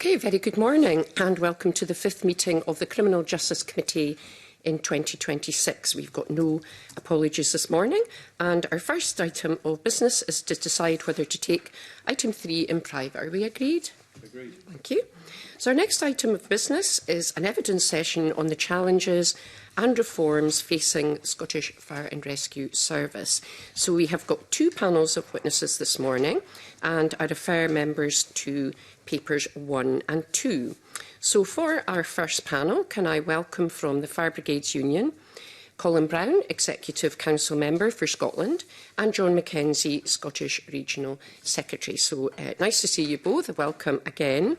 Okay, very good morning and welcome to the 5th meeting of the Criminal Justice Committee in 2026. We've got no apologies this morning, and our first item of business is to decide whether to take item 3 in private. Are we agreed? Agreed. Thank you. So our next item of business is an evidence session on the challenges and reforms facing Scottish Fire and Rescue Service. So we have got 2 panels of witnesses this morning, and I refer members to papers 1 and 2. So for our first panel, can I welcome from the Fire Brigades Union, Colin Brown, Executive Council Member for Scotland, and John Mackenzie, Scottish Regional Secretary. So nice to see you both. Welcome again.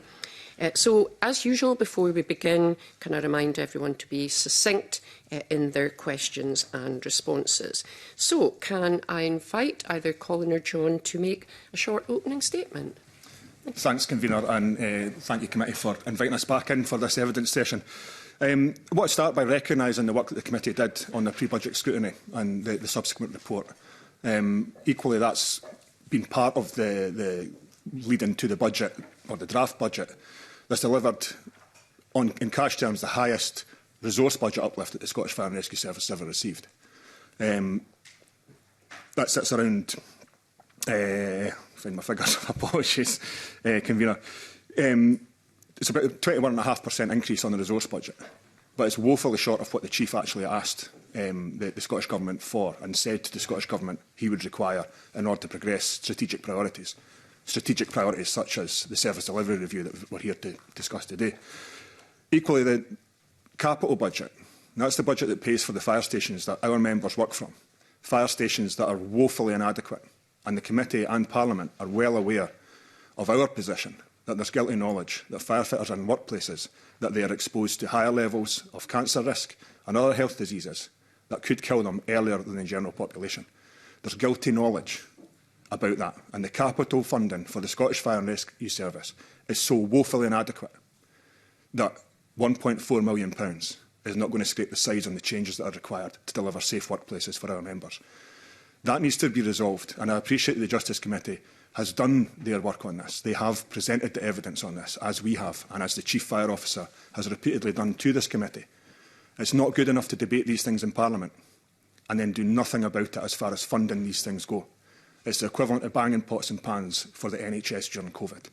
So, as usual, before we begin, can I remind everyone to be succinct in their questions and responses. So, can I invite either Colin or John to make a short opening statement? Thanks, Convener, and thank you, Committee, for inviting us back in for this evidence session. I want to start by recognising the work that the Committee did on the pre-budget scrutiny and the subsequent report. Equally, that's been part of the lead-in to the budget, or the draft budget, that's delivered, in cash terms, the highest resource budget uplift that the Scottish Fire and Rescue Service ever received. That sits around, find my figures, apologies, Convener. It's about a 21.5% increase on the resource budget, but it's woefully short of what the Chief actually asked the Scottish Government for, and said to the Scottish Government he would require in order to progress strategic priorities. Strategic priorities such as the Service Delivery Review that we're here to discuss today. Equally, the capital budget, that's the budget that pays for the fire stations that our members work from, fire stations that are woefully inadequate, and the Committee and Parliament are well aware of our position that there's guilty knowledge that firefighters are in workplaces that they are exposed to higher levels of cancer risk and other health diseases that could kill them earlier than the general population. There's guilty knowledge about that, and the capital funding for the Scottish Fire and Rescue Service is so woefully inadequate that £1.4 million is not going to scrape the sides on the changes that are required to deliver safe workplaces for our members. That needs to be resolved, and I appreciate the Justice Committee has done their work on this. They have presented the evidence on this, as we have, and as the Chief Fire Officer has repeatedly done to this committee. It's not good enough to debate these things in Parliament and then do nothing about it as far as funding these things go. It's the equivalent of banging pots and pans for the NHS during COVID.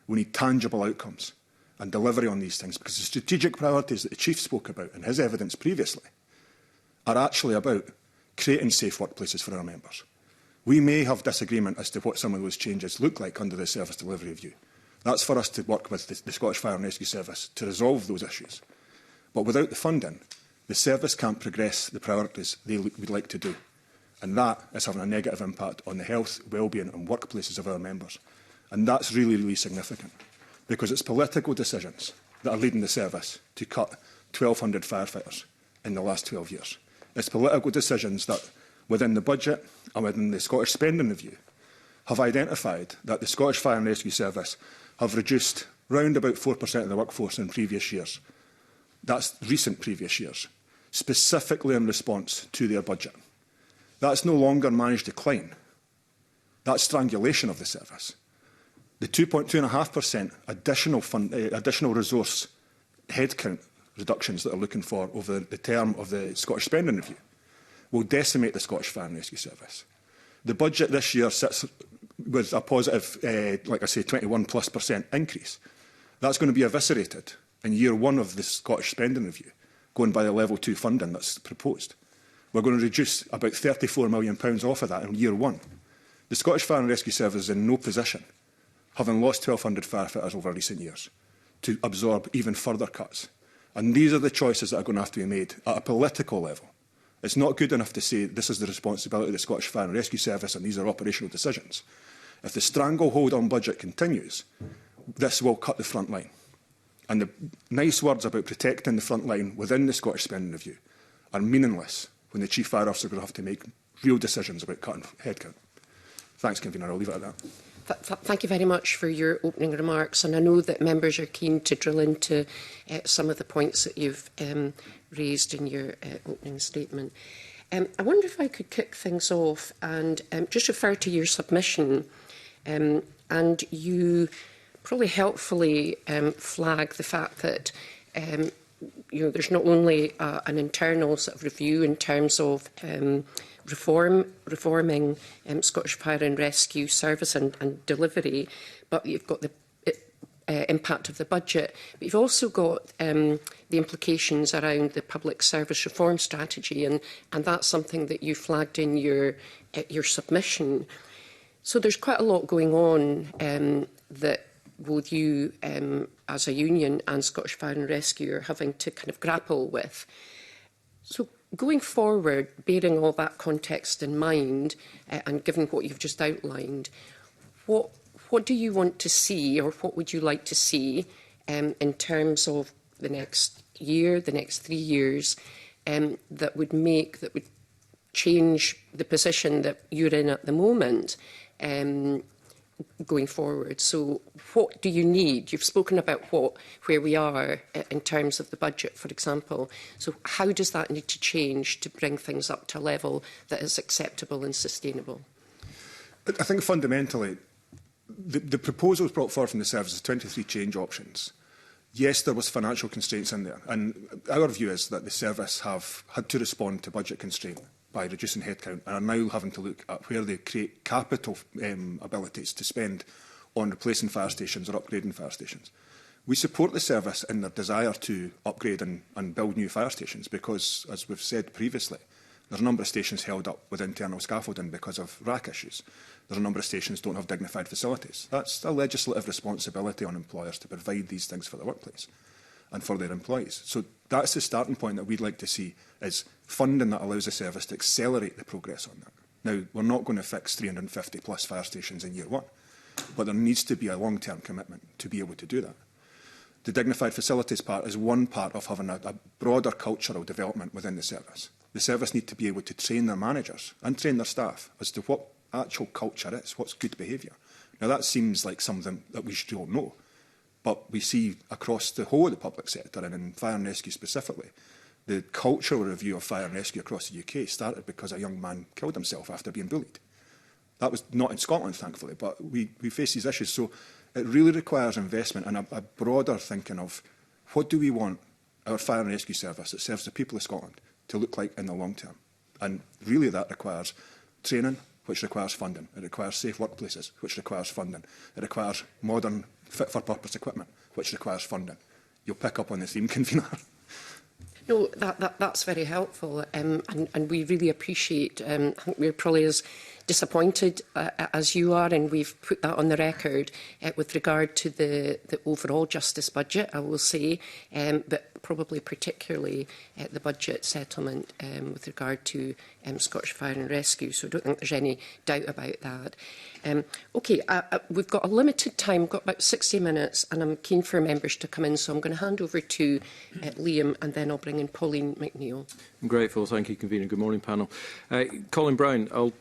We need tangible outcomes and delivery on these things, because the strategic priorities that the Chief spoke about in his evidence previously are actually about creating safe workplaces for our members. We may have disagreement as to what some of those changes look like under the Service Delivery Review. That's for us to work with the Scottish Fire and Rescue Service to resolve those issues. But without the funding, the service can't progress the priorities they would like to do. And that is having a negative impact on the health, well-being and workplaces of our members. And that's really, really significant, because it's political decisions that are leading the service to cut 1,200 firefighters in the last 12 years. It's political decisions that, within the budget and within the Scottish Spending Review, have identified that the Scottish Fire and Rescue Service have reduced round about 4% of the workforce in previous years. That's recent previous years, specifically in response to their budget. That's no longer managed decline. That's strangulation of the service. The 2.5% additional resource headcount reductions that are looking for over the term of the Scottish Spending Review will decimate the Scottish Fire and Rescue Service. The budget this year sits with a positive, like I say, 21+% increase. That's going to be eviscerated in year 1 of the Scottish Spending Review, going by the level 2 funding that's proposed. We're going to reduce about £34 million off of that in year 1. The Scottish Fire and Rescue Service is in no position, having lost 1,200 firefighters over recent years, to absorb even further cuts. And these are the choices that are going to have to be made at a political level. It's not good enough to say this is the responsibility of the Scottish Fire and Rescue Service and these are operational decisions. If the stranglehold on budget continues, this will cut the front line. And the nice words about protecting the front line within the Scottish Spending Review are meaningless when the Chief Fire Officer is going to have to make real decisions about cutting headcount. Thanks, Convener. I'll leave it at that. Thank you very much for your opening remarks, and I know that members are keen to drill into some of the points that you've raised in your opening statement. I wonder if I could kick things off and just refer to your submission, and you probably helpfully flag the fact that there's not only an internal sort of review in terms of reforming Scottish Fire and Rescue Service and delivery, but you've got the impact of the budget. But you've also got the implications around the public service reform strategy, and that's something that you flagged in your submission. So there's quite a lot going on that both you as a union and Scottish Fire and Rescue are having to kind of grapple with. So going forward, bearing all that context in mind and given what you've just outlined, what do you want to see, or what would you like to see in terms of the next year, the next 3 years, that would change the position that you're in at the moment going forward? So what do you need? You've spoken about where we are in terms of the budget, for example. So how does that need to change to bring things up to a level that is acceptable and sustainable? I think fundamentally, the proposals brought forward from the service is 23 change options. Yes, there was financial constraints in there, and our view is that the service have had to respond to budget constraint by reducing headcount, and are now having to look at where they create capital abilities to spend on replacing fire stations or upgrading fire stations. We support the service in their desire to upgrade and build new fire stations because, as we've said previously, there's a number of stations held up with internal scaffolding because of RAC issues. There's a number of stations don't have dignified facilities. That's a legislative responsibility on employers to provide these things for the workplace and for their employees. So that's the starting point that we'd like to see, is funding that allows the service to accelerate the progress on that. Now, we're not going to fix 350 plus fire stations in year one, but there needs to be a long-term commitment to be able to do that. The dignified facilities part is one part of having a broader cultural development within the service. The service need to be able to train their managers and train their staff as to what actual culture is, what's good behaviour. Now, that seems like something that we should all know, but we see across the whole of the public sector, and in fire and rescue specifically, the cultural review of fire and rescue across the UK started because a young man killed himself after being bullied. That was not in Scotland, thankfully, but we face these issues. So it really requires investment and a broader thinking of what do we want our fire and rescue service that serves the people of Scotland to look like in the long term. And really that requires training, which requires funding. It requires safe workplaces, which requires funding. It requires modern, fit-for-purpose equipment, which requires funding. You'll pick up on the theme, convener. No, that's very helpful, and we really appreciate. I think we're probably as disappointed as you are, and we've put that on the record with regard to the overall justice budget, I will say, but probably particularly the budget settlement with regard to Scottish Fire and Rescue. So I don't think there's any doubt about that. OK, we've got a limited time, we've got about 60 minutes, and I'm keen for members to come in, so I'm going to hand over to Liam, and then I'll bring in Pauline McNeill. I'm grateful. Thank you, Convener. Good morning, panel. Colin Brown, I'll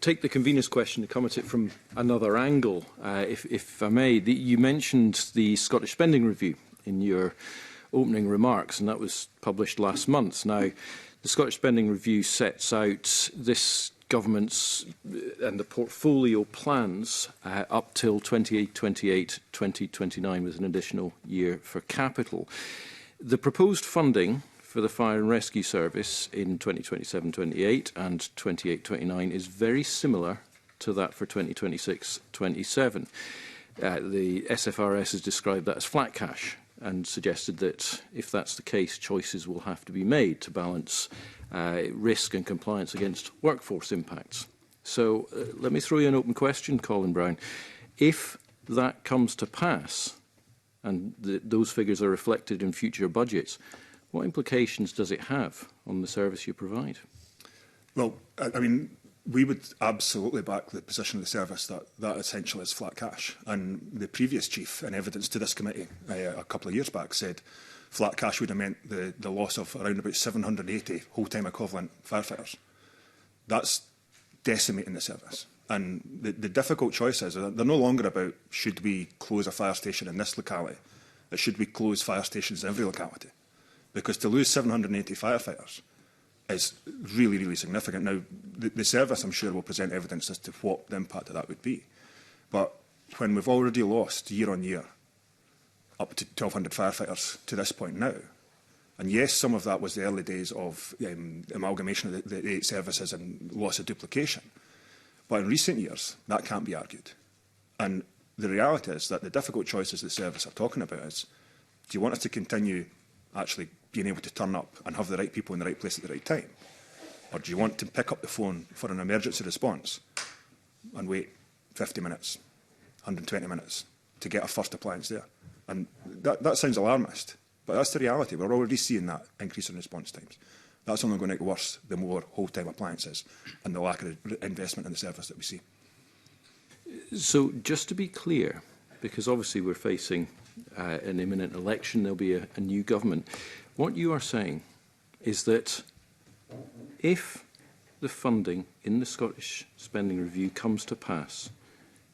take the convener's question to come at it from another angle, if I may. You mentioned the Scottish Spending Review in your opening remarks, and that was published last month. Now, the Scottish Spending Review sets out this government's and the portfolio plans up till 2028-2029 with an additional year for capital. The proposed funding for the Fire and Rescue Service in 2027-28 and 28-29 is very similar to that for 2026-27. The SFRS has described that as flat cash and suggested that if that's the case, choices will have to be made to balance risk and compliance against workforce impacts. So let me throw you an open question, Colin Brown. If that comes to pass and those figures are reflected in future budgets, what implications does it have on the service you provide? Well, I mean, we would absolutely back the position of the service that essentially is flat cash. And the previous chief, in evidence to this committee a couple of years back, said flat cash would have meant the loss of around about 780 whole-time equivalent firefighters. That's decimating the service. And the difficult choice is they're no longer about should we close a fire station in this locality, but should we close fire stations in every locality? Because to lose 780 firefighters is really, really significant. Now, the service, I'm sure, will present evidence as to what the impact of that would be. But when we've already lost year on year up to 1,200 firefighters to this point now. And yes, some of that was the early days of amalgamation of the 8 services and loss of duplication. But in recent years, that can't be argued. And the reality is that the difficult choices the service are talking about is, do you want us to continue actually being able to turn up and have the right people in the right place at the right time? Or do you want to pick up the phone for an emergency response and wait 50 minutes, 120 minutes to get a first appliance there? And that sounds alarmist, but that's the reality. We're already seeing that increase in response times. That's only going to get worse the more whole-time appliances and the lack of investment in the service that we see. So just to be clear, because obviously we're facing an imminent election, there'll be a new government. What you are saying is that if the funding in the Scottish Spending Review comes to pass,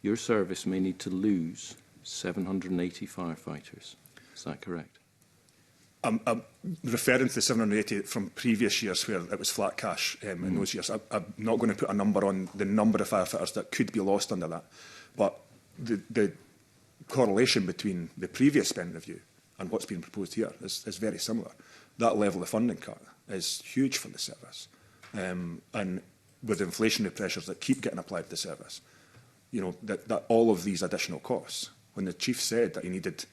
your service may need to lose 780 firefighters. Is that correct? I'm referring to the 780 from previous years where it was flat cash in those years. I'm not going to put a number on the number of firefighters that could be lost under that. But the correlation between the previous spending review and what's being proposed here is very similar. That level of funding cut is huge for the service. And with inflationary pressures that keep getting applied to the service, you know, that all of these additional costs, when the Chief said that he needed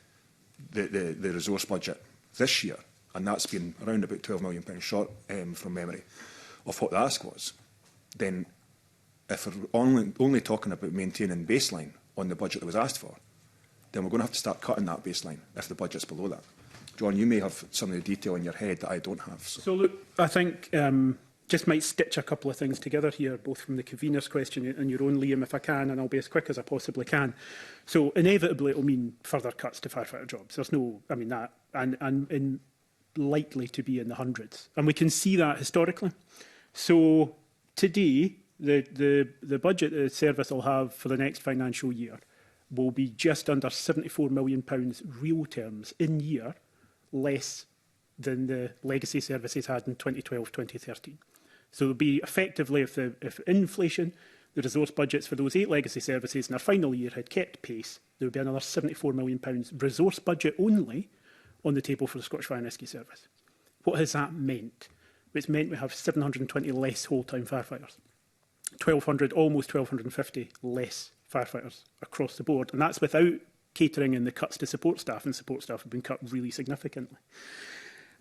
the resource budget this year, and that's been around about £12 million short from memory of what the ask was, then if we're only talking about maintaining baseline on the budget that was asked for, then we're going to have to start cutting that baseline if the budget's below that. John, you may have some of the detail in your head that I don't have. So look, I think just might stitch a couple of things together here, both from the convener's question and your own, Liam, if I can, and I'll be as quick as I possibly can. So inevitably it will mean further cuts to firefighter jobs. There's no, I mean, that, and likely to be in the hundreds. And we can see that historically. So today, the budget the service will have for the next financial year will be just under £74 million real terms in year, less than the legacy services had in 2012-2013. So it will be effectively, if inflation, the resource budgets for those 8 legacy services in their final year had kept pace, there would be another £74 million resource budget only on the table for the Scottish Fire and Rescue Service. What has that meant? It's meant we have 720 less whole-time firefighters, 1,200, almost 1,250 less firefighters across the board, and that's without catering in the cuts to support staff, and support staff have been cut really significantly.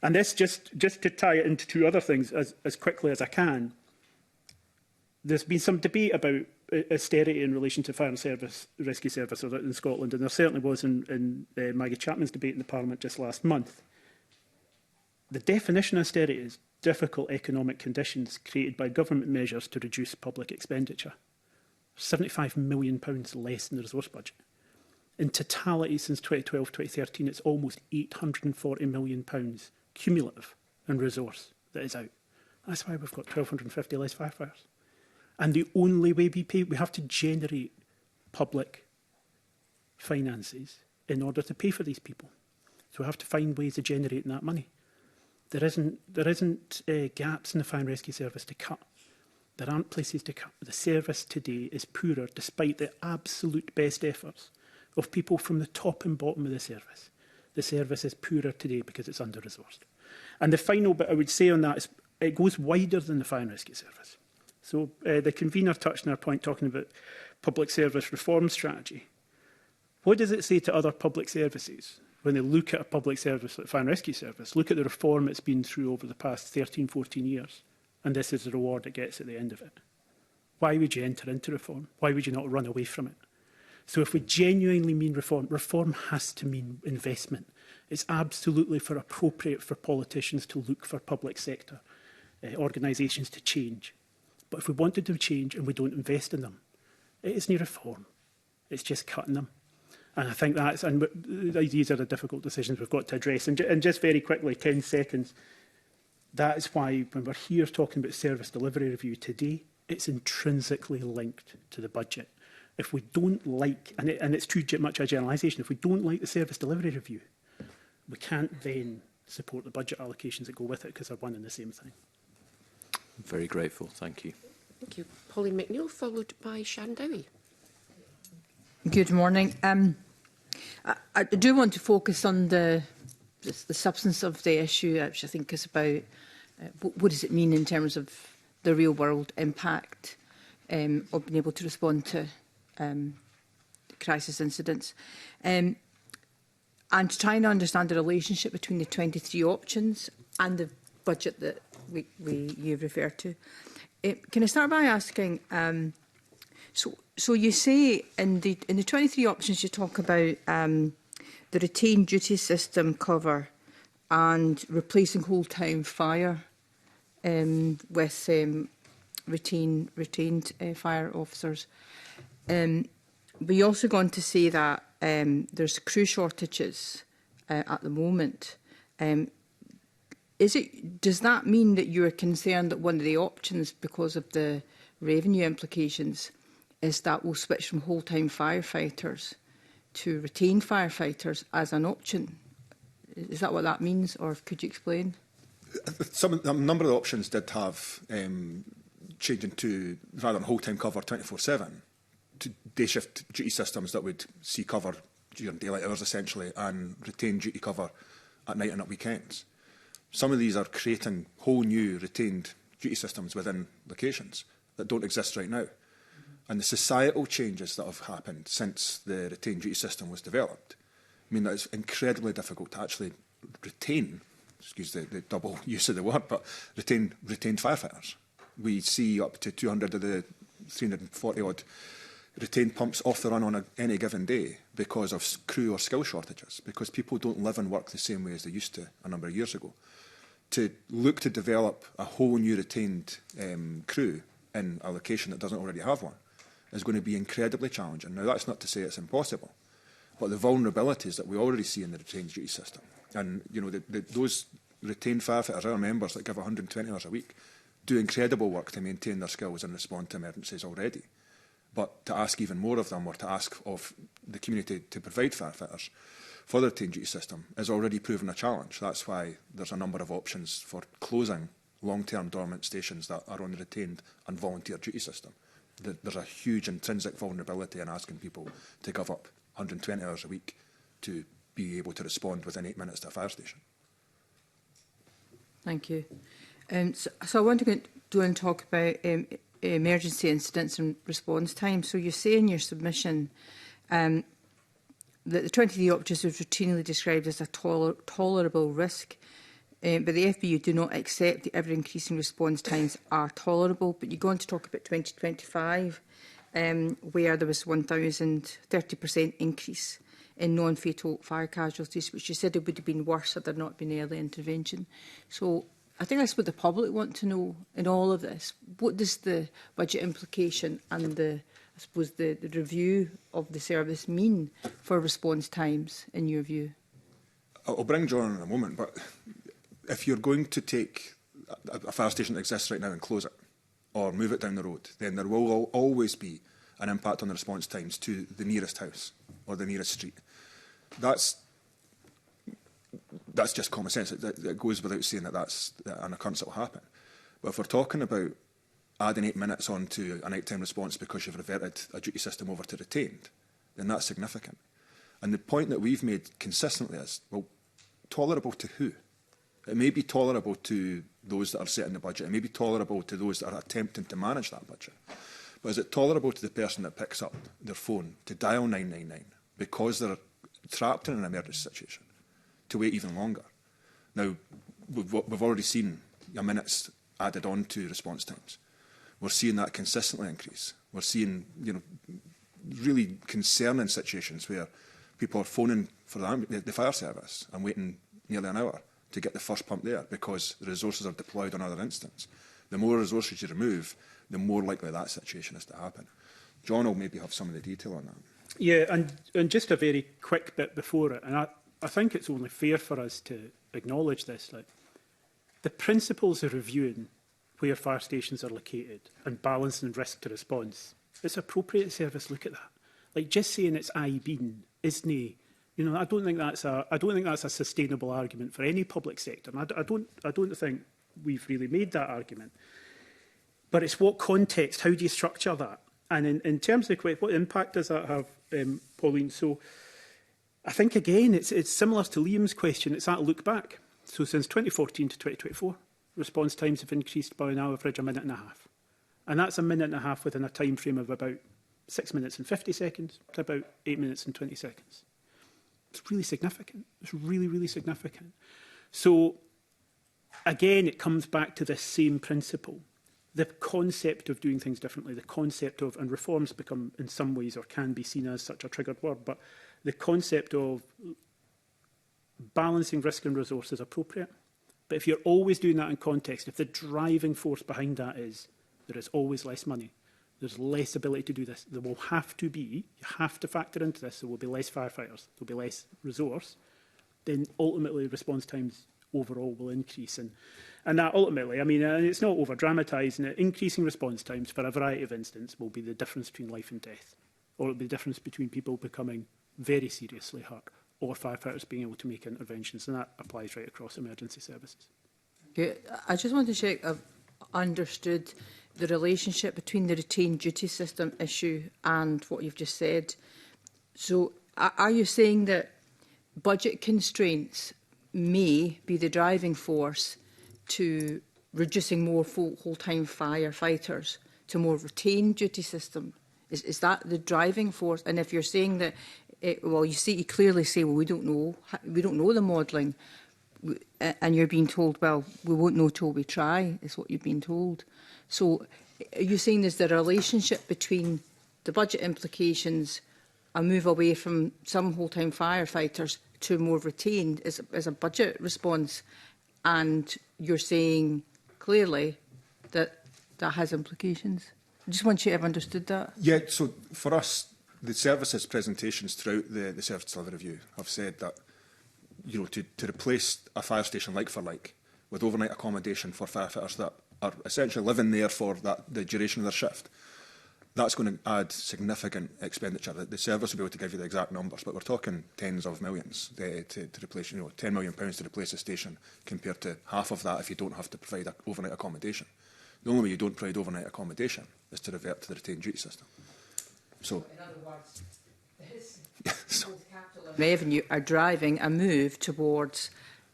And this, just to tie it into 2 other things as quickly as I can, there's been some debate about austerity in relation to fire and rescue service in Scotland, and there certainly was in Maggie Chapman's debate in the Parliament just last month. The definition of austerity is difficult economic conditions created by government measures to reduce public expenditure. £75 million less in the resource budget. In totality, since 2012-2013, it's almost £840 million cumulative in resource that is out. That's why we've got 1,250 less firefighters. And the only way we pay, we have to generate public finances in order to pay for these people. So we have to find ways of generating that money. There isn't gaps in the fire and rescue service to cut. There aren't places to cut. The service today is poorer, despite the absolute best efforts of people from the top and bottom of the service. The service is poorer today because it's under-resourced. And the final bit I would say on that is it goes wider than the fire and rescue service. So the convener touched on our point talking about public service reform strategy. What does it say to other public services when they look at a public service like the fire and rescue service, look at the reform it's been through over the past 13, 14 years, and this is the reward it gets at the end of it? Why would you enter into reform? Why would you not run away from it? So if we genuinely mean reform, reform has to mean investment. It's absolutely appropriate for politicians to look for public sector organisations to change. But if we wanted to change and we don't invest in them, it isn't reform. It's just cutting them. And I think these are the difficult decisions we've got to address. And just very quickly, 10 seconds, that is why when we're here talking about service delivery review today, it's intrinsically linked to the budget. If we don't like, and it's too much a generalisation, if we don't like the service delivery review, we can't then support the budget allocations that go with it because they're one and the same thing. I'm very grateful. Thank you. Thank you. Pauline McNeill, followed by Sharon Dowie. Good morning. I do want to focus on the substance of the issue, which I think is about what does it mean in terms of the real-world impact of being able to respond to crisis incidents. And to try and understand the relationship between the 23 options and the budget that you've referred to. Can I start by asking, so you say in the 23 options you talk about the retained duty system cover and replacing whole-time fire with retained fire officers. But you also go on to say that there's crew shortages at the moment. Does that mean that you're concerned that one of the options, because of the revenue implications, is that we'll switch from whole-time firefighters to retained firefighters as an option? Is that what that means, or could you explain? A number of the options did have changing to, rather than whole-time cover 24/7, to day shift duty systems that would see cover during daylight hours essentially and retain duty cover at night and at weekends. Some of these are creating whole new retained duty systems within locations that don't exist right now. And the societal changes that have happened since the retained duty system was developed mean that it's incredibly difficult to actually retain, excuse the double use of the word, but retain firefighters. We see up to 200 of the 340 odd retained pumps off the run on any given day because of crew or skill shortages, because people don't live and work the same way as they used to a number of years ago. To look to develop a whole new retained crew in a location that doesn't already have one is going to be incredibly challenging. Now, that's not to say it's impossible, but the vulnerabilities that we already see in the retained duty system, and you know, those retained firefighters, our members that give 120 hours a week, do incredible work to maintain their skills and respond to emergencies already. But to ask even more of them, or to ask of the community to provide firefighters for the retained duty system, is already proven a challenge. That's why there's a number of options for closing long-term dormant stations that are on the retained and volunteer duty system. There's a huge intrinsic vulnerability in asking people to give up 120 hours a week to be able to respond within 8 minutes to a fire station. Thank you. So I want to go and talk about emergency incidents and response time. So you say in your submission that the 23 options was routinely described as a tolerable risk, but the FBU do not accept that ever-increasing response times are tolerable. But you go on to talk about 2025, where there was 1,030% increase in non-fatal fire casualties, which you said it would have been worse had there not been early intervention. So I think that's what the public want to know in all of this. What does the budget implication and I suppose the review of the service mean for response times, in your view? I'll bring John in a moment, but if you're going to take a fire station that exists right now and close it, or move it down the road, then there will always be an impact on the response times to the nearest house or the nearest street. That's just common sense. It goes without saying that that's an occurrence that will happen. But if we're talking about adding 8 minutes onto a nighttime response because you've reverted a duty system over to retained, then that's significant. And the point that we've made consistently is, well, tolerable to who? It may be tolerable to those that are setting the budget. It may be tolerable to those that are attempting to manage that budget. But is it tolerable to the person that picks up their phone to dial 999 because they're trapped in an emergency situation, to wait even longer? Now, we've already seen a minutes added on to response times. We're seeing that consistently increase. We're seeing, really concerning situations where people are phoning for the fire service and waiting nearly an hour to get the first pump there because the resources are deployed on other instances. The more resources you remove, the more likely that situation is to happen. John will maybe have some of the detail on that. Yeah, and just a very quick bit before it, and I think it's only fair for us to acknowledge this. Like, the principles of reviewing where fire stations are located and balancing risk to response, it's appropriate service look at that. Like, just saying it's I-been isn't, I don't think that's a sustainable argument for any public sector. And I don't think we've really made that argument. But it's what context, how do you structure that? And in terms of what impact does that have, Pauline? So I think, again, it's similar to Liam's question. It's that look back. So since 2014 to 2024, response times have increased by an average 1.5 minutes. And that's 1.5 minutes within a time frame of about 6 minutes and 50 seconds to about 8 minutes and 20 seconds. It's really significant. It's really, really significant. So, again, it comes back to this same principle. The concept of doing things differently, the concept of, and reforms become in some ways or can be seen as such a triggered word, but the concept of balancing risk and resource is appropriate. But if you're always doing that in context, if the driving force behind that is there is always less money, there's less ability to do this, there will have to be, you have to factor into this, there will be less firefighters, there will be less resource, then ultimately response times overall will increase. And that ultimately, I mean, it's not over-dramatising it, increasing response times for a variety of instances will be the difference between life and death, or it will be the difference between people becoming very seriously hurt or firefighters being able to make interventions, and that applies right across emergency services. Okay. I just want to check I've understood the relationship between the retained duty system issue and what you've just said. So are you saying that budget constraints may be the driving force to reducing more full-time firefighters to more retained duty system? Is that the driving force? And if you're saying that, well, you clearly say, well, we don't know the modelling, and you're being told, well, we won't know till we try, is what you've been told. So are you saying there's the relationship between the budget implications, a move away from some whole-time firefighters to more retained as a budget response, and you're saying clearly that that has implications? I just want you to have understood that. Yeah, so for us, the services presentations throughout the service delivery review have said that, you know, to replace a fire station like for like with overnight accommodation for firefighters that are essentially living there for the duration of their shift, that's going to add significant expenditure. The service will be able to give you the exact numbers, but we're talking tens of millions to replace, you know, £10 million to replace a station compared to half of that if you don't have to provide overnight accommodation. The only way you don't provide overnight accommodation is to revert to the retained duty system. So, in other words, capital and revenue are driving a move towards,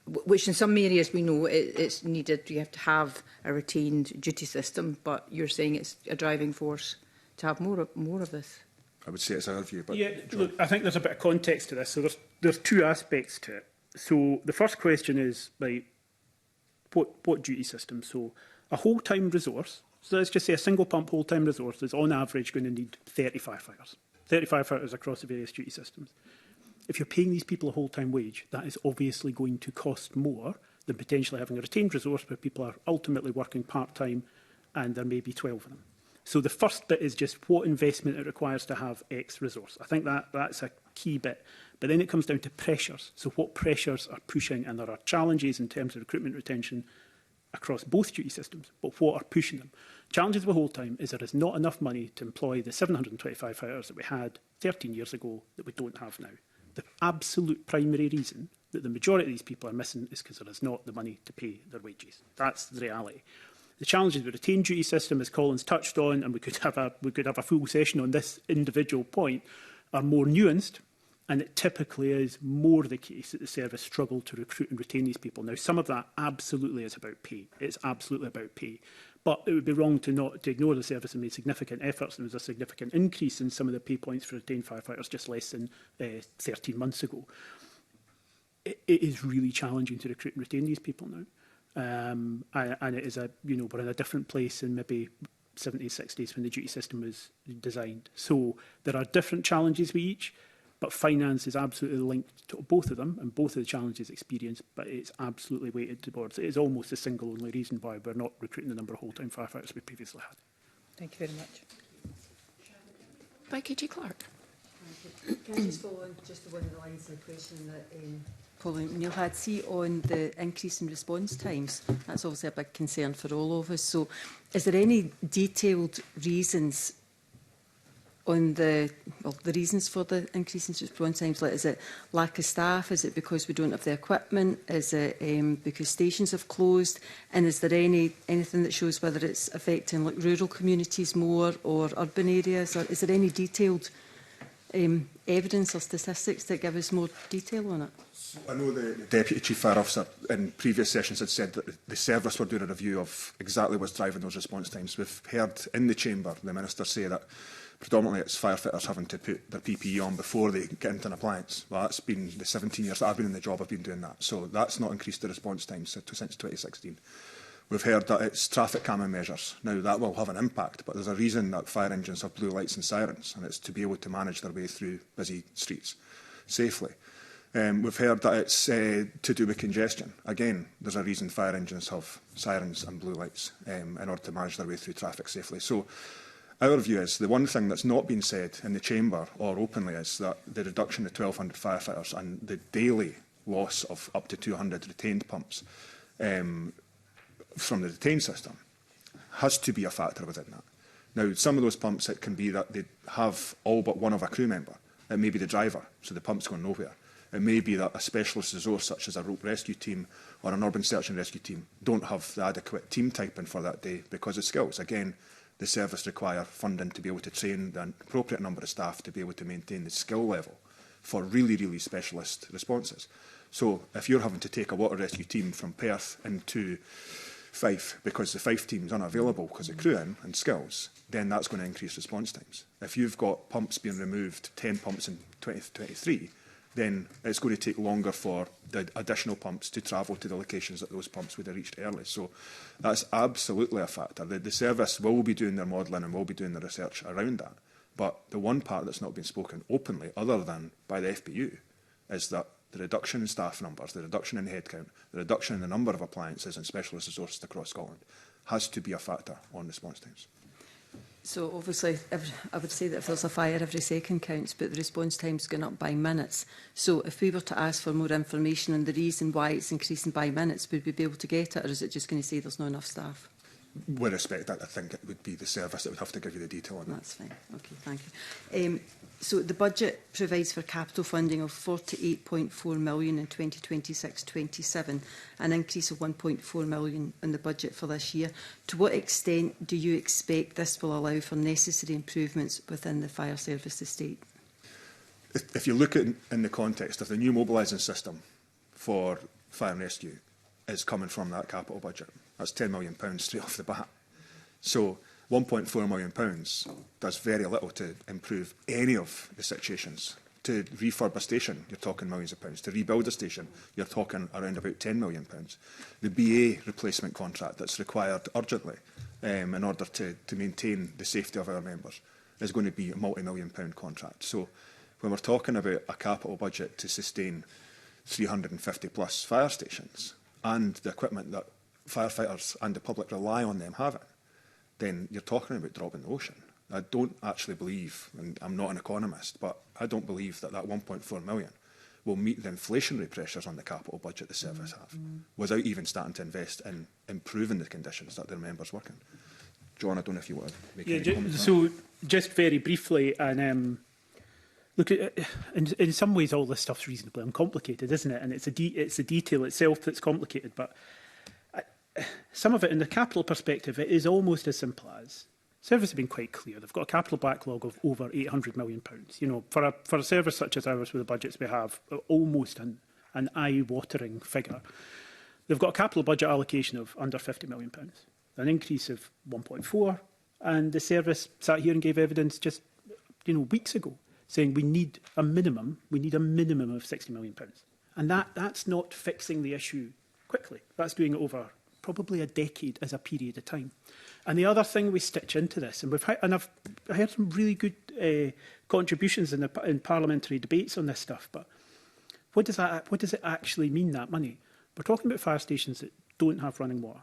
which in some areas we know it's needed. You have to have a retained duty system, but you're saying it's a driving force to have more of this. I would say it's our view. But yeah, look, I think there's a bit of context to this. So there's two aspects to it. So the first question is, right, what duty system? So a whole-time resource, so let's just say a single pump whole-time resource is on average going to need 30 firefighters. 30 firefighters across the various duty systems. If you're paying these people a whole-time wage, that is obviously going to cost more than potentially having a retained resource where people are ultimately working part-time and there may be 12 of them. So the first bit is just what investment it requires to have X resource. I think that's a key bit. But then it comes down to pressures. So what pressures are pushing, and there are challenges in terms of recruitment retention across both duty systems, but what are pushing them? Challenges of the whole time is there is not enough money to employ the 725 firefighters that we had 13 years ago that we don't have now. The absolute primary reason that the majority of these people are missing is because there is not the money to pay their wages. That's the reality. The challenges with the retained duty system, as Colin's touched on, and we could have a full session on this individual point, are more nuanced, and it typically is more the case that the service struggle to recruit and retain these people. Now, some of that absolutely is about pay. It's absolutely about pay. But it would be wrong to ignore the service and made significant efforts. There was a significant increase in some of the pay points for retained firefighters just less than 13 months ago. It is really challenging to recruit and retain these people now. And it is we're in a different place in maybe 70s, 60s when the duty system was designed. So there are different challenges with each, but finance is absolutely linked to both of them and both of the challenges experienced, but it's absolutely weighted towards it. It's almost the single only reason why we're not recruiting the number of whole-time firefighters we previously had. Thank you very much. By KG Clark. Can I just follow on just one of the lines of the question that Pauline Neil had? See, on the increase in response times, that's obviously a big concern for all of us. So is there any detailed reasons on the reasons for the increase in response times? Like, is it lack of staff? Is it because we don't have the equipment? Is it because stations have closed? And is there anything that shows whether it's affecting like rural communities more or urban areas? Or is there any detailed evidence or statistics that give us more detail on it? I know the Deputy Chief Fire Officer in previous sessions had said that the service were doing a review of exactly what's driving those response times. We've heard in the chamber the Minister say that predominantly it's firefitters having to put their PPE on before they get into an appliance. Well, that's been the 17 years that I've been in the job, I've been doing that. So that's not increased the response times since 2016. We've heard that it's traffic calming measures. Now, that will have an impact, but there's a reason that fire engines have blue lights and sirens, and it's to be able to manage their way through busy streets safely. We've heard that it's to do with congestion. Again, there's a reason fire engines have sirens and blue lights in order to manage their way through traffic safely. So our view is the one thing that's not been said in the chamber or openly is that the reduction of 1,200 firefighters and the daily loss of up to 200 retained pumps from the retained system has to be a factor within that. Now, some of those pumps, it can be that they have all but one of a crew member. It may be the driver, so the pump's going nowhere. It may be that a specialist resource, such as a rope rescue team or an urban search and rescue team, don't have the adequate team typing for that day because of skills. Again, the service require funding to be able to train the appropriate number of staff to be able to maintain the skill level for really, really specialist responses. So if you're having to take a water rescue team from Perth into Fife because the Fife team is unavailable because of crewing and skills, then that's going to increase response times. If you've got pumps being removed, 10 pumps in 2023, then it's going to take longer for the additional pumps to travel to the locations that those pumps would have reached early. So that's absolutely a factor. The service will be doing their modelling and will be doing the research around that. But the one part that's not been spoken openly, other than by the FBU, is that the reduction in staff numbers, the reduction in headcount, the reduction in the number of appliances and specialist resources across Scotland has to be a factor on response times. So obviously, I would say that if there's a fire, every second counts, but the response time's going up by minutes. So if we were to ask for more information on the reason why it's increasing by minutes, would we be able to get it, or is it just going to say there's not enough staff? With respect, I think it would be the service that would have to give you the detail on that. That's fine. Okay, thank you. So the budget provides for capital funding of £48.4 million in 2026-27, an increase of £1.4 million in the budget for this year. To what extent do you expect this will allow for necessary improvements within the fire service estate? If you look at it in the context of the new mobilising system for fire and rescue is coming from that capital budget, that's £10 million straight off the bat. So £1.4 million does very little to improve any of the situations. To refurb a station, you're talking millions of pounds. To rebuild a station, you're talking around about £10 million. The BA replacement contract that's required urgently in order to maintain the safety of our members is going to be a multi-million-pound contract. So when we're talking about a capital budget to sustain 350 plus fire stations and the equipment that firefighters and the public rely on them having, then you're talking about dropping the ocean. I don't actually believe, and I'm not an economist, but I don't believe that that 1.4 million will meet the inflationary pressures on the capital budget the service have, without even starting to invest in improving the conditions that their members work in. John, I don't know if you want to make any comments on that. So just very briefly, and look, in some ways all this stuff's reasonably uncomplicated, isn't it? And it's the detail itself that's complicated, but some of it, in the capital perspective, it is almost as simple as service have been quite clear. They've got a capital backlog of over £800 million. You know, for a service such as ours, with the budgets we have, almost an eye-watering figure. They've got a capital budget allocation of under £50 million, an increase of 1.4, and the service sat here and gave evidence just weeks ago, saying we need a minimum of £60 million, and that's not fixing the issue quickly. That's doing it over probably a decade as a period of time. And the other thing we stitch into this, and I've heard some really good contributions in parliamentary debates on this stuff, but what does it actually mean, that money? We're talking about fire stations that don't have running water,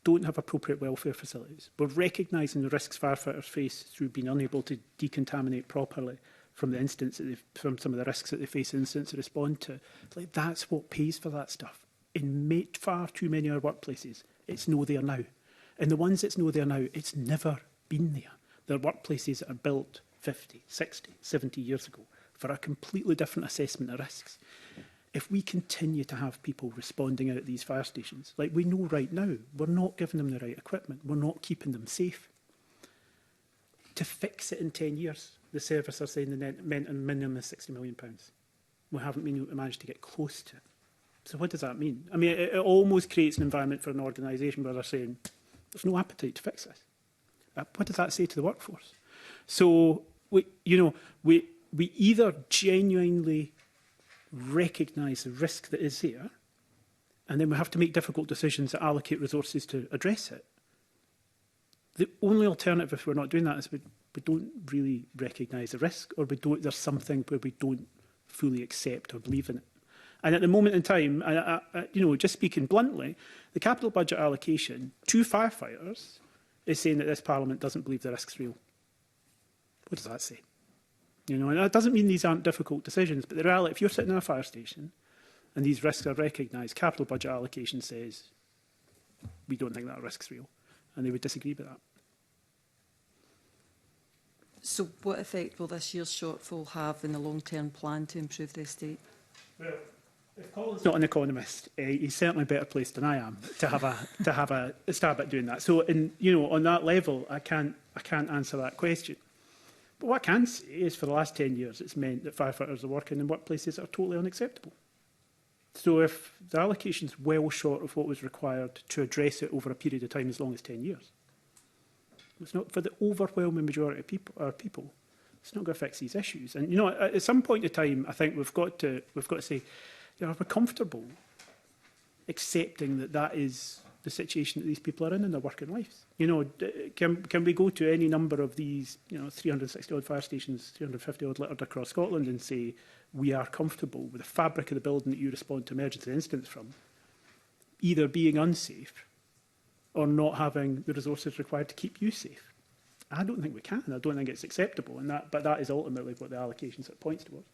don't have appropriate welfare facilities. We're recognising the risks firefighters face through being unable to decontaminate properly from the incidents from some of the risks that they face in incidents to respond to. Like, that's what pays for that stuff. In far too many of our workplaces, it's no there now. And the ones that's no there now, it's never been there. They're workplaces that are built 50, 60, 70 years ago for a completely different assessment of risks. If we continue to have people responding out at these fire stations, like we know right now, we're not giving them the right equipment, we're not keeping them safe. To fix it in 10 years, the service are saying the net minimum is £60 million. We haven't been able to manage to get close to it. So what does that mean? I mean, it almost creates an environment for an organisation where they're saying, there's no appetite to fix this. What does that say to the workforce? So, we either genuinely recognise the risk that is there, and then we have to make difficult decisions that allocate resources to address it. The only alternative if we're not doing that is we don't really recognise the risk, or there's something where we don't fully accept or believe in it. And at the moment in time, just speaking bluntly, the capital budget allocation to firefighters is saying that this Parliament doesn't believe the risk's real. What does that say? And that doesn't mean these aren't difficult decisions, but the reality, if you're sitting in a fire station and these risks are recognised, capital budget allocation says, we don't think that risk's real. And they would disagree with that. So what effect will this year's shortfall have in the long-term plan to improve the estate? Well, if Colin's not an economist, he's certainly better placed than I am to have a stab at doing that. So, on that level, I can't answer that question. But what I can say is, for the last 10 years, it's meant that firefighters are working in workplaces that are totally unacceptable. So, if the allocation's well short of what was required to address it over a period of time as long as 10 years, it's not for the overwhelming majority of people. It's not going to fix these issues. And at some point in time, I think we've got to say, are we comfortable accepting that is the situation that these people are in their working lives? Can we go to any number of these 360 odd fire stations, 350 odd littered across Scotland, and say we are comfortable with the fabric of the building that you respond to emergency incidents from either being unsafe or not having the resources required to keep you safe? I don't think we can. I don't think it's acceptable. But that is ultimately what the allocation sort of points towards.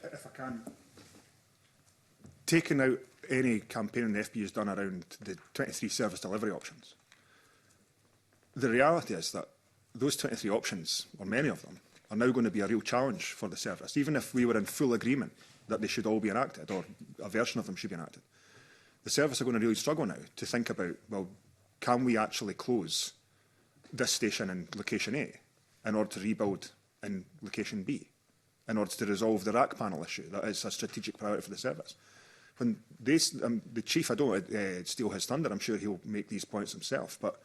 If I can, taking out any campaigning the FP has done around the 23 service delivery options, the reality is that those 23 options, or many of them, are now going to be a real challenge for the service, even if we were in full agreement that they should all be enacted, or a version of them should be enacted. The service are going to really struggle now to think about, well, can we actually close this station in location A in order to rebuild in location B, in order to resolve the rack panel issue that is a strategic priority for the service. When the chief, I don't want to steal his thunder, I'm sure he'll make these points himself, but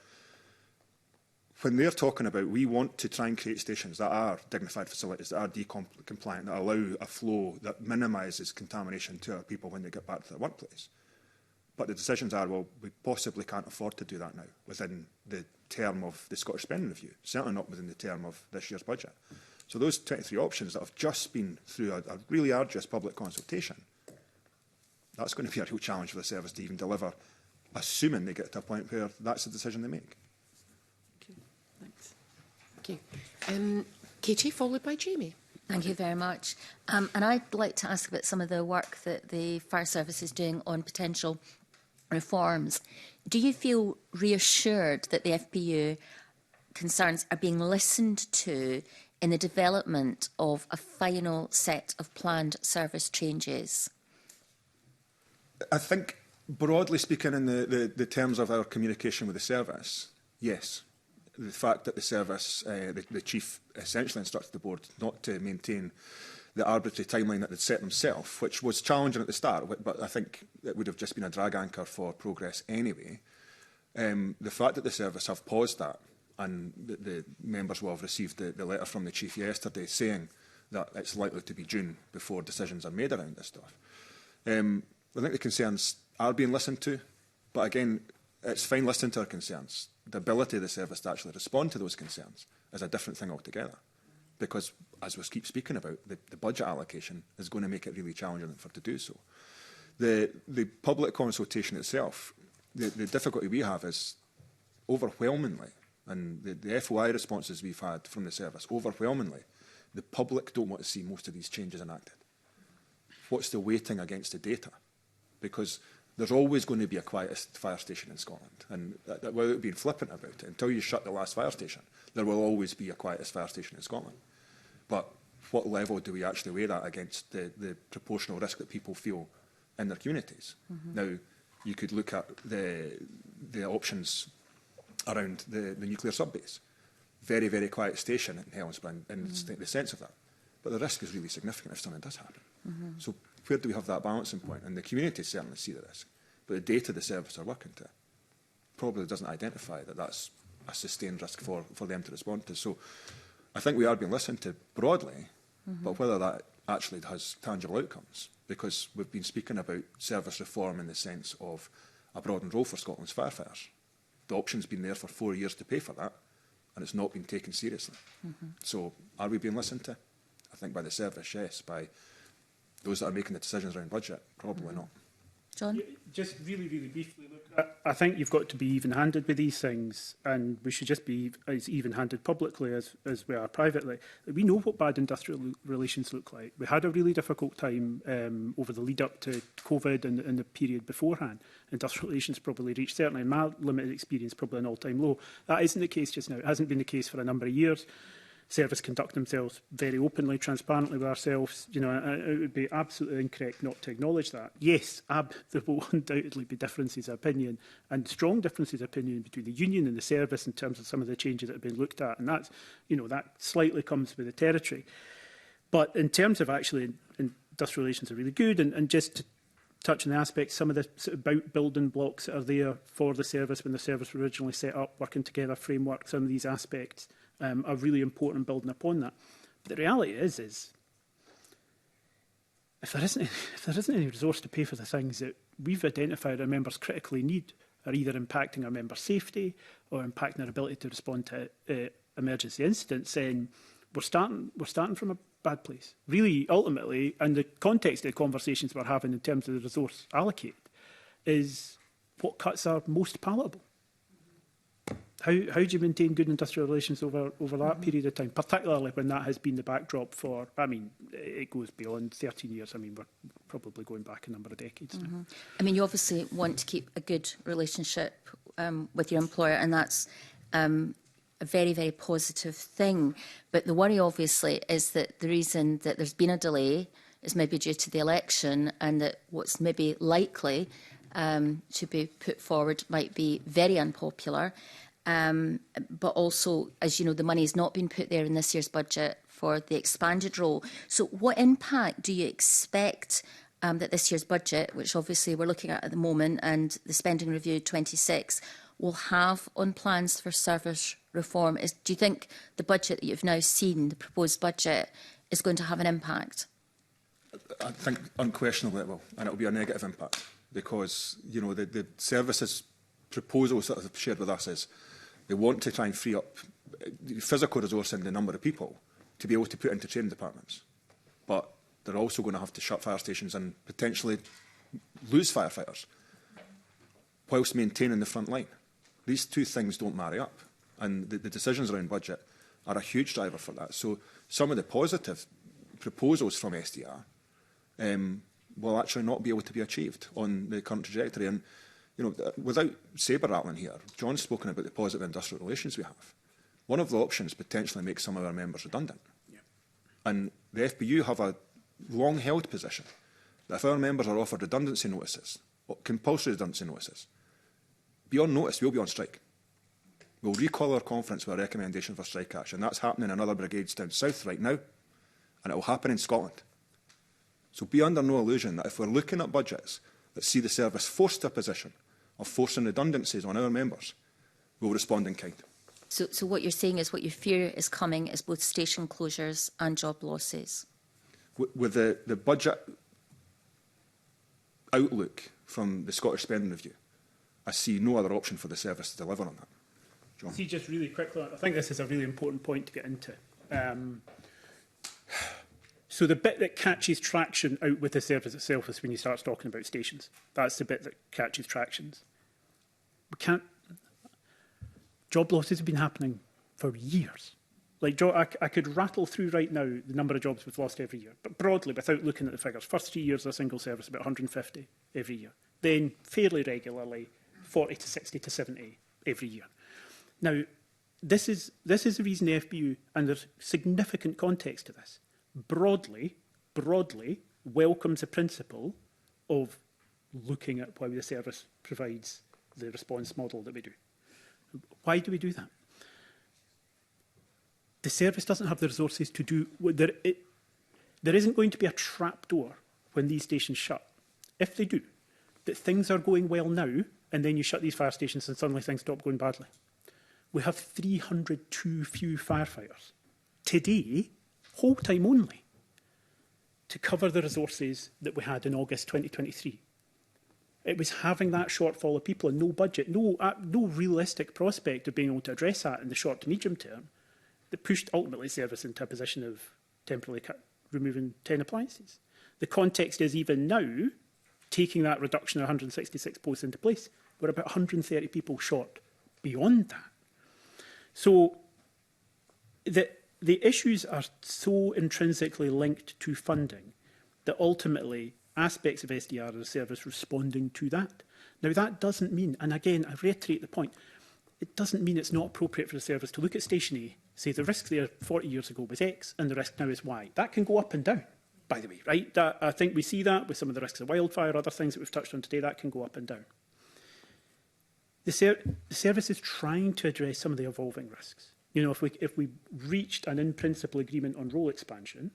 when they're talking about we want to try and create stations that are dignified facilities, that are decompliant, that allow a flow that minimises contamination to our people when they get back to their workplace. But the decisions are, well, we possibly can't afford to do that now within the term of the Scottish Spending Review, certainly not within the term of this year's budget. So those 23 options that have just been through a really arduous public consultation, that's going to be a real challenge for the service to even deliver, assuming they get to a point where that's the decision they make. Okay, thanks. Okay. Katie, followed by Jamie. Thank you very much. And I'd like to ask about some of the work that the fire service is doing on potential reforms. Do you feel reassured that the FPU concerns are being listened to in the development of a final set of planned service changes? I think, broadly speaking, in the terms of our communication with the service, yes. The fact that the service, the chief essentially instructed the board not to maintain the arbitrary timeline that they'd set themselves, which was challenging at the start, but I think it would have just been a drag anchor for progress anyway. The fact that the service have paused that, and the members will have received the letter from the chief yesterday saying that it's likely to be June before decisions are made around this stuff. I think the concerns are being listened to, but again, it's fine listening to our concerns. The ability of the service to actually respond to those concerns is a different thing altogether. Because, as we keep speaking about, the budget allocation is going to make it really challenging for to do so. The public consultation itself, the difficulty we have is overwhelmingly, and the FOI responses we've had from the service, overwhelmingly, the public don't want to see most of these changes enacted. What's the weighting against the data? Because there's always going to be a quietest fire station in Scotland. And without being flippant about it, until you shut the last fire station, there will always be a quietest fire station in Scotland. But what level do we actually weigh that against the proportional risk that people feel in their communities? Now, you could look at the options around the nuclear subbase. Very, very quiet station in Helensburgh, and the sense of that. But the risk is really significant if something does happen. So where do we have that balancing point? And the community certainly see the risk. But the data the service are working to probably doesn't identify that that's a sustained risk for them to respond to. So I think we are being listened to broadly, but whether that actually has tangible outcomes, because we've been speaking about service reform in the sense of a broadened role for Scotland's firefighters. The option's been there for 4 years to pay for that, and it's not been taken seriously. So are we being listened to? I think by the service, yes. By those that are making the decisions around budget, probably not. John? Just really, really briefly, look, I think you've got to be even-handed with these things, and we should just be as even-handed publicly as we are privately. We know what bad industrial relations look like. We had a really difficult time over the lead-up to COVID and the period beforehand. Industrial relations probably reached, certainly in my limited experience, probably an all-time low. That isn't the case just now. It hasn't been the case for a number of years. Service conduct themselves very openly, transparently with ourselves. You know, it would be absolutely incorrect not to acknowledge that. Yes, there will undoubtedly be differences of opinion, and strong differences of opinion between the union and the service in terms of some of the changes that have been looked at, and that's, you know, that slightly comes with the territory. But in terms of actually industrial relations are really good, and just to touch on the aspects, some of the sort of building blocks that are there for the service when the service was originally set up, working together, framework, some of these aspects are really important in building upon that. But the reality is if there isn't any resource to pay for the things that we've identified our members critically need, are either impacting our members' safety or impacting our ability to respond to emergency incidents, then we're starting from a bad place. Really, ultimately, and the context of the conversations we're having in terms of the resource allocated is what cuts are most palatable. How do you maintain good industrial relations over that period of time, particularly when that has been the backdrop for, I mean, it goes beyond 13 years. I mean, we're probably going back a number of decades now. I mean, you obviously want to keep a good relationship with your employer, and that's a very, very positive thing. But the worry, obviously, is that the reason that there's been a delay is maybe due to the election, and that what's maybe likely to be put forward might be very unpopular. But also, as you know, the money has not been put there in this year's budget for the expanded role. So what impact do you expect that this year's budget, which obviously we're looking at the moment, and the Spending Review 26, will have on plans for service reform? Do you think the budget that you've now seen, the proposed budget, is going to have an impact? I think unquestionably it will, and it will be a negative impact, because, you know, the services proposals that have shared with us is they want to try and free up physical resource and the number of people to be able to put into training departments. But they're also going to have to shut fire stations and potentially lose firefighters whilst maintaining the front line. These two things don't marry up. And the decisions around budget are a huge driver for that. So some of the positive proposals from SDR will actually not be able to be achieved on the current trajectory. And you know, without sabre rattling here, John's spoken about the positive industrial relations we have. One of the options potentially makes some of our members redundant. Yeah. And the FBU have a long-held position that if our members are offered redundancy notices, compulsory redundancy notices, beyond notice, we'll be on strike. We'll recall our conference with a recommendation for strike action. That's happening in other brigades down south right now, and it will happen in Scotland. So be under no illusion that if we're looking at budgets that see the service forced to a position of forcing redundancies on our members, we'll respond in kind. So what you're saying is what you fear is coming is both station closures and job losses? With the budget outlook from the Scottish Spending Review, I see no other option for the service to deliver on that. John? See, just really quickly, I think this is a really important point to get into. So the bit that catches traction out with the service itself is when you start talking about stations. That's the bit that catches traction. Job losses have been happening for years. Like, Joe, I could rattle through right now the number of jobs we've lost every year, but broadly, without looking at the figures, first 3 years of a single service, about 150 every year. Then, fairly regularly, 40 to 60 to 70 every year. Now, this is the reason the FBU, and there's significant context to this, broadly welcomes the principle of looking at why the service provides the response model that we do. Why do we do that? The service doesn't have the resources to do... There isn't going to be a trapdoor when these stations shut. If they do, that things are going well now, and then you shut these fire stations and suddenly things stop going badly. We have 300 too few firefighters today, whole time only, to cover the resources that we had in August 2023. It was having that shortfall of people and no budget, no realistic prospect of being able to address that in the short to medium term that pushed ultimately service into a position of temporarily removing 10 appliances. The context is even now, taking that reduction of 166 posts into place, we're about 130 people short beyond that. So the issues are so intrinsically linked to funding that ultimately aspects of SDR are a service responding to that. Now, that doesn't mean, and again, I reiterate the point, it doesn't mean it's not appropriate for the service to look at Station A, say the risk there 40 years ago was X and the risk now is Y. That can go up and down, by the way, right? I think we see that with some of the risks of wildfire, other things that we've touched on today, that can go up and down. The service is trying to address some of the evolving risks. You know, if we reached an in-principle agreement on role expansion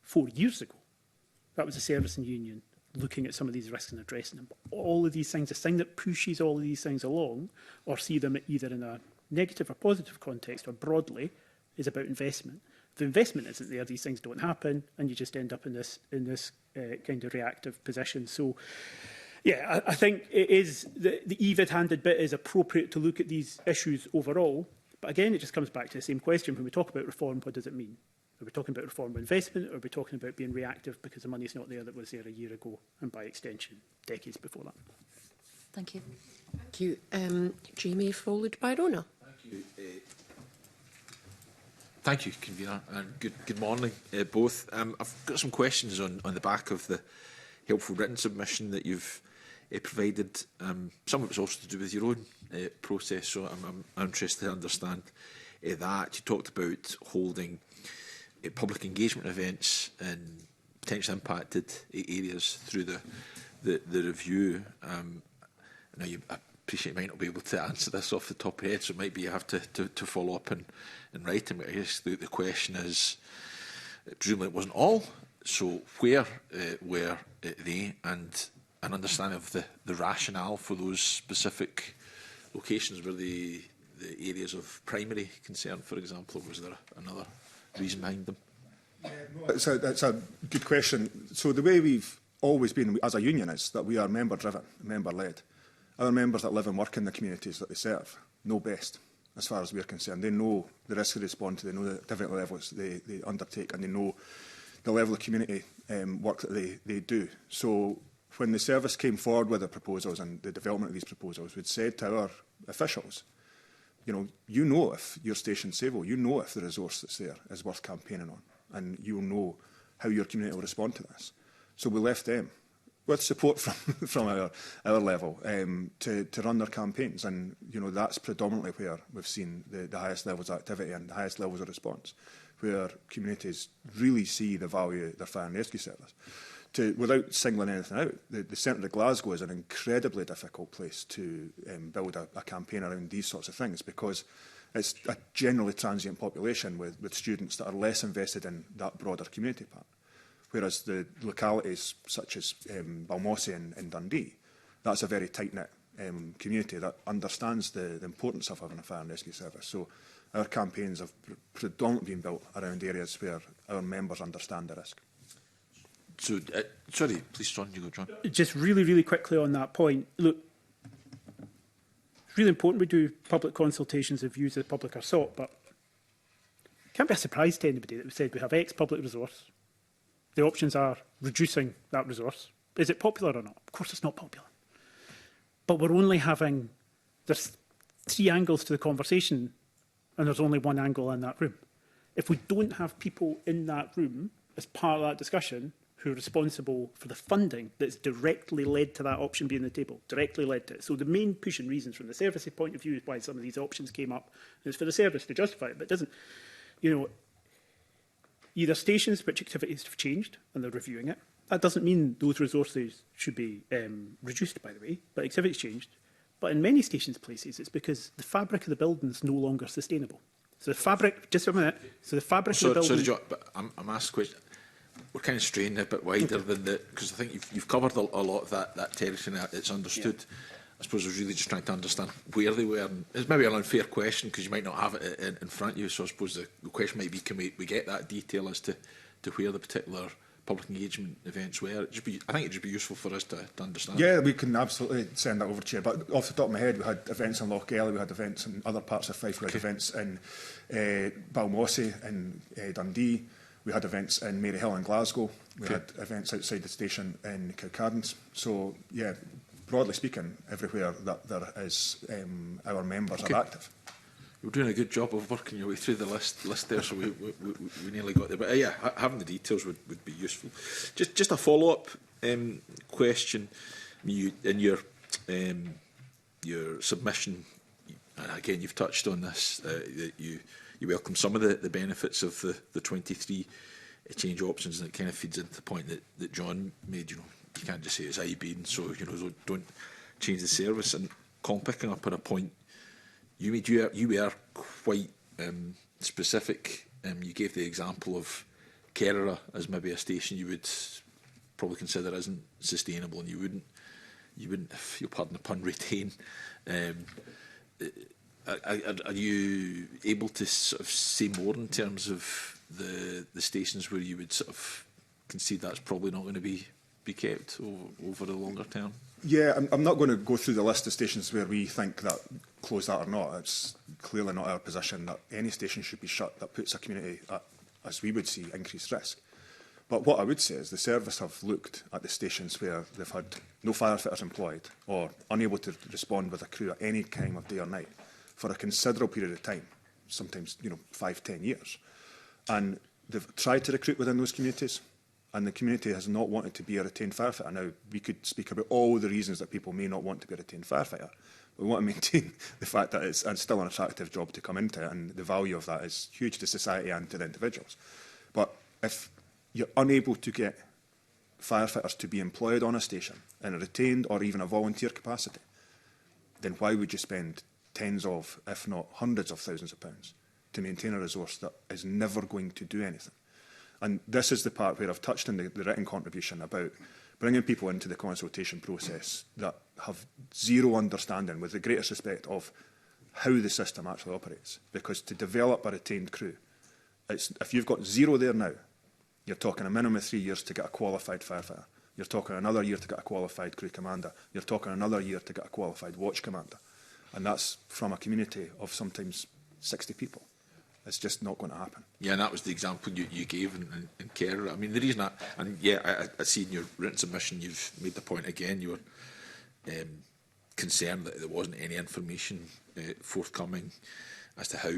4 years ago, that was the service and union looking at some of these risks and addressing them. But all of these things, the thing that pushes all of these things along, or see them either in a negative or positive context, or broadly, is about investment. If the investment isn't there, these things don't happen, and you just end up in this kind of reactive position. So, yeah, I think it is the EVID-handed bit is appropriate to look at these issues overall. But again, it just comes back to the same question. When we talk about reform, what does it mean? Are we talking about reform by investment, or are we talking about being reactive because the money's not there that was there a year ago, and by extension, decades before that? Thank you. Thank you. Jamie, followed by Rona. Thank you. Thank you, Convener, and good morning, both. I've got some questions on the back of the helpful written submission that you've provided. Some of it's also to do with your own process, so I'm interested to understand that. You talked about holding public engagement events in potentially impacted areas through the review. Now, I appreciate you might not be able to answer this off the top of your head, so it might be you have to follow up in writing. But I guess the question is, presumably it wasn't all, so where were they, and an understanding of the rationale for those specific locations? Were the areas of primary concern, for example, or was there another reason behind them? That's a good question. So the way we've always been as a union is that we are member-driven, member-led. Our members that live and work in the communities that they serve know best, as far as we're concerned. They know the risk they respond to, they know the different levels they undertake, and they know the level of community work that they do. So when the service came forward with the proposals and the development of these proposals, we'd said to our officials, you know if your station's savable, you know if the resource that's there is worth campaigning on, and you'll know how your community will respond to this. So we left them with support from our level to run their campaigns, and that's predominantly where we've seen the highest levels of activity and the highest levels of response, where communities really see the value of their fire and rescue service. Without singling anything out, the centre of Glasgow is an incredibly difficult place to build a campaign around these sorts of things, because it's a generally transient population with students that are less invested in that broader community part. Whereas the localities such as Balmossy and Dundee, that's a very tight-knit community that understands the importance of having a fire and rescue service. So our campaigns have predominantly been built around areas where our members understand the risk. So, sorry, please, John, you go, John. Just really, really quickly on that point. Look, it's really important we do public consultations of views of the public are sought, but it can't be a surprise to anybody that we said we have X public resource. The options are reducing that resource. Is it popular or not? Of course it's not popular. But we're only having, there's 3 angles to the conversation, and there's only one angle in that room. if we don't have people in that room as part of that discussion who are responsible for the funding that's directly led to that option being on the table, directly led to it. So the main pushing reasons from the services point of view is why some of these options came up, and it's for the service to justify it, but it doesn't, you know, either stations which activities have changed and they're reviewing it. That doesn't mean those resources should be reduced, by the way, but activities changed. But in many stations places, it's because the fabric of the building is no longer sustainable. So the fabric, just a minute, so the fabric of the building... Sorry, John, but I'm asked a question. We're kind of straying a bit wider than the... Because I think you've covered a lot of that territory and it's understood. Yeah. I suppose I was really just trying to understand where they were. And it's maybe an unfair question because you might not have it in front of you. So I suppose the question might be, can we get that detail as to where the particular public engagement events were? I think it'd just be useful for us to understand. Yeah, we can absolutely send that over to you. But off the top of my head, we had events in Lochgelly, we had events in other parts of Fife, we had events in Balmossy and Dundee. We had events in Maryhill and Glasgow. We had events outside the station in Kilcardens. So, yeah, broadly speaking, everywhere that there is, our members are active. You're doing a good job of working your way through the list there, so we nearly got there. But yeah, having the details would be useful. Just a follow-up question. In your submission, and again, you've touched on this, that you welcome some of the benefits of the 23 change options, and it kind of feeds into the point that John made. You know, you can't just say it's IB, so you know, don't change the service. And Colin, picking up on a point you made, you were quite specific. You gave the example of Kerala as maybe a station you would probably consider isn't sustainable, and you wouldn't, if you'll pardon the pun, retain. Are you able to sort of say more in terms of the stations where you would sort of concede that's probably not going to be kept over the longer term? Yeah, I'm not going to go through the list of stations where we think that close that or not. It's clearly not our position that any station should be shut that puts a community at, as we would see, increased risk. But what I would say is the service have looked at the stations where they've had no firefitters employed or unable to respond with a crew at any time of day or night for a considerable period of time, sometimes 5-10 years. And they've tried to recruit within those communities, and the community has not wanted to be a retained firefighter. Now, we could speak about all the reasons that people may not want to be a retained firefighter. We want to maintain the fact that it's still an attractive job to come into, and the value of that is huge to society and to the individuals. But if you're unable to get firefighters to be employed on a station in a retained or even a volunteer capacity, then why would you spend tens of, if not hundreds of thousands of pounds to maintain a resource that is never going to do anything? And this is the part where I've touched on the written contribution about bringing people into the consultation process that have zero understanding, with the greatest respect, of how the system actually operates. Because to develop a retained crew, if you've got zero there now, you're talking a minimum of 3 years to get a qualified firefighter. You're talking another year to get a qualified crew commander. You're talking another year to get a qualified watch commander. And that's from a community of sometimes 60 people. It's just not going to happen. Yeah, and that was the example you gave in Kerala. I mean, the reason I see in your written submission you've made the point again, you were concerned that there wasn't any information forthcoming as to how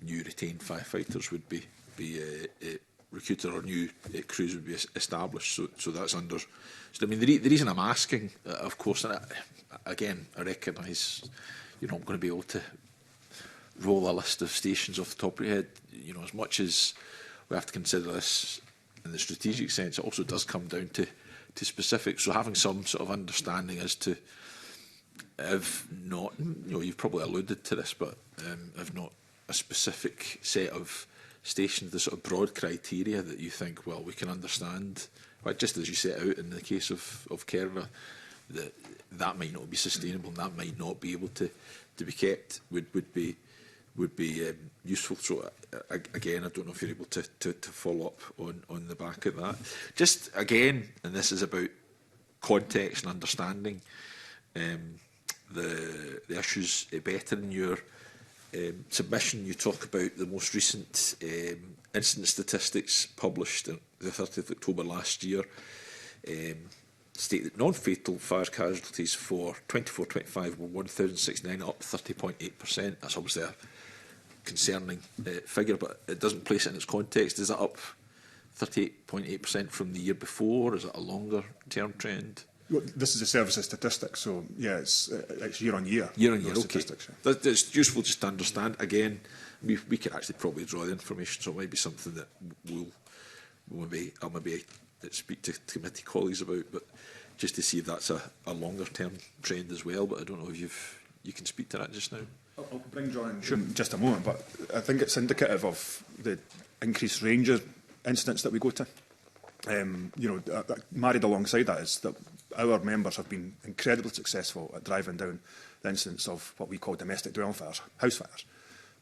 new retained firefighters would be recruited or new crews would be established. So that's under. So, I mean, the reason I'm asking, of course, and again, I recognise you're not going to be able to roll a list of stations off the top of your head. You know, as much as we have to consider this in the strategic sense, it also does come down to specifics. So having some sort of understanding as to, if not, you've probably alluded to this, but if not a specific set of stations, the sort of broad criteria that you think, well, we can understand, well, just as you set out in the case of Kerala, that might not be sustainable and that might not be able to be kept, would be useful. So again, I don't know if you're able to follow up on the back of that. Just again, and this is about context and understanding the issues better. In your submission, you talk about the most recent incident statistics published on the 30th of October last year. State that non-fatal fire casualties for 24-25 were 1,069, up 30.8%. That's obviously concerning figure, but it doesn't place it in its context. Is it up 38.8% from the year before? Is it a longer-term trend? Well, this is a services statistic, so yeah, it's year on year. Year on year, okay. Statistics, yeah. It's useful just to understand. Again, we could actually probably draw the information, so it might be something that I'll maybe speak to committee colleagues about, but just to see if that's a longer-term trend as well. But I don't know if you can speak to that just now. I'll bring John in just a moment, but I think it's indicative of the increased range of incidents that we go to. Married alongside that is that our members have been incredibly successful at driving down the incidence of what we call domestic dwelling fires, house fires.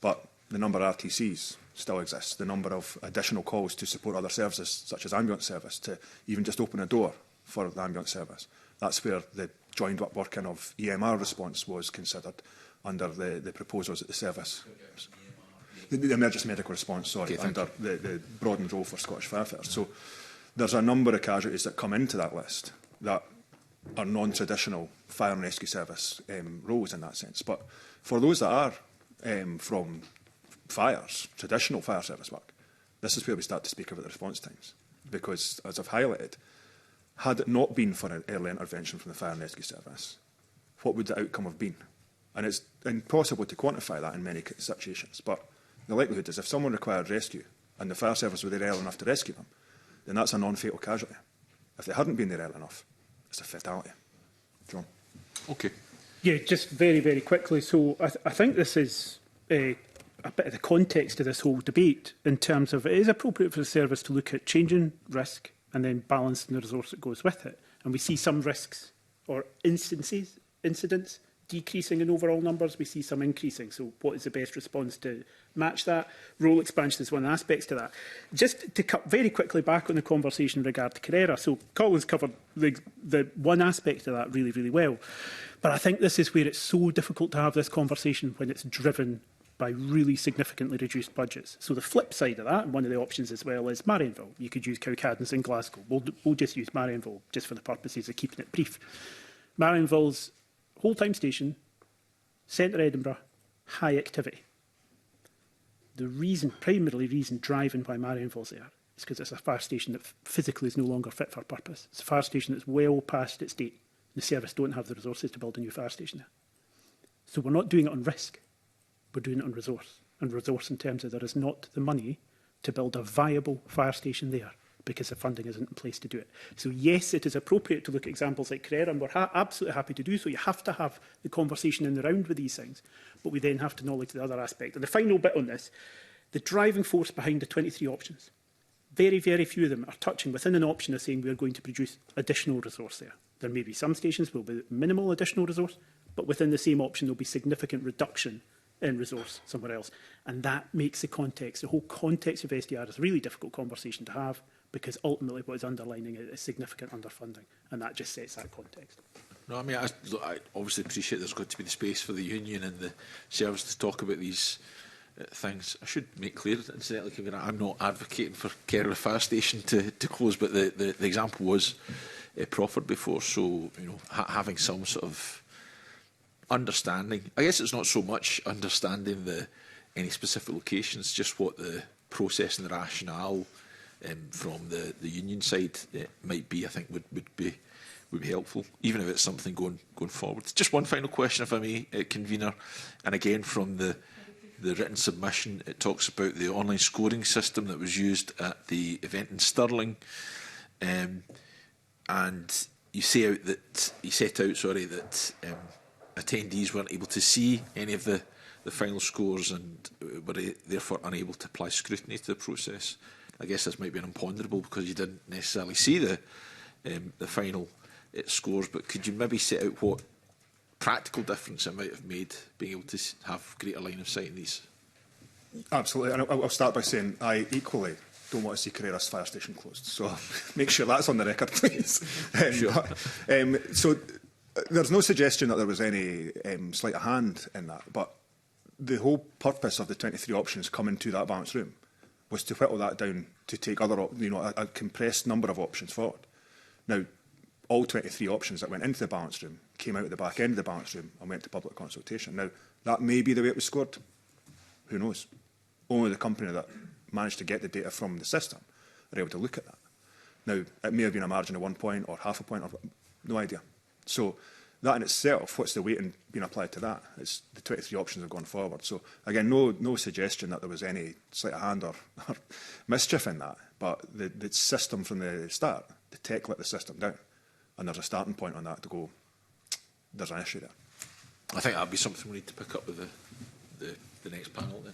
But the number of RTCs still exists, the number of additional calls to support other services, such as ambulance service, to even just open a door for the ambulance service. That's where the joined up working of EMR response was considered under the proposals at the service. The emergency medical response, sorry, under the broadened role for Scottish firefighters. So there's a number of casualties that come into that list that are non-traditional fire and rescue service roles in that sense. But for those that are from fires, traditional fire service work, this is where we start to speak about the response times. Because, as I've highlighted, had it not been for an early intervention from the fire and rescue service, what would the outcome have been? And it's impossible to quantify that in many situations. But the likelihood is if someone required rescue and the fire service were there early enough to rescue them, then that's a non-fatal casualty. If they hadn't been there early enough, it's a fatality. John? Okay. Yeah, just very, very quickly. So I think this is a bit of the context of this whole debate in terms of it is appropriate for the service to look at changing risk and then balancing the resource that goes with it. And we see some risks or incidents decreasing in overall numbers, we see some increasing. So what is the best response to match that? Role expansion is one of the aspects to that. Just to cut very quickly back on the conversation in regard to Carrera. So Colin's covered the one aspect of that really, really well. But I think this is where it's so difficult to have this conversation when it's driven by really significantly reduced budgets. So the flip side of that, and one of the options as well, is Marienville. You could use Cowcaddens in Glasgow. We'll just use Marienville just for the purposes of keeping it brief. Marienville's whole-time station, centre Edinburgh, high activity. The primary reason driving why Marienville's there is because it's a fire station that physically is no longer fit for purpose. It's a fire station that's well past its date. The service don't have the resources to build a new fire station there. So we're not doing it on risk. We're doing it on resource. And resource in terms of there is not the money to build a viable fire station there because the funding isn't in place to do it. So yes, it is appropriate to look at examples like Carrera, and we're absolutely happy to do so. You have to have the conversation in the round with these things, but we then have to acknowledge the other aspect. And the final bit on this, the driving force behind the 23 options, very, very few of them are touching within an option of saying we're going to produce additional resource there. There may be some stations will be minimal additional resource, but within the same option there'll be significant reduction in resource somewhere else. And that makes the whole context of SDR is a really difficult conversation to have, because ultimately what is underlining it is significant underfunding, and that just sets that context. No, I mean, I obviously appreciate there's got to be the space for the union and the service to talk about these things. I should make clear, incidentally, I'm not advocating for Kerry Fire Station to close, but the example was proffered before, so having some sort of understanding. I guess it's not so much understanding any specific locations, just what the process and the rationale from the union side might be. I think would be helpful, even if it's something going forward. Just one final question, if I may, convener, and again from the written submission, it talks about the online scoring system that was used at the event in Stirling, and you set out that attendees weren't able to see any of the final scores and were therefore unable to apply scrutiny to the process. I guess this might be an imponderable because you didn't necessarily see the final scores, but could you maybe set out what practical difference it might have made being able to have greater line of sight in these? Absolutely, and I'll start by saying I equally don't want to see Carrera's fire station closed, so make sure that's on the record, please. Sure. So there's no suggestion that there was any sleight of hand in that, but the whole purpose of the 23 options coming to that balance room was to whittle that down to take a compressed number of options forward. Now, all 23 options that went into the balance room came out at the back end of the balance room and went to public consultation. Now, that may be the way it was scored. Who knows? Only the company that managed to get the data from the system are able to look at that. Now, it may have been a margin of 1 point or half a point, or no idea. So that in itself, what's the weighting being applied to that? It's the 23 options have gone forward. So again, no suggestion that there was any sleight of hand or mischief in that. But the system from the start, the tech let the system down. And there's a starting point on that to go, there's an issue there. I think that'll be something we need to pick up with the next panel then.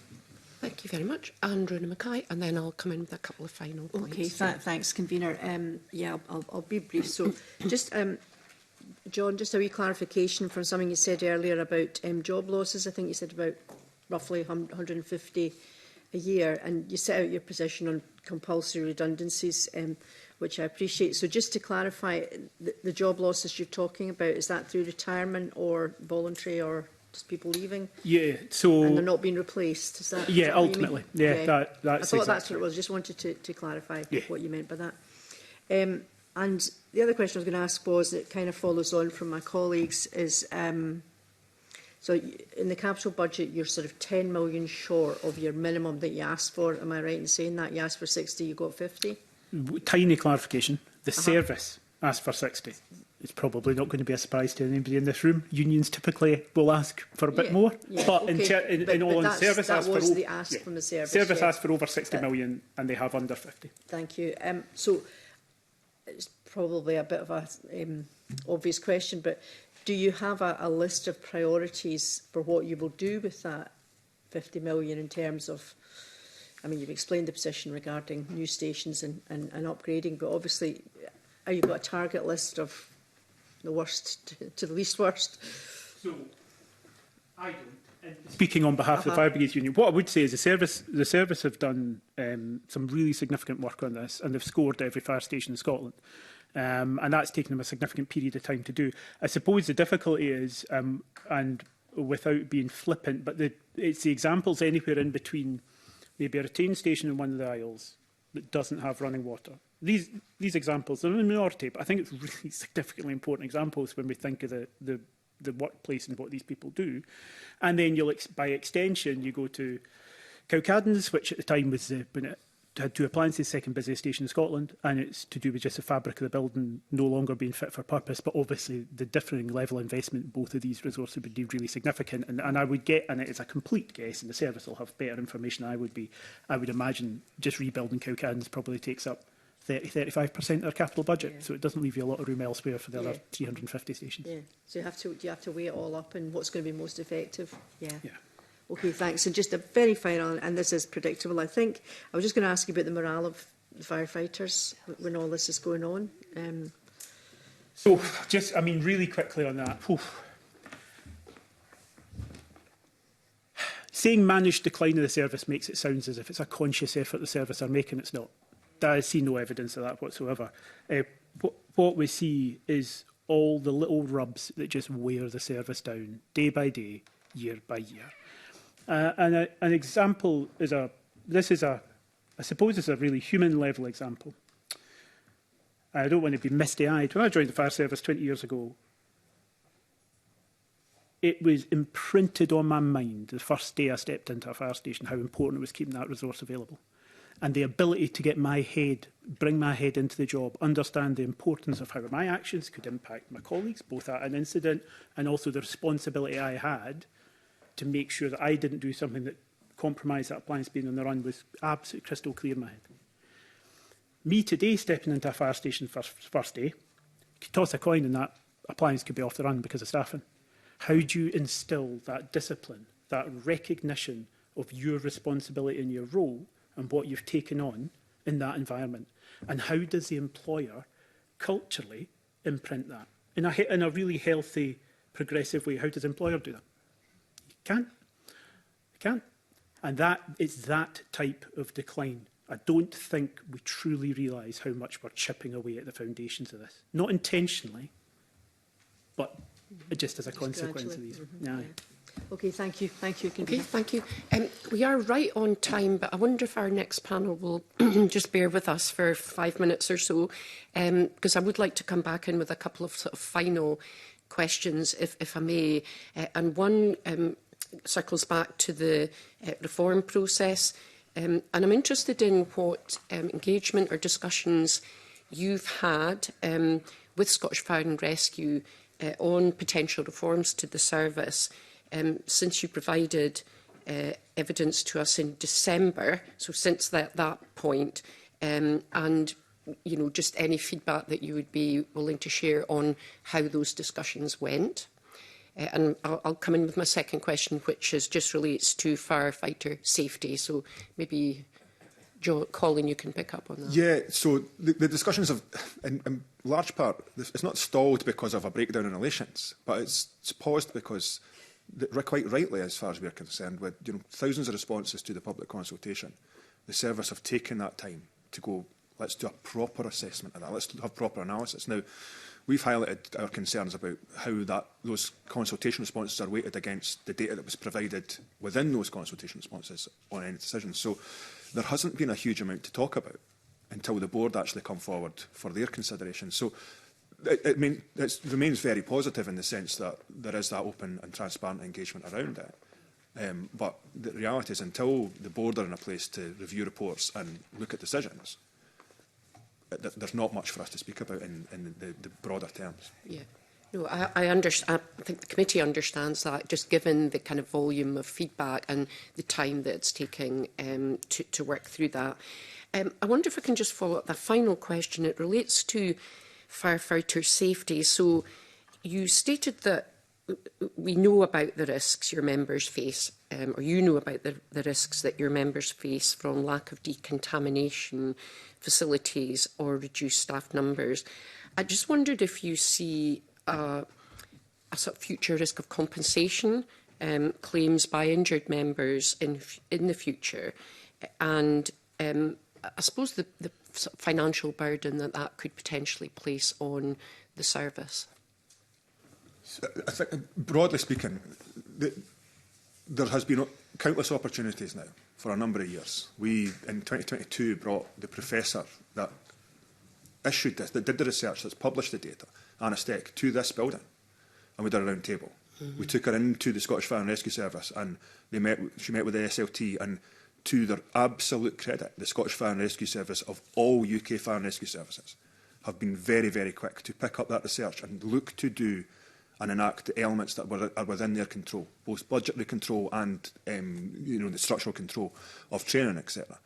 Thank you very much. And Rona Mackay, and then I'll come in with a couple of final points. Okay, thanks, Convener. Yeah, I'll be brief. So just, John, just a wee clarification from something you said earlier about job losses. I think you said about roughly 150 a year, and you set out your position on compulsory redundancies, which I appreciate. So just to clarify, the job losses you're talking about, is that through retirement or voluntary or just people leaving? Yeah, so... And they're not being replaced, is that? Yeah, is that what ultimately. you mean? Yeah, okay. that's I thought exactly that's what it was. Just wanted to clarify yeah. what you meant by that. And the other question I was going to ask was, it kind of follows on from my colleagues, is so in the capital budget you're sort of 10 million short of your minimum that you asked for. Am I right in saying that? You asked for 60, you got 50? Tiny clarification. The service asked for 60. It's probably not going to be a surprise to anybody in this room. Unions typically will ask for a bit more. Yeah, but okay. in all honesty, service that asked was for... the ask from the service. Service yeah. asked for over 60 million and they have under 50. Thank you. So it's probably a bit of a obvious question, but do you have a list of priorities for what you will do with that 50 million in terms of, I mean, you've explained the position regarding new stations and upgrading, but obviously, have you got a target list of the worst to the least worst? So, I don't. And speaking on behalf of the Fire Brigades Union, what I would say is the service have done some really significant work on this, and they've scored every fire station in Scotland. And that's taken them a significant period of time to do. I suppose the difficulty is, and without being flippant, but it's the examples anywhere in between maybe a retained station in one of the Isles that doesn't have running water. These examples, they're in the minority, but I think it's really significantly important examples when we think of the workplace and what these people do. And then by extension, you go to Cowcaddens, which at the time was when it had 2 appliances, second busiest station in Scotland, and it's to do with just the fabric of the building no longer being fit for purpose. But obviously, the differing level of investment in both of these resources would be really significant. And I would get, and it is a complete guess, and the service will have better information than I would imagine just rebuilding Cowcaddens probably takes up 30-35% of their capital budget, so it doesn't leave you a lot of room elsewhere for the other 350 stations. Yeah, so you have to weigh it all up and what's going to be most effective. Yeah. Yeah. Okay, thanks. And just a very final, and this is predictable, I think. I was just going to ask you about the morale of the firefighters when all this is going on. So, just, I mean, really quickly on that. Saying managed decline of the service makes it sound as if it's a conscious effort the service are making. It's not. I see no evidence of that whatsoever. What we see is all the little rubs that just wear the service down day by day, year by year. And an example is I suppose it's a really human level example. I don't want to be misty-eyed. When I joined the fire service 20 years ago, it was imprinted on my mind the first day I stepped into a fire station how important it was keeping that resource available. And the ability to bring my head into the job, understand the importance of how my actions could impact my colleagues, both at an incident and also the responsibility I had to make sure that I didn't do something that compromised that appliance being on the run was absolutely crystal clear in my head. Me today stepping into a fire station first day, could toss a coin and that appliance could be off the run because of staffing. How do you instill that discipline, that recognition of your responsibility in your role and what you've taken on in that environment? And how does the employer culturally imprint that? In a really healthy, progressive way, how does the employer do that? You can't. And it's that type of decline. I don't think we truly realise how much we're chipping away at the foundations of this. Not intentionally, but just as a consequence of these. Yeah. Okay, thank you. Thank you. Okay, thank you. We are right on time, but I wonder if our next panel will just bear with us for 5 minutes or so, because I would like to come back in with a couple of sort of final questions, if I may. And one circles back to the reform process. And I'm interested in what engagement or discussions you've had with Scottish Fire and Rescue on potential reforms to the service since you provided evidence to us in December, so since that point, and just any feedback that you would be willing to share on how those discussions went. And I'll come in with my second question, which just relates to firefighter safety. So maybe, Colin, you can pick up on that. Yeah, so the discussions have, in large part, it's not stalled because of a breakdown in relations, but it's paused because, quite rightly, as far as we're concerned, with thousands of responses to the public consultation, the service have taken that time to go, let's do a proper assessment of that, let's have proper analysis. Now, we've highlighted our concerns about how those consultation responses are weighted against the data that was provided within those consultation responses on any decisions. So there hasn't been a huge amount to talk about until the board actually come forward for their consideration. So it remains very positive in the sense that there is that open and transparent engagement around it. But the reality is, until the board are in a place to review reports and look at decisions, there's not much for us to speak about in the broader terms. Yeah. No, I understand. I think the committee understands that, just given the kind of volume of feedback and the time that it's taking to work through that. I wonder if I can just follow up the final question. It relates to firefighter safety. So you stated that we know about the risks your members face, or you know about the risks that your members face from lack of decontamination facilities or reduced staff numbers. I just wondered if you see a sort of future risk of compensation claims by injured members in the future, and I suppose the sort of financial burden that could potentially place on the service. I think, broadly speaking, there has been countless opportunities now for a number of years. We, in 2022, brought the professor that issued this, that did the research, that's published the data, Anna Steck, to this building, and we did a round table. We took her into the Scottish Fire and Rescue Service, and she met with the SLT, and to their absolute credit, the Scottish Fire and Rescue Service of all UK fire and rescue services have been very, very quick to pick up that research and look to do and enact the elements that are within their control, both budgetary control and the structural control of training, etc.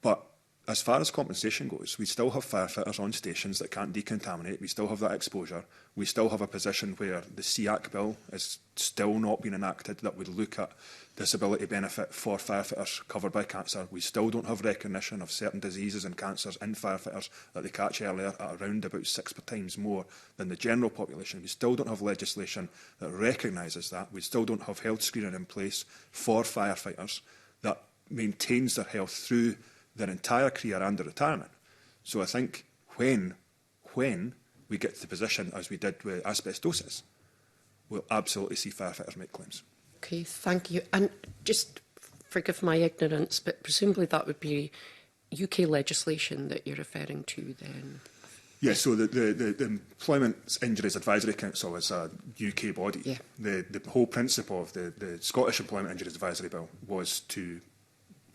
But as far as compensation goes, we still have firefighters on stations that can't decontaminate. We still have that exposure. We still have a position where the SEAC bill is still not being enacted that would look at disability benefit for firefighters covered by cancer. We still don't have recognition of certain diseases and cancers in firefighters that they catch earlier at around about 6 times more than the general population. We still don't have legislation that recognises that. We still don't have health screening in place for firefighters that maintains their health through their entire career and their retirement. So I think when we get to the position, as we did with asbestosis, we'll absolutely see firefighters make claims. Okay, thank you. And just forgive my ignorance, but presumably that would be UK legislation that you're referring to then? Yes, so the Employment Injuries Advisory Council is a UK body. Yeah. The whole principle of the Scottish Employment Injuries Advisory Bill was to,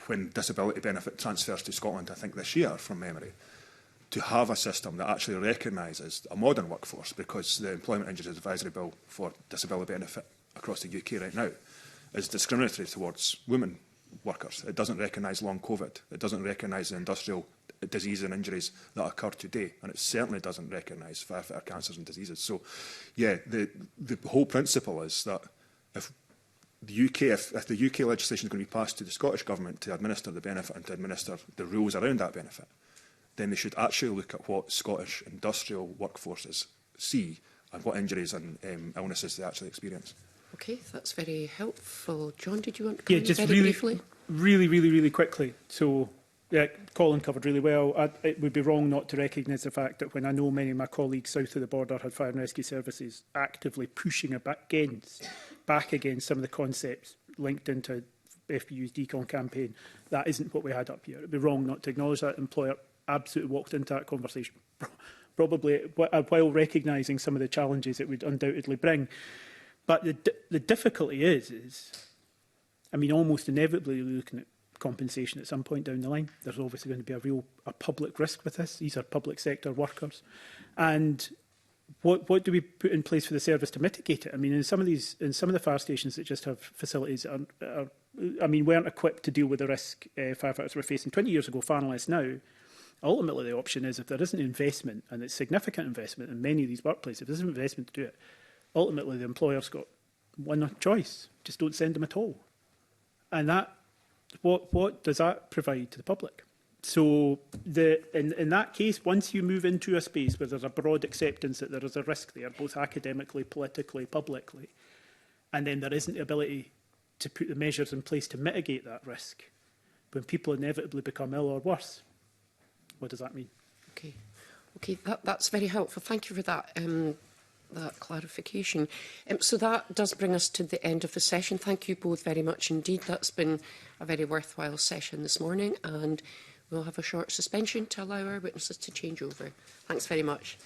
when disability benefit transfers to Scotland, I think this year from memory, to have a system that actually recognises a modern workforce, because the Employment Injuries Advisory Bill for disability benefit across the UK right now is discriminatory towards women workers. It doesn't recognise long COVID. It doesn't recognise the industrial diseases and injuries that occur today, and it certainly doesn't recognise firefighter cancers and diseases. So, yeah, the whole principle is that if the UK legislation is going to be passed to the Scottish Government to administer the benefit and to administer the rules around that benefit, then they should actually look at what Scottish industrial workforces see and what injuries and illnesses they actually experience. Okay, that's very helpful. John, did you want to comment just very briefly? Really quickly. So, yeah, Colin covered really well. It would be wrong not to recognise the fact that when I know many of my colleagues south of the border had fire and rescue services actively pushing back against some of the concepts linked into FPU's decon campaign, that isn't what we had up here. It would be wrong not to acknowledge that. Employer absolutely walked into that conversation, probably while recognising some of the challenges it would undoubtedly bring. But the difficulty is I mean, almost inevitably, you're looking at compensation at some point down the line. There's obviously going to be a public risk with this. These are public sector workers. And what do we put in place for the service to mitigate it? I mean, in some of the fire stations that just have facilities weren't equipped to deal with the risk firefighters were facing 20 years ago, far less now. Ultimately, the option is if there isn't investment, and it's significant investment in many of these workplaces, if there's investment to do it, ultimately the employer's got one choice: just don't send them at all. And that, what does that provide to the public? So in that case, once you move into a space where there's a broad acceptance that there is a risk there, both academically, politically, publicly, and then there isn't the ability to put the measures in place to mitigate that risk, when people inevitably become ill or worse, what does that mean? Okay, that's very helpful. Thank you for that. That clarification. So that does bring us to the end of the session. Thank you both very much indeed. That's been a very worthwhile session this morning, and we'll have a short suspension to allow our witnesses to change over. Thanks very much.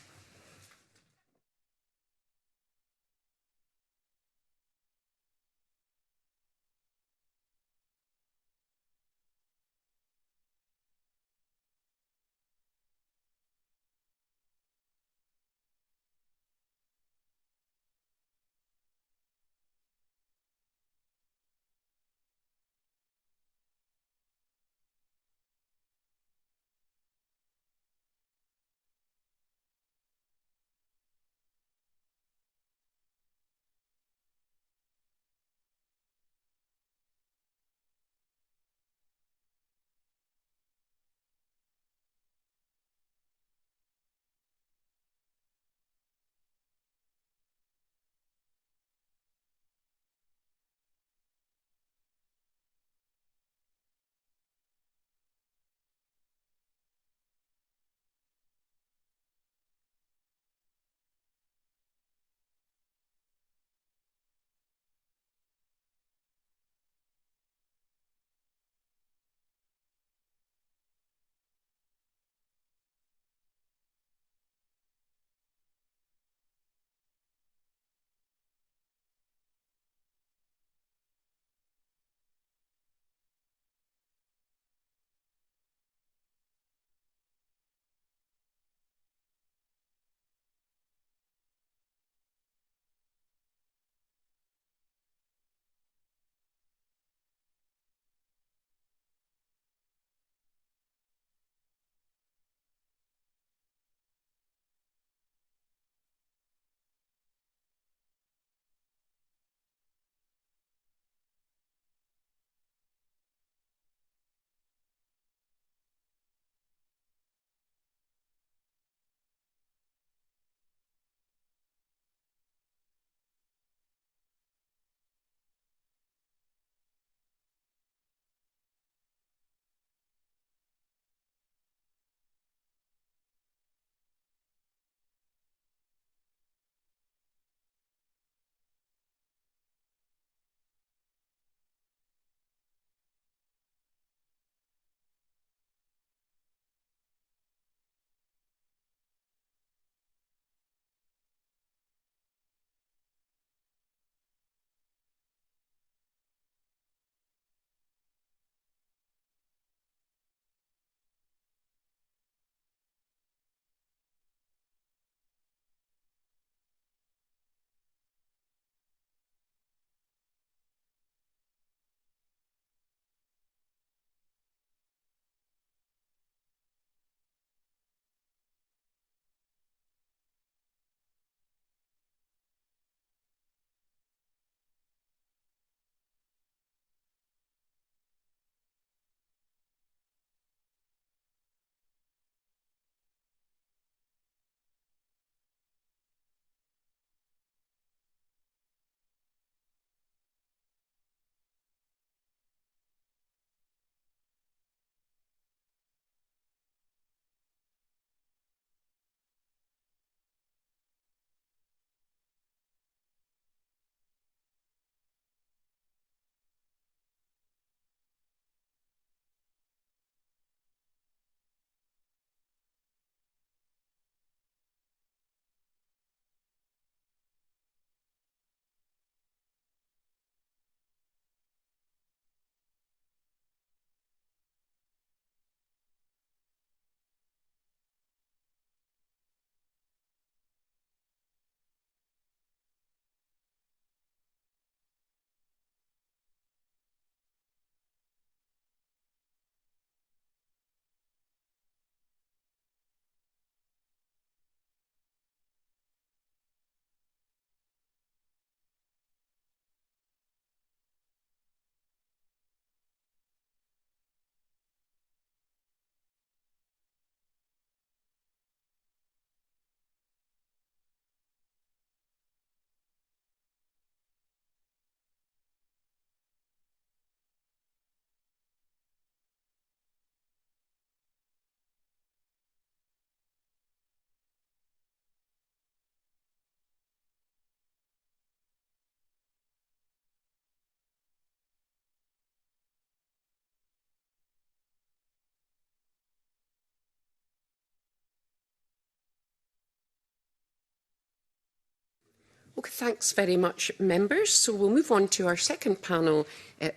Okay, thanks very much, members. So we'll move on to our second panel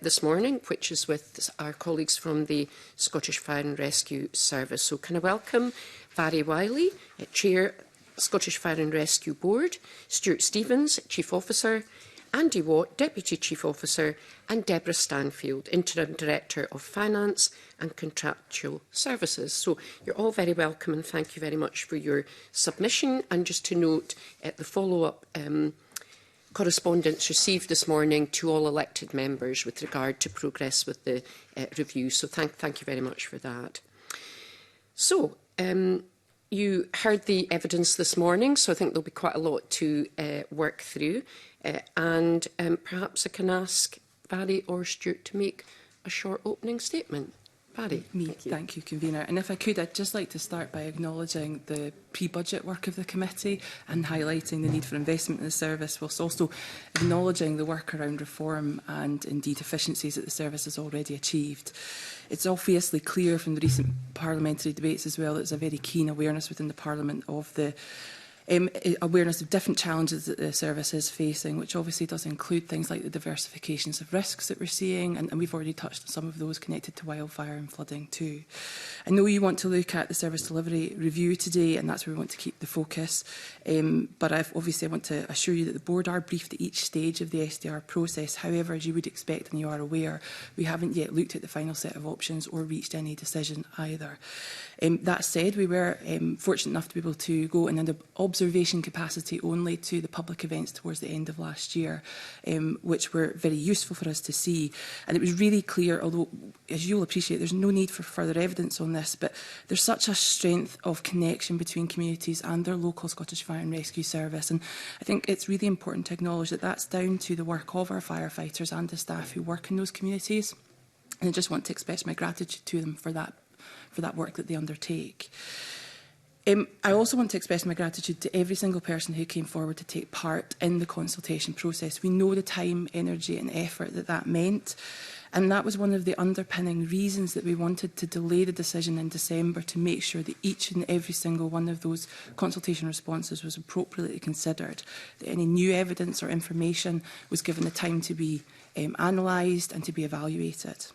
this morning, which is with our colleagues from the Scottish Fire and Rescue Service. So can I welcome Barry Wiley, Chair, Scottish Fire and Rescue Board, Stuart Stevens, Chief Officer, Andy Watt, Deputy Chief Officer, and Deborah Stanfield, Interim Director of Finance and Contractual Services. So you're all very welcome, and thank you very much for your submission. And just to note, the follow-up correspondence received this morning to all elected members with regard to progress with the review. So thank you very much for that. So you heard the evidence this morning, so I think there'll be quite a lot to work through. And perhaps I can ask Barry or Stuart to make a short opening statement. Barry. Thank you, Convener. And if I could, I'd just like to start by acknowledging the pre-budget work of the committee and highlighting the need for investment in the service, whilst also acknowledging the work around reform and indeed efficiencies that the service has already achieved. It's obviously clear from the recent parliamentary debates as well that there's a very keen awareness within the Parliament of the awareness of different challenges that the service is facing, which obviously does include things like the diversifications of risks that we're seeing, and we've already touched on some of those connected to wildfire and flooding too. I know you want to look at the service delivery review today, and that's where we want to keep the focus, but I want to assure you that the board are briefed at each stage of the SDR process. However, as you would expect and you are aware, we haven't yet looked at the final set of options or reached any decision either. That said, we were fortunate enough to be able to go in an observation capacity only to the public events towards the end of last year, which were very useful for us to see. And it was really clear, although, as you'll appreciate, there's no need for further evidence on this, but there's such a strength of connection between communities and their local Scottish Fire and Rescue Service. And I think it's really important to acknowledge that that's down to the work of our firefighters and the staff who work in those communities. And I just want to express my gratitude to them for that work that they undertake. I also want to express my gratitude to every single person who came forward to take part in the consultation process. We know the time, energy and effort that meant, and that was one of the underpinning reasons that we wanted to delay the decision in December, to make sure that each and every single one of those consultation responses was appropriately considered, that any new evidence or information was given the time to be analysed and to be evaluated.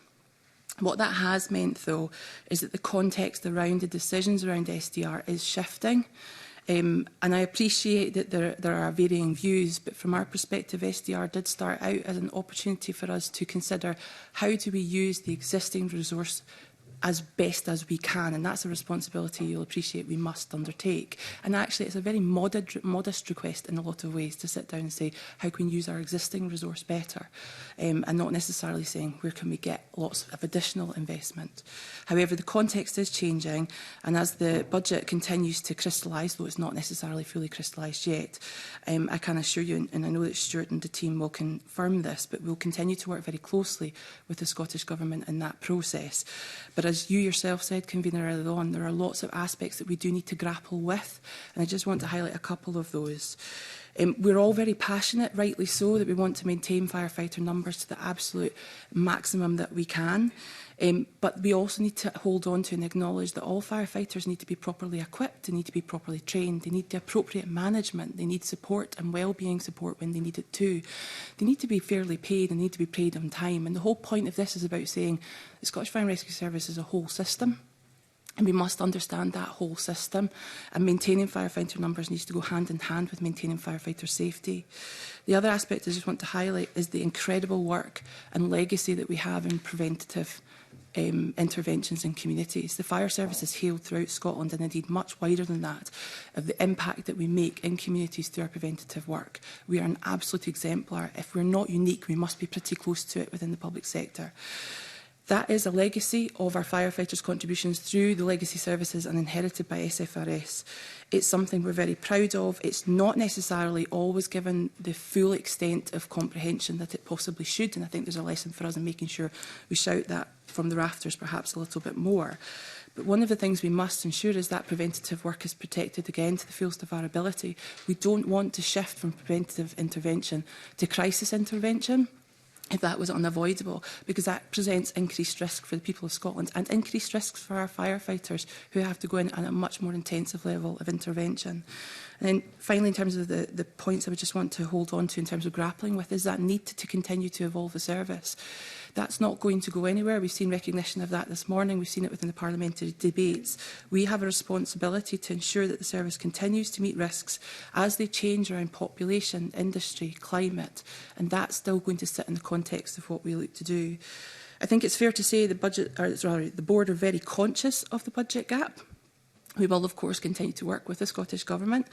What that has meant, though, is that the context around the decisions around SDR is shifting. And I appreciate that there are varying views, but from our perspective, SDR did start out as an opportunity for us to consider how do we use the existing resource as best as we can, and that's a responsibility you'll appreciate we must undertake. And actually it's a very modest request in a lot of ways to sit down and say how can we use our existing resource better, and not necessarily saying where can we get lots of additional investment. However, the context is changing, and as the budget continues to crystallise, though it's not necessarily fully crystallised yet, I can assure you, and I know that Stuart and the team will confirm this, but we'll continue to work very closely with the Scottish Government in that process. But as you yourself said, Convener, earlier on, there are lots of aspects that we do need to grapple with, and I just want to highlight a couple of those. We're all very passionate, rightly so, that we want to maintain firefighter numbers to the absolute maximum that we can. But we also need to hold on to and acknowledge that all firefighters need to be properly equipped, they need to be properly trained, they need the appropriate management, they need support and wellbeing support when they need it too. They need to be fairly paid and need to be paid on time. And the whole point of this is about saying the Scottish Fire and Rescue Service is a whole system. And we must understand that whole system, and maintaining firefighter numbers needs to go hand in hand with maintaining firefighter safety. The other aspect I just want to highlight is the incredible work and legacy that we have in preventative interventions in communities. The fire service is hailed throughout Scotland, and indeed much wider than that, of the impact that we make in communities through our preventative work. We are an absolute exemplar. If we're not unique, we must be pretty close to it within the public sector. That is a legacy of our firefighters' contributions through the legacy services and inherited by SFRS. It's something we're very proud of. It's not necessarily always given the full extent of comprehension that it possibly should, and I think there's a lesson for us in making sure we shout that from the rafters perhaps a little bit more. But one of the things we must ensure is that preventative work is protected again to the fullest of our ability. We don't want to shift from preventative intervention to crisis intervention. if that was unavoidable, because that presents increased risk for the people of Scotland and increased risks for our firefighters who have to go in at a much more intensive level of intervention. And then finally, in terms of the points I would just want to hold on to in terms of grappling with, is that need to continue to evolve the service. That's not going to go anywhere. We've seen recognition of that this morning. We've seen it within the parliamentary debates. We have a responsibility to ensure that the service continues to meet risks as they change around population, industry, climate, and that's still going to sit in the context of what we look to do. I think it's fair to say the board are very conscious of the budget gap. We will, of course, continue to work with the Scottish Government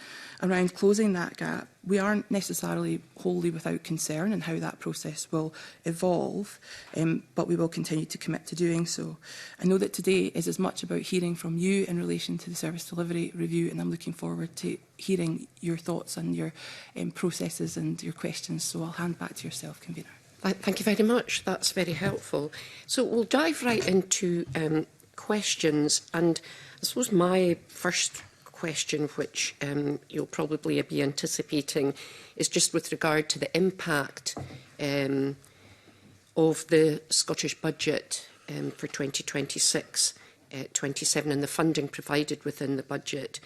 around closing that gap. We aren't necessarily wholly without concern in how that process will evolve, but we will continue to commit to doing so. I know that today is as much about hearing from you in relation to the service delivery review, and I'm looking forward to hearing your thoughts and your processes and your questions. So I'll hand back to yourself, Convener. Thank you very much. That's very helpful. So we'll dive right into questions, and I suppose my first question, which you'll probably be anticipating, is just with regard to the impact of the Scottish budget for 2026-27 and the funding provided within the budget,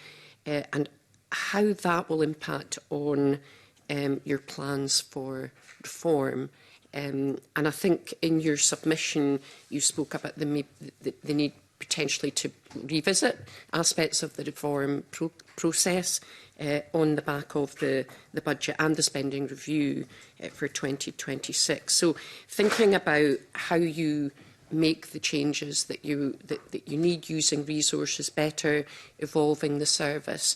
and how that will impact on your plans for reform. And I think in your submission you spoke about the need potentially to revisit aspects of the reform process on the back of the budget and the spending review for 2026. So thinking about how you make the changes that you need, using resources better, evolving the service,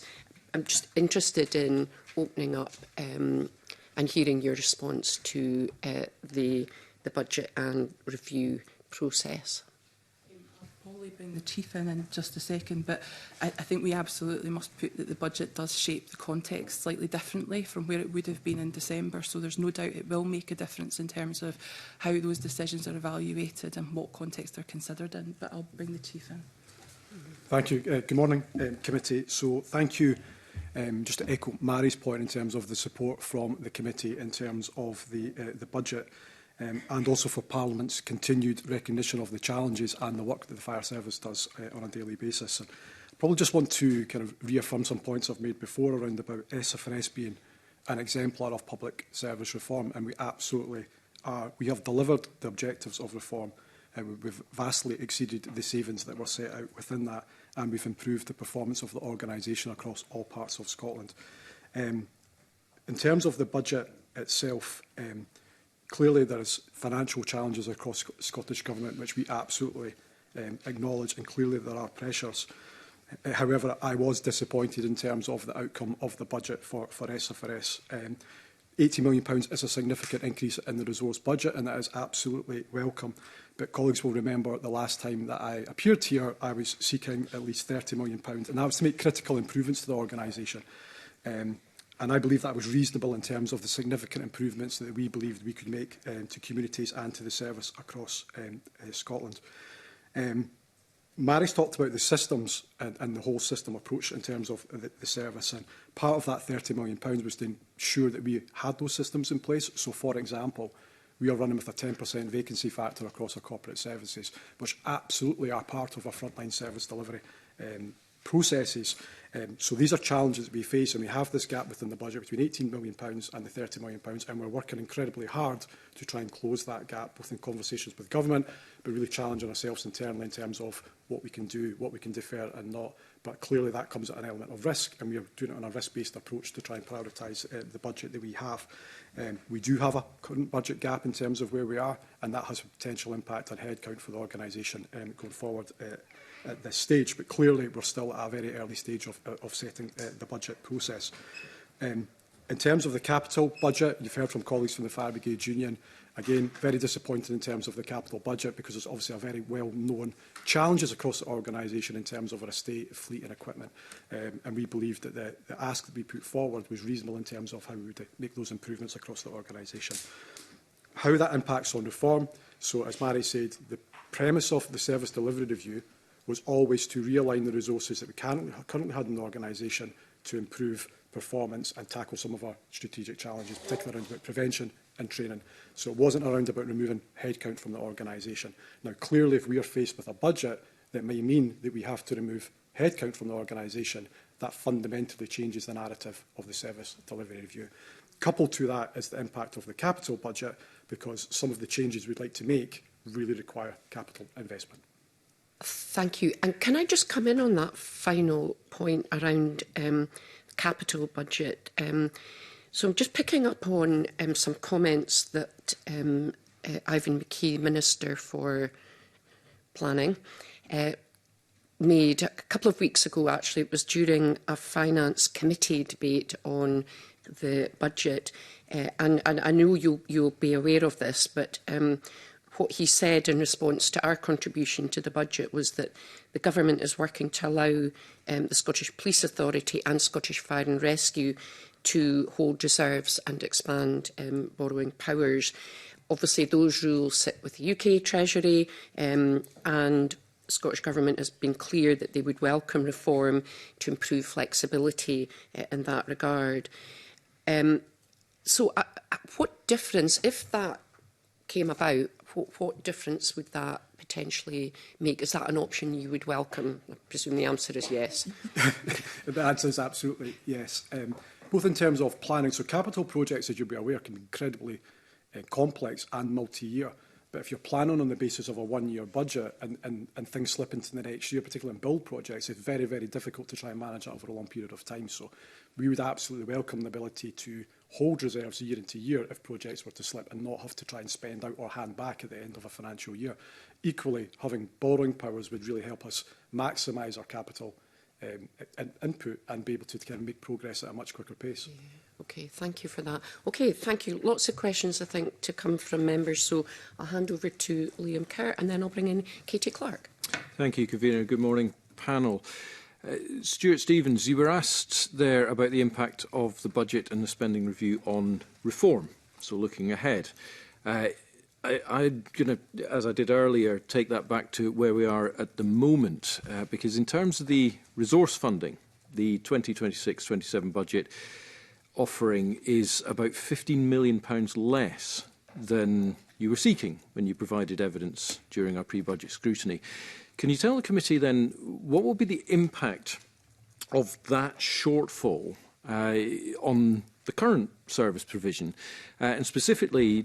I'm just interested in opening up and hearing your response to the budget and review process. I'll probably bring the chief in just a second, but I think we absolutely must put that the budget does shape the context slightly differently from where it would have been in December. So there's no doubt it will make a difference in terms of how those decisions are evaluated and what context they're considered in. But I'll bring the chief in. Thank you. Good morning, committee. So thank you. Just to echo Mary's point in terms of the support from the committee in terms of the budget, and also for Parliament's continued recognition of the challenges and the work that the fire service does on a daily basis. And I probably just want to kind of reaffirm some points I've made before around about SFRS being an exemplar of public service reform, and we absolutely are. We have delivered the objectives of reform, and we've vastly exceeded the savings that were set out within that, and we've improved the performance of the organisation across all parts of Scotland. In terms of the budget itself, clearly there is financial challenges across Scottish Government, which we absolutely acknowledge, and clearly there are pressures. However, I was disappointed in terms of the outcome of the budget for SFRS. £80 million is a significant increase in the resource budget, and that is absolutely welcome. But colleagues will remember the last time that I appeared here, I was seeking at least £30 million, and that was to make critical improvements to the organisation. And I believe that was reasonable in terms of the significant improvements that we believed we could make to communities and to the service across Scotland. Mary's talked about the systems and the whole system approach in terms of the service, and part of that £30 million was to ensure that we had those systems in place. So, for example, we are running with a 10% vacancy factor across our corporate services, which absolutely are part of our frontline service delivery processes. So these are challenges that we face, and we have this gap within the budget between £18 million and the £30 million, and we're working incredibly hard to try and close that gap, both in conversations with government, but really challenging ourselves internally in terms of what we can do, what we can defer and not. But clearly that comes at an element of risk, and we are doing it on a risk-based approach to try and prioritise the budget that we have. We do have a current budget gap in terms of where we are, and that has a potential impact on headcount for the organisation going forward at this stage. But clearly we're still at a very early stage of setting the budget process. In terms of the capital budget, you've heard from colleagues from the Fire Brigade Union. Again, very disappointed in terms of the capital budget, because there's obviously a very well-known challenges across the organisation in terms of our estate, fleet and equipment. And we believe that the ask that we put forward was reasonable in terms of how we would make those improvements across the organisation. How that impacts on reform. So, as Mary said, the premise of the service delivery review was always to realign the resources that we currently had in the organisation to improve performance and tackle some of our strategic challenges, particularly around about prevention and training. So it wasn't around about removing headcount from the organisation. Now, clearly, if we are faced with a budget that may mean that we have to remove headcount from the organisation, that fundamentally changes the narrative of the service delivery review. Coupled to that is the impact of the capital budget, because some of the changes we'd like to make really require capital investment. Thank you. And can I just come in on that final point around capital budget? So I'm just picking up on some comments that Ivan McKee, Minister for Planning, made a couple of weeks ago. Actually, it was during a Finance Committee debate on the budget. And I know you'll be aware of this, but what he said in response to our contribution to the budget was that the government is working to allow the Scottish Police Authority and Scottish Fire and Rescue to hold reserves and expand borrowing powers. Obviously, those rules sit with the UK Treasury, and the Scottish Government has been clear that they would welcome reform to improve flexibility in that regard. So what difference, if that came about, what difference would that potentially make? Is that an option you would welcome? I presume the answer is yes. The answer is absolutely yes. Both in terms of planning, so capital projects, as you'll be aware, can be incredibly complex and multi-year. But if you're planning on the basis of a one-year budget and things slip into the next year, particularly in build projects, it's very, very difficult to try and manage that over a long period of time. So we would absolutely welcome the ability to hold reserves year into year if projects were to slip and not have to try and spend out or hand back at the end of a financial year. Equally, having borrowing powers would really help us maximise our capital input and be able to kind of make progress at a much quicker pace. Yeah. Okay, thank you for that. Okay, thank you. Lots of questions, I think, to come from members. So I'll hand over to Liam Kerr and then I'll bring in Katie Clark. Thank you, Convener. Good morning, panel. Stuart Stevens, you were asked there about the impact of the budget and the spending review on reform, so looking ahead. I'm going to, as I did earlier, take that back to where we are at the moment, because in terms of the resource funding, the 2026-27 budget offering is about £15 million less than you were seeking when you provided evidence during our pre-budget scrutiny. Can you tell the committee then what will be the impact of that shortfall on the current service provision? And specifically,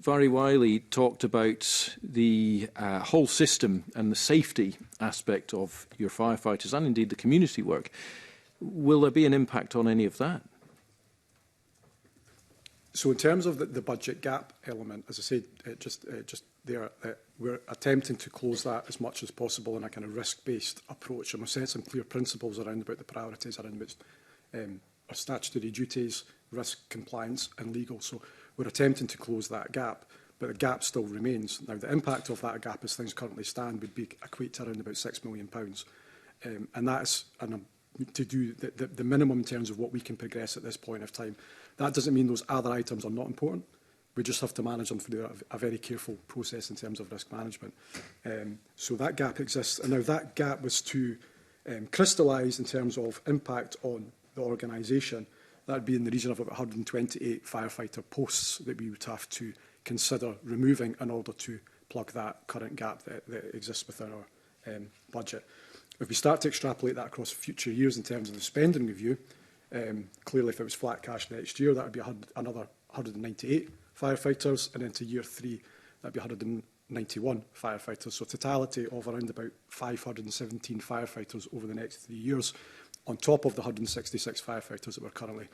Vary Wiley talked about the whole system and the safety aspect of your firefighters and indeed the community work. Will there be an impact on any of that? So in terms of the budget gap element, as I said, just there, we're attempting to close that as much as possible in a kind of risk-based approach. And we've set some clear principles around about the priorities, around about our statutory duties, risk, compliance and legal. So we're attempting to close that gap, but the gap still remains. Now, the impact of that gap as things currently stand would be equate to around about £6 million. And that's to do the minimum in terms of what we can progress at this point of time. That doesn't mean those other items are not important. We just have to manage them through a very careful process in terms of risk management. So that gap exists. And now that gap was to crystallise in terms of impact on the organisation. That would be in the region of about 128 firefighter posts that we would have to consider removing in order to plug that current gap that exists within our budget. If we start to extrapolate that across future years in terms of the spending review, clearly if it was flat cash next year, that would be another 198 firefighters, and into year 3, that would be 191 firefighters. So a totality of around about 517 firefighters over the next 3 years, on top of the 166 firefighters that we're currently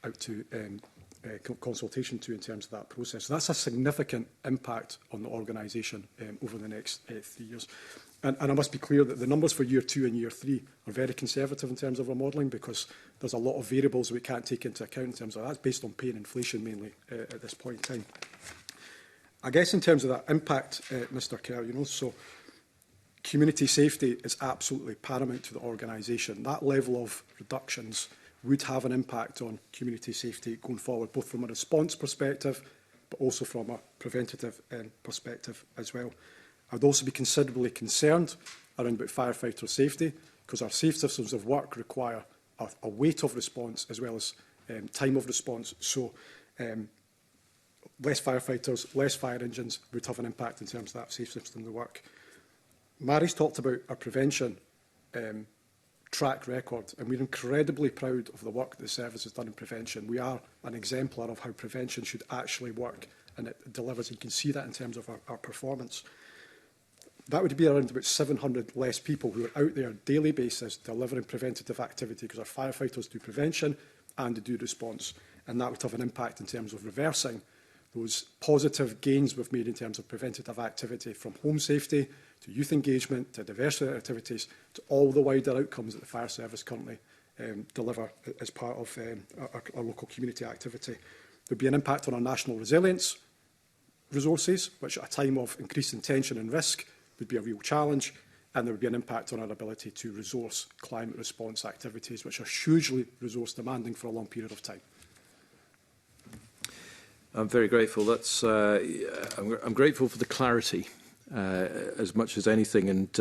out to consultation to in terms of that process. So that's a significant impact on the organisation over the next 3 years. And I must be clear that the numbers for year 2 and year 3 are very conservative in terms of our modelling, because there's a lot of variables we can't take into account in terms of that's based on pay and inflation mainly at this point in time. I guess in terms of that impact, Mr. Kerr, so community safety is absolutely paramount to the organisation. That level of reductions would have an impact on community safety going forward, both from a response perspective, but also from a preventative perspective as well. I'd also be considerably concerned around about firefighter safety, because our safe systems of work require a weight of response as well as time of response. So less firefighters, less fire engines would have an impact in terms of that safe system of work. Mary's talked about our prevention track record, and we're incredibly proud of the work that the service has done in prevention. We are an exemplar of how prevention should actually work, and it delivers. You can see that in terms of our performance. That would be around about 700 less people who are out there on a daily basis delivering preventative activity, because our firefighters do prevention and they do response. And that would have an impact in terms of reversing those positive gains we've made in terms of preventative activity, from home safety to youth engagement to diversity activities to all the wider outcomes that the fire service currently deliver as part of our local community activity. There would be an impact on our national resilience resources, which at a time of increasing tension and risk would be a real challenge, and there would be an impact on our ability to resource climate response activities, which are hugely resource demanding for a long period of time. I'm very grateful. That's I'm grateful for the clarity as much as anything, and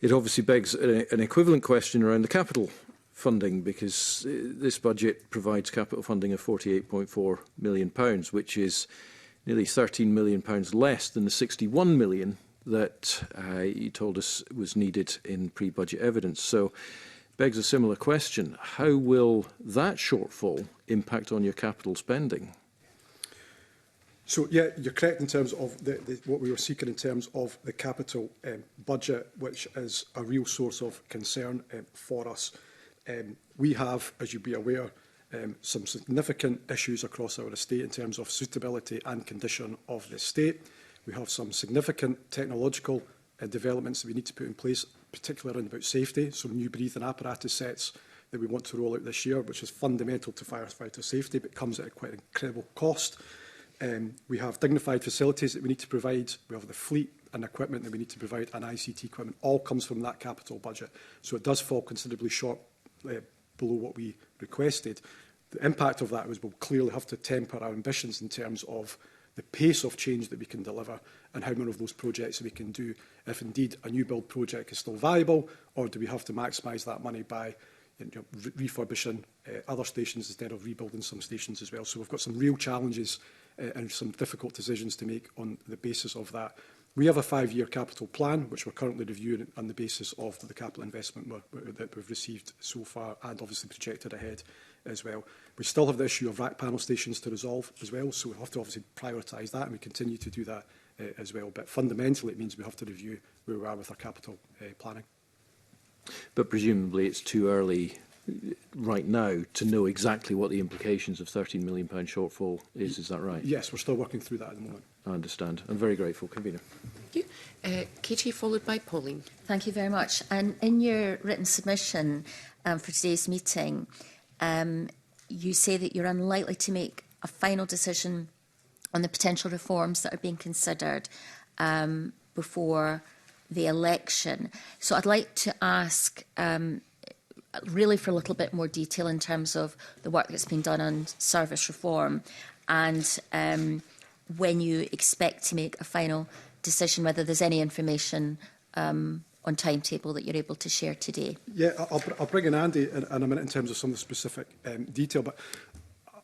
it obviously begs an equivalent question around the capital funding, because this budget provides capital funding of £48.4 million, which is nearly £13 million less than the £61 million that you told us was needed in pre-budget evidence. So begs a similar question. How will that shortfall impact on your capital spending? So, yeah, you're correct in terms of what we were seeking in terms of the capital budget, which is a real source of concern for us. We have, as you'll be aware, some significant issues across our estate in terms of suitability and condition of the estate. We have some significant technological developments that we need to put in place, particularly around about safety, some new breathing apparatus sets that we want to roll out this year, which is fundamental to firefighter safety, but comes at a quite incredible cost. We have dignified facilities that we need to provide. We have the fleet and equipment that we need to provide, and ICT equipment. All comes from that capital budget. So it does fall considerably short below what we requested. The impact of that was we'll clearly have to temper our ambitions in terms of the pace of change that we can deliver and how many of those projects we can do, if indeed a new build project is still viable, or do we have to maximise that money by refurbishing other stations instead of rebuilding some stations as well. So we've got some real challenges and some difficult decisions to make on the basis of that. We have a 5-year capital plan, which we're currently reviewing on the basis of the capital investment that we've received so far, and obviously projected ahead as well. We still have the issue of rack panel stations to resolve as well, so we have to obviously prioritise that, and we continue to do that as well. But fundamentally, it means we have to review where we are with our capital planning. But presumably it's too early right now to know exactly what the implications of £13 million shortfall is that right? Yes, we're still working through that at the moment. I understand. I'm very grateful. Convener. Thank you. Katie, followed by Pauline. Thank you very much. And in your written submission for today's meeting, you say that you're unlikely to make a final decision on the potential reforms that are being considered before the election. So I'd like to ask really for a little bit more detail in terms of the work that's been done on service reform, and when you expect to make a final decision, whether there's any information on timetable that you're able to share today. Yeah, I'll bring in Andy in a minute in terms of some of the specific detail, but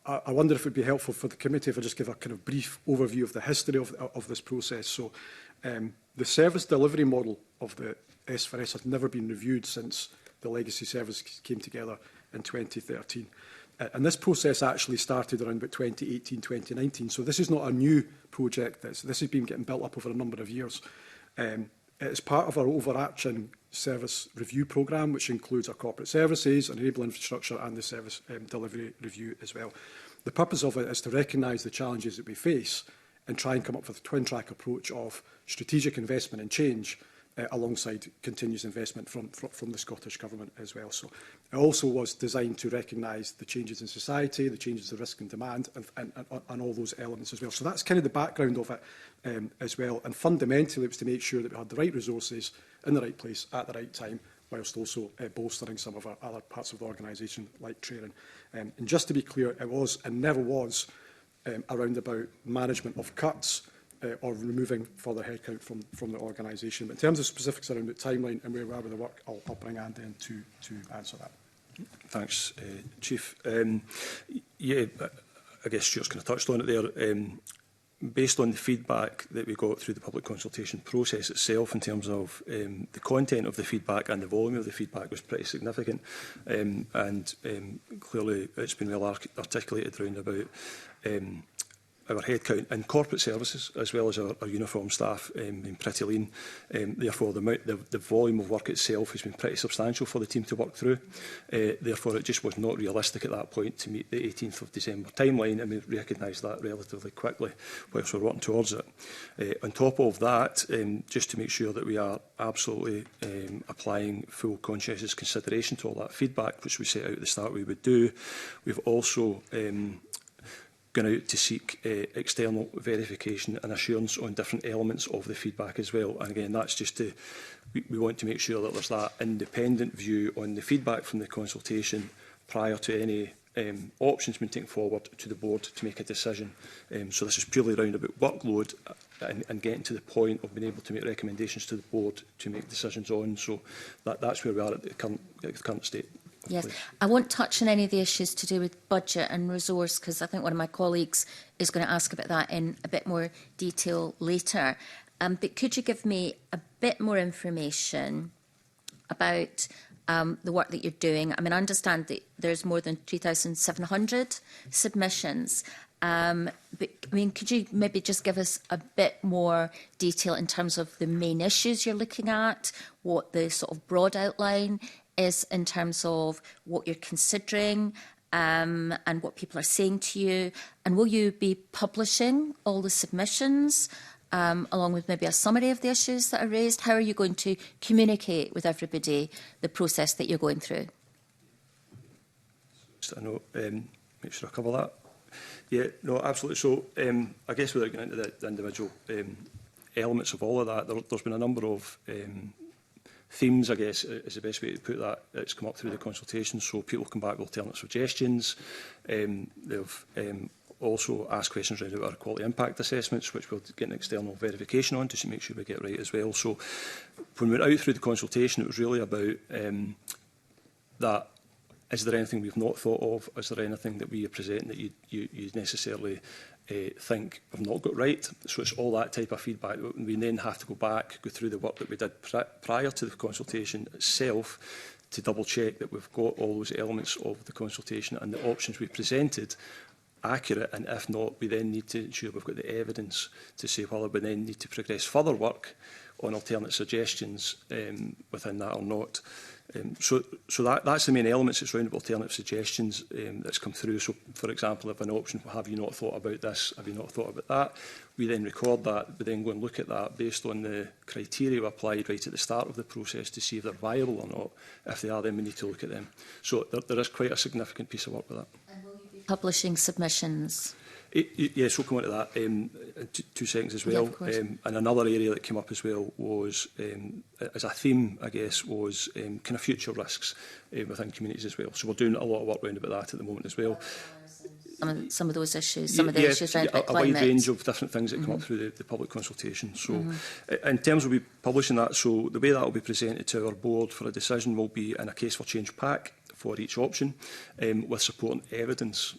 I wonder if it would be helpful for the committee if I just give a kind of brief overview of the history of this process. So the service delivery model of the S4S has never been reviewed since the legacy service came together in 2013. And this process actually started around about 2018, 2019. So this is not a new project. This has been getting built up over a number of years. It's part of our overarching service review programme, which includes our corporate services, enable infrastructure and the service delivery review as well. The purpose of it is to recognise the challenges that we face and try and come up with a twin-track approach of strategic investment and change alongside continuous investment from the Scottish Government as well. So it also was designed to recognise the changes in society, the changes in risk and demand, and all those elements as well. So that's kind of the background of it as well. And fundamentally, it was to make sure that we had the right resources in the right place at the right time, whilst also bolstering some of our other parts of the organisation, like training. And just to be clear, it was and never was around about management of cuts, or removing further headcount from the organisation. But in terms of specifics around the timeline and where we are with the work, I'll bring Andy in to answer that. Thanks, Chief. Yeah, I guess Stuart's kind of touched on it there. Based on the feedback that we got through the public consultation process itself, in terms of the content of the feedback and the volume of the feedback, was pretty significant. Clearly, it's been well articulated around about our headcount in corporate services, as well as our uniform staff, being pretty lean. Therefore, the volume of work itself has been pretty substantial for the team to work through. Therefore, it just was not realistic at that point to meet the 18th of December timeline, and we recognised that relatively quickly whilst we're working towards it. On top of that, just to make sure that we are absolutely applying full conscientious consideration to all that feedback, which we set out at the start we would do, we've also gone out to seek external verification and assurance on different elements of the feedback as well. And again, that's just to, we want to make sure that there's that independent view on the feedback from the consultation prior to any options being taken forward to the board to make a decision. So this is purely around about workload and getting to the point of being able to make recommendations to the board to make decisions on. So that's where we are at the current state. Yes, I won't touch on any of the issues to do with budget and resource, because I think one of my colleagues is going to ask about that in a bit more detail later. But could you give me a bit more information about the work that you're doing? I mean, I understand that there's more than 3,700 submissions. But I mean, could you maybe just give us a bit more detail in terms of the main issues you're looking at, what the sort of broad outline is in terms of what you're considering, and what people are saying to you? And will you be publishing all the submissions along with maybe a summary of the issues that are raised? How are you going to communicate with everybody the process that you're going through? Just a note, make sure I cover that. Yeah, no, absolutely. So I guess without getting into the individual elements of all of that, there's been a number of themes, I guess, is the best way to put that. It's come up through the consultation, so people come back with alternate suggestions. They've also asked questions around our quality impact assessments, which we'll get an external verification on to make sure we get right as well. So when we went out through the consultation, it was really about that. Is there anything we've not thought of? Is there anything that we are presenting that you necessarily think we've not got right? So it's all that type of feedback. We then have to go back, go through the work that we did prior to the consultation itself to double check that we've got all those elements of the consultation and the options we presented accurate, and if not, we then need to ensure we've got the evidence to say whether we then need to progress further work on alternate suggestions within that or not. So that's the main elements. It's around alternative suggestions that's come through. So, for example, if an option, have you not thought about this? Have you not thought about that? We then record that. We then go and look at that based on the criteria we applied right at the start of the process to see if they're viable or not. If they are, then we need to look at them. So there is quite a significant piece of work with that. And will you be publishing submissions? Yes, we'll come on to that in 2 seconds as well. Yeah, and another area that came up as well was, as a theme, I guess, was kind of future risks within communities as well. So we're doing a lot of work around about that at the moment as well. Some of those issues, some of the issues around a climate. wide range of different things that come up through the public consultation. So in terms of publishing that, so the way that will be presented to our board for a decision will be in a case for change pack for each option with supporting evidence.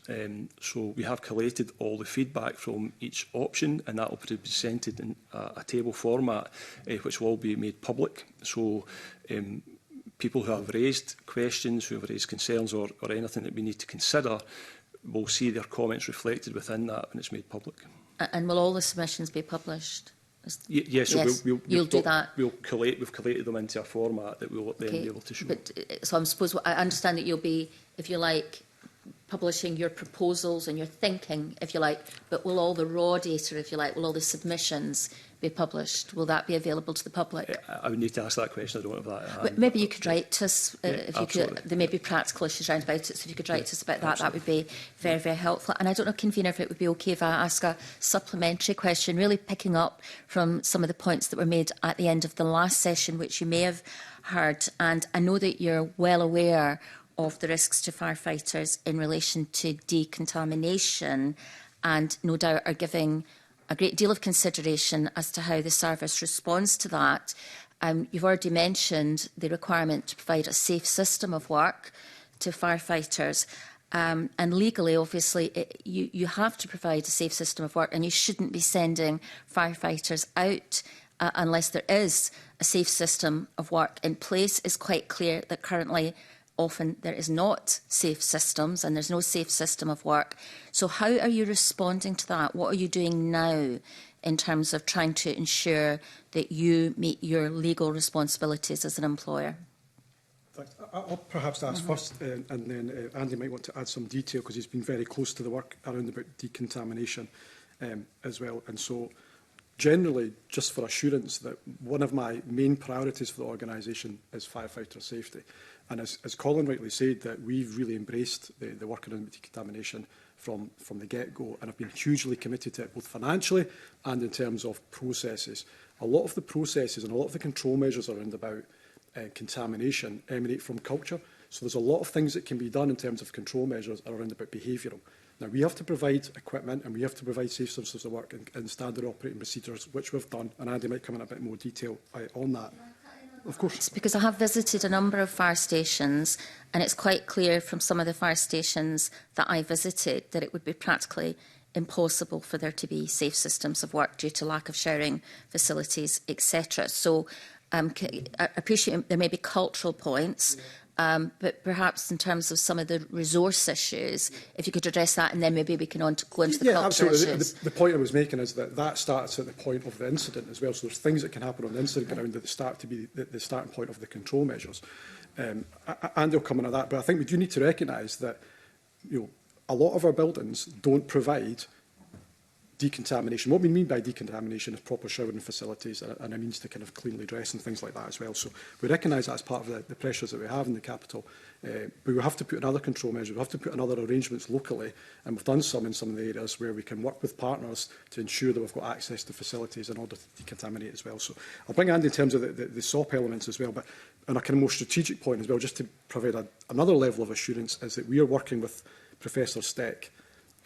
So we have collated all the feedback from each option, and that will be presented in a table format which will all be made public. So people who have raised questions, who have raised concerns or anything that we need to consider will see their comments reflected within that when it's made public. And will all the submissions be published? Yes, so yes, we'll do that. We've collated them into a format that we'll then be able to show. But, so I suppose I understand that you'll be, if you like, publishing your proposals and your thinking, if you like, but will all the raw data, if you like, will all the submissions be published? Will that be available to the public? I would need to ask that question. I don't have that. Maybe you could write to us, if you could. There may be practical issues around about it, so if you could write to us about that, that would be very, very helpful. And I don't know, Convener, if it would be okay if I ask a supplementary question, really picking up from some of the points that were made at the end of the last session, which you may have heard. And I know that you're well aware of the risks to firefighters in relation to decontamination, and no doubt are giving a great deal of consideration as to how the service responds to that. You've already mentioned the requirement to provide a safe system of work to firefighters. And legally, obviously, you have to provide a safe system of work, and you shouldn't be sending firefighters out unless there is a safe system of work in place. It's quite clear that currently often there is not safe systems and there's no safe system of work. So how are you responding to that? What are you doing now in terms of trying to ensure that you meet your legal responsibilities as an employer? I'll perhaps ask first, and then Andy might want to add some detail because he's been very close to the work around about decontamination as well. And so generally, just for assurance, that one of my main priorities for the organisation is firefighter safety. And as Colin rightly said, that we've really embraced the work around decontamination from the get-go and have been hugely committed to it, both financially and in terms of processes. A lot of the processes and a lot of the control measures around about contamination emanate from culture. So there's a lot of things that can be done in terms of control measures around about behavioural. Now, we have to provide equipment and we have to provide safe systems of work and standard operating procedures, which we've done. And Andy might come in a bit more detail on that. Of course. It's because I have visited a number of fire stations, and it's quite clear from some of the fire stations that I visited that it would be practically impossible for there to be safe systems of work due to lack of sharing facilities, etc. So I appreciate there may be cultural points, but perhaps in terms of some of the resource issues, if you could address that, and then maybe we can go into the cultural issues. The point I was making is that starts at the point of the incident as well. So there's things that can happen on the incident ground that start to be the starting point of the control measures. And they'll come into that. But I think we do need to recognise that a lot of our buildings don't provide decontamination. What we mean by decontamination is proper showering facilities and a means to kind of cleanly dress and things like that as well. So we recognise that's part of the pressures that we have in the capital. But we have to put in other control measures. We have to put in other arrangements locally, and we've done some in some of the areas where we can work with partners to ensure that we've got access to facilities in order to decontaminate as well. So I'll bring Andy in terms of the SOP elements as well, but on a kind of more strategic point as well, just to provide another level of assurance, is that we are working with Professor Steck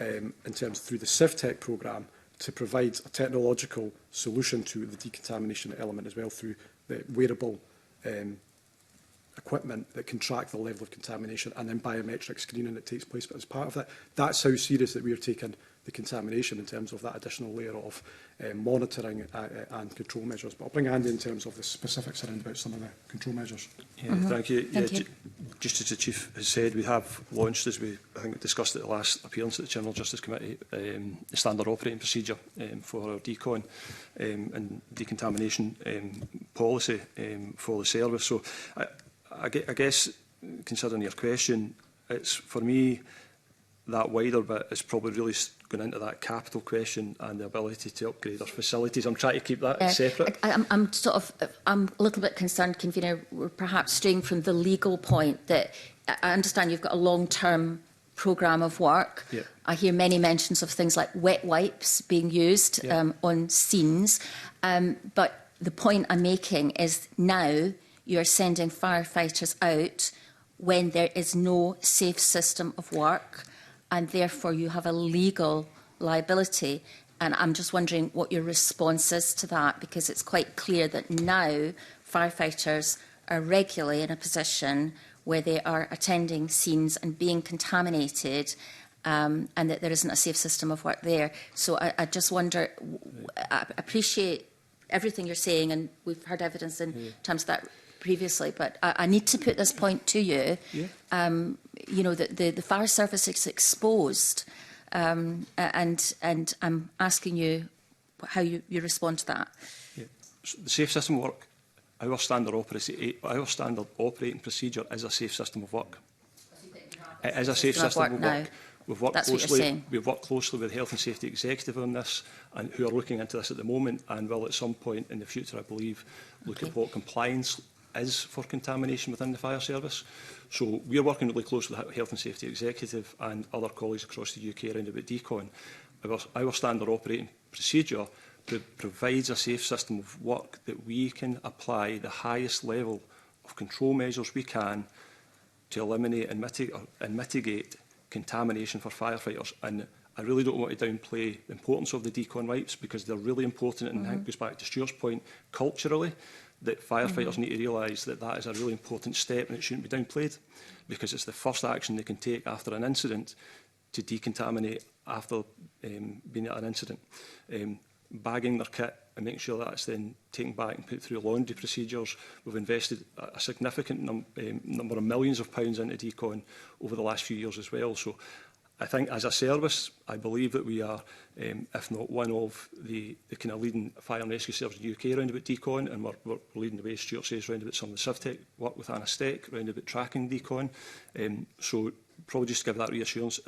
in terms through the CivTech programme to provide a technological solution to the decontamination element as well through the wearable equipment that can track the level of contamination and then biometric screening that takes place. But as part of that, that's how serious that we are taking the contamination in terms of that additional layer of monitoring and control measures. But I'll bring Andy in terms of the specifics around about some of the control measures. Yeah, thank you. Just as the Chief has said, we have launched, as I think we discussed at the last appearance at the General Justice Committee, the standard operating procedure for our decon and decontamination policy for the service. So I guess, considering your question, it's for me, that wider bit is probably really going into that capital question and the ability to upgrade our facilities. I'm trying to keep that separate. I'm a little bit concerned, Convener, we're perhaps straying from the legal point that I understand you've got a long-term programme of work. Yeah. I hear many mentions of things like wet wipes being used on scenes. But the point I'm making is now you're sending firefighters out when there is no safe system of work, and therefore you have a legal liability. And I'm just wondering what your response is to that, because it's quite clear that now firefighters are regularly in a position where they are attending scenes and being contaminated, and that there isn't a safe system of work there. So I just wonder, I appreciate everything you're saying, and we've heard evidence in terms of that previously, but I need to put this point to you. You know, that the fire service is exposed, and I'm asking you how you respond to that. Yeah. So the safe system of work, our standard operating procedure is a safe system of work. It is a safe system of work. We've worked closely with the Health and Safety Executive on this, and who are looking into this at the moment, and will at some point in the future, I believe, look at what compliance is for contamination within the fire service. So we are working really closely with the Health and Safety Executive and other colleagues across the UK around about decon. Our standard operating procedure provides a safe system of work that we can apply the highest level of control measures we can to eliminate and mitigate contamination for firefighters. And I really don't want to downplay the importance of the decon wipes, because they're really important, and I think it goes back to Stuart's point, culturally, that firefighters need to realise that that is a really important step and it shouldn't be downplayed, because it's the first action they can take after an incident to decontaminate after being at an incident. Bagging their kit and making sure that's then taken back and put through laundry procedures. We've invested a significant number of millions of pounds into decon over the last few years as well. So I think as a service, I believe that we are, if not one of the kind of leading fire and rescue services in the UK around about decon, and we're leading the way, Stuart says, around about some of the CivTech work with Anna Steck, around about tracking decon. So probably just to give that reassurance,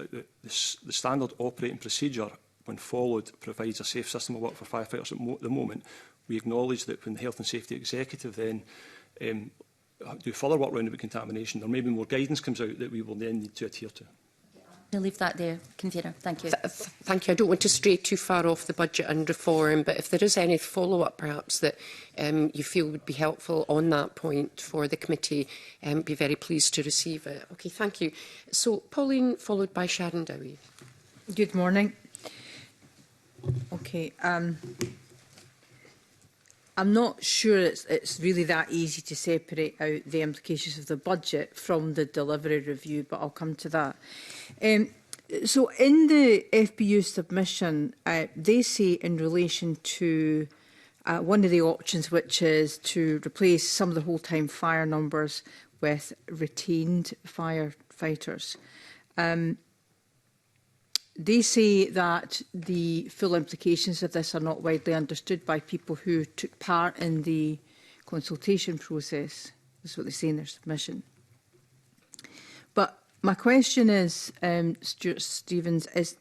the standard operating procedure, when followed, provides a safe system of work for firefighters at the moment. We acknowledge that when the Health and Safety Executive then do further work around about contamination, there may be more guidance comes out that we will then need to adhere to. I'll leave that there, Convener. Thank you. Thank you. I don't want to stray too far off the budget and reform, but if there is any follow-up perhaps that you feel would be helpful on that point for the committee, be very pleased to receive it. Okay, thank you. So Pauline, followed by Sharon Dowie. Good morning. Okay, I'm not sure it's really that easy to separate out the implications of the budget from the delivery review, but I'll come to that. So in the FPU submission, they say in relation to one of the options, which is to replace some of the whole-time fire numbers with retained firefighters. They say that the full implications of this are not widely understood by people who took part in the consultation process. That's what they say in their submission. But my question is, Stuart Stevens, is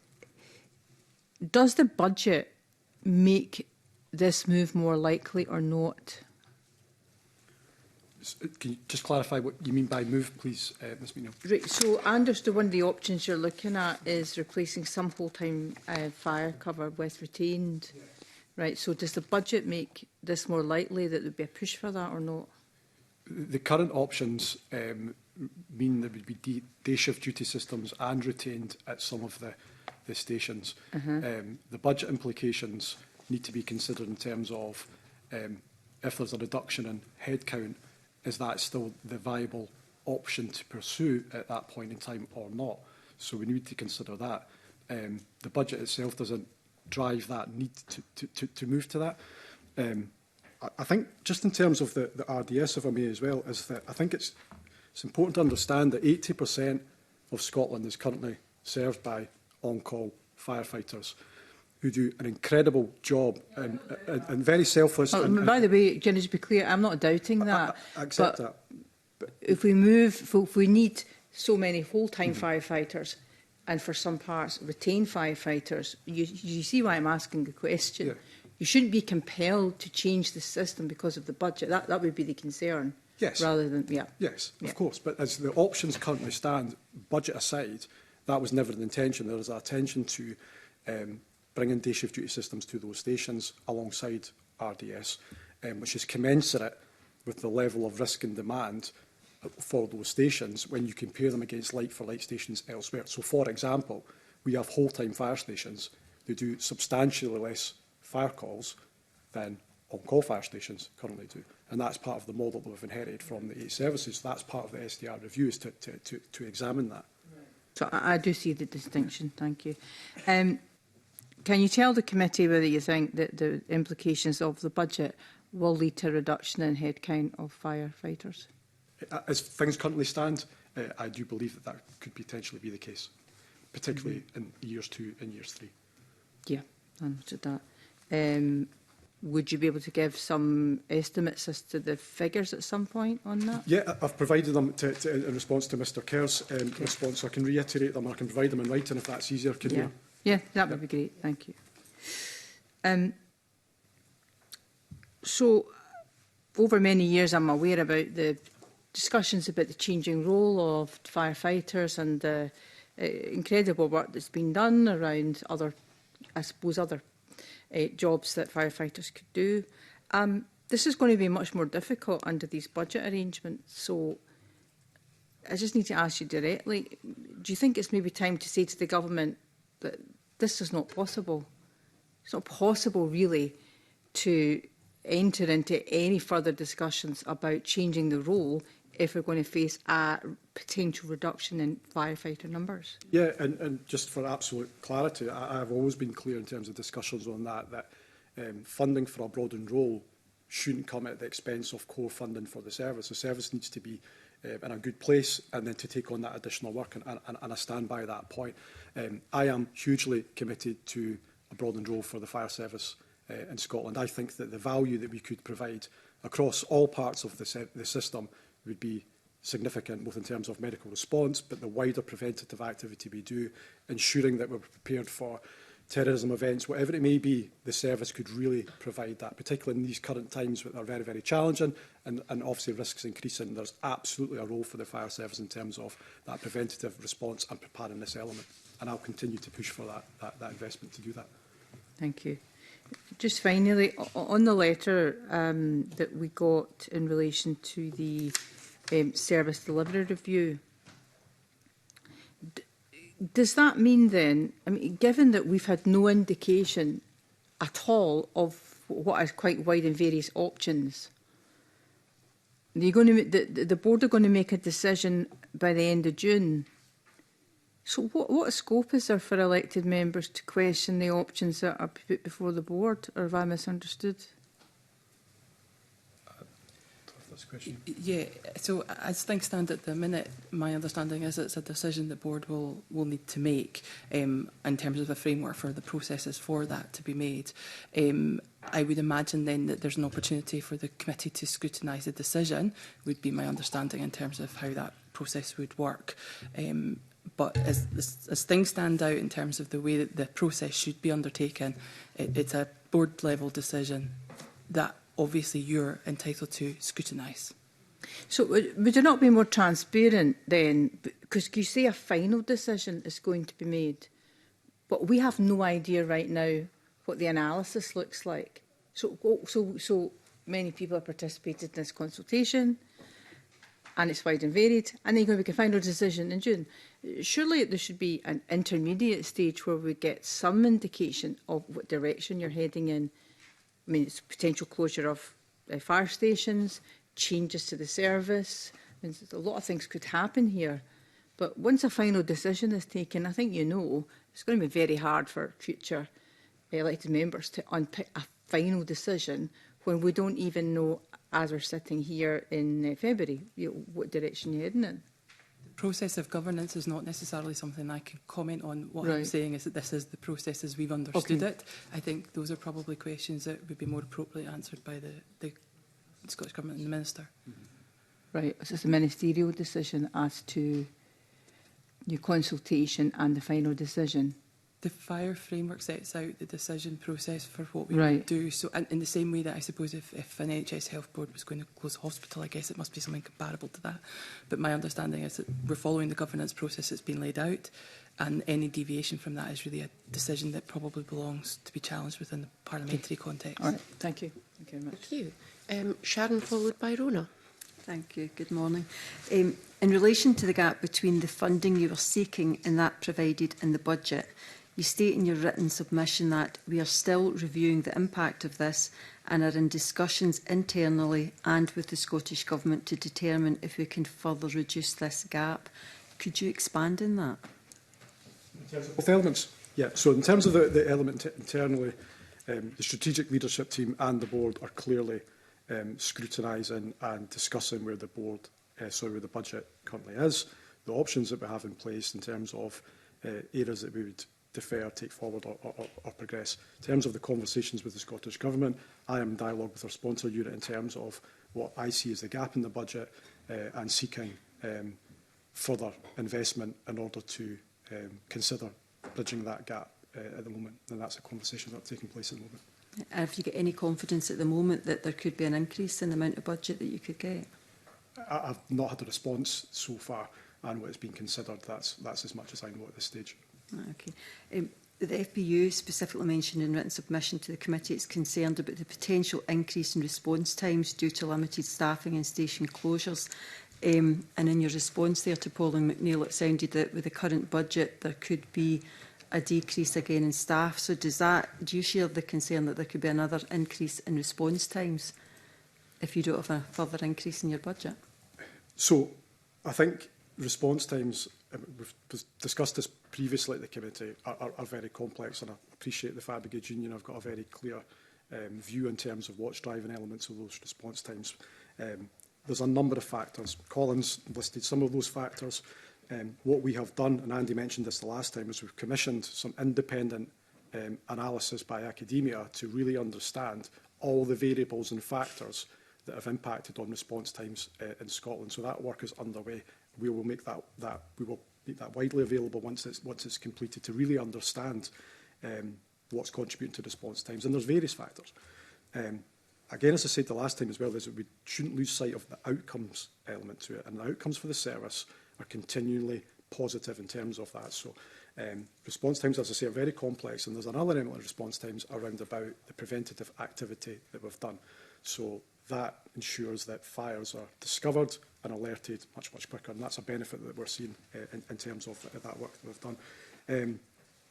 does the budget make this move more likely or not? Can you just clarify what you mean by move, please, Ms McNeill? Right, so I understand one of the options you're looking at is replacing some full-time fire cover with retained. Yes. Right, so does the budget make this more likely that there would be a push for that or not? The current options mean there would be day shift duty systems and retained at some of the stations. The budget implications need to be considered in terms of if there's a reduction in headcount, is that still the viable option to pursue at that point in time or not? So we need to consider that. The budget itself doesn't drive that need to move to that. I think just in terms of the RDS, if I may as well, is that I think it's important to understand that 80% of Scotland is currently served by on-call firefighters who do an incredible job and very selfless. Well, by the way, can I just be clear, I'm not doubting that. I accept that. But if we need so many full-time firefighters and for some parts retained firefighters, you see why I'm asking the question. Yeah. You shouldn't be compelled to change the system because of the budget. That would be the concern. Yes. Rather than, yeah. Yes, of course. But as the options currently stand, budget aside, that was never the intention. There was an intention to bringing day shift duty systems to those stations alongside RDS, which is commensurate with the level of risk and demand for those stations when you compare them against like-for-like stations elsewhere. So, for example, we have whole-time fire stations that do substantially less fire calls than on-call fire stations currently do. And that's part of the model that we've inherited from the 8 services. So that's part of the SDR review, is to examine that. So I do see the distinction. Thank you. Can you tell the committee whether you think that the implications of the budget will lead to a reduction in headcount of firefighters? As things currently stand, I do believe that could potentially be the case, particularly in years 2 and years 3. Yeah, I understood that. Would you be able to give some estimates as to the figures at some point on that? Yeah, I've provided them in response to Mr Kerr's response. So I can reiterate them, or I can provide them in writing if that's easier. Can you? Yeah, that would be great. Thank you. So, over many years, I'm aware about the discussions about the changing role of firefighters and the incredible work that's been done around other, I suppose, other jobs that firefighters could do. This is going to be much more difficult under these budget arrangements. So, I just need to ask you directly, do you think it's maybe time to say to the government that this is not possible? It's not possible, really, to enter into any further discussions about changing the role if we're going to face a potential reduction in firefighter numbers? Yeah, and just for absolute clarity, I've always been clear in terms of discussions on that funding for a broadened role shouldn't come at the expense of core funding for the service. The service needs to be in a good place and then to take on that additional work, and I stand by that point. I am hugely committed to a broadened role for the fire service in Scotland. I think that the value that we could provide across all parts of the system would be significant, both in terms of medical response, but the wider preventative activity we do, ensuring that we're prepared for terrorism events, whatever it may be. The service could really provide that, particularly in these current times that are very, very challenging, and obviously risks increasing. There's absolutely a role for the fire service in terms of that preventative response and preparing this element, and I'll continue to push for that investment to do that. Thank you. Just finally, on the letter that we got in relation to the service delivery review, does that mean then, I mean, given that we've had no indication at all of what is quite wide and various options, you're going to, the board are going to make a decision by the end of June. So what scope is there for elected members to question the options that are put before the board, or have I misunderstood? Yeah, so as things stand at the minute, my understanding is it's a decision the board will need to make in terms of a framework for the processes for that to be made. I would imagine then that there's an opportunity for the committee to scrutinise the decision, would be my understanding in terms of how that process would work. But as things stand out in terms of the way that the process should be undertaken, it's a board level decision that obviously you're entitled to scrutinise. So would it not be more transparent then? Because you say a final decision is going to be made, but we have no idea right now what the analysis looks like. So many people have participated in this consultation, and it's wide and varied, and then you're going to make a final decision in June. Surely there should be an intermediate stage where we get some indication of what direction you're heading in. I mean, it's potential closure of fire stations, changes to the service. I mean, a lot of things could happen here. But once a final decision is taken, I think you know it's going to be very hard for future elected members to unpick a final decision when we don't even know, as we're sitting here in February, what direction you're heading in. The process of governance is not necessarily something I can comment on. What I'm saying is that this is the process as we've understood it. I think those are probably questions that would be more appropriately answered by the Scottish Government and the Minister. Right, so it's a ministerial decision as to your consultation and the final decision. The fire framework sets out the decision process for what we would do. So in the same way that I suppose if an NHS Health Board was going to close a hospital, I guess it must be something comparable to that. But my understanding is that we're following the governance process that's been laid out, and any deviation from that is really a decision that probably belongs to be challenged within the parliamentary context. All right, thank you. Thank you very much. Thank you. Sharon, followed by Rona. Thank you. Good morning. In relation to the gap between the funding you were seeking and that provided in the budget, you state in your written submission that we are still reviewing the impact of this and are in discussions internally and with the Scottish Government to determine if we can further reduce this gap. Could you expand on that? In terms of both elements? Yeah, so in terms of the element internally, the strategic leadership team and the board are clearly scrutinising and discussing where the board, where the budget currently is, the options that we have in place in terms of areas that we would defer, take forward or progress. In terms of the conversations with the Scottish Government, I am in dialogue with our sponsor unit in terms of what I see as the gap in the budget and seeking further investment in order to consider bridging that gap at the moment. And that's a conversation that's taking place at the moment. Have you got any confidence at the moment that there could be an increase in the amount of budget that you could get? I've not had a response so far, and what is being considered, that's as much as I know at this stage. Okay. The FPU specifically mentioned in written submission to the committee it's concerned about the potential increase in response times due to limited staffing and station closures. And in your response there to Pauline McNeill, it sounded that with the current budget there could be a decrease again in staff. So do you share the concern that there could be another increase in response times if you don't have a further increase in your budget? So I think response times, we've discussed this previously at the committee, are very complex, and I appreciate the Fire Brigade Union have got a very clear view in terms of what's driving elements of those response times. There's a number of factors. Colin's listed some of those factors. What we have done, and Andy mentioned this the last time, is we've commissioned some independent analysis by academia to really understand all the variables and factors that have impacted on response times in Scotland. So that work is underway. We will make that widely available once it's completed, to really understand what's contributing to response times. And there's various factors. Again, as I said the last time as well, is that we shouldn't lose sight of the outcomes element to it. And the outcomes for the service are continually positive in terms of that. So response times, as I say, are very complex. And there's another element of response times around about the preventative activity that we've done. So that ensures that fires are discovered and alerted much, much quicker. And that's a benefit that we're seeing in terms of that work that we've done.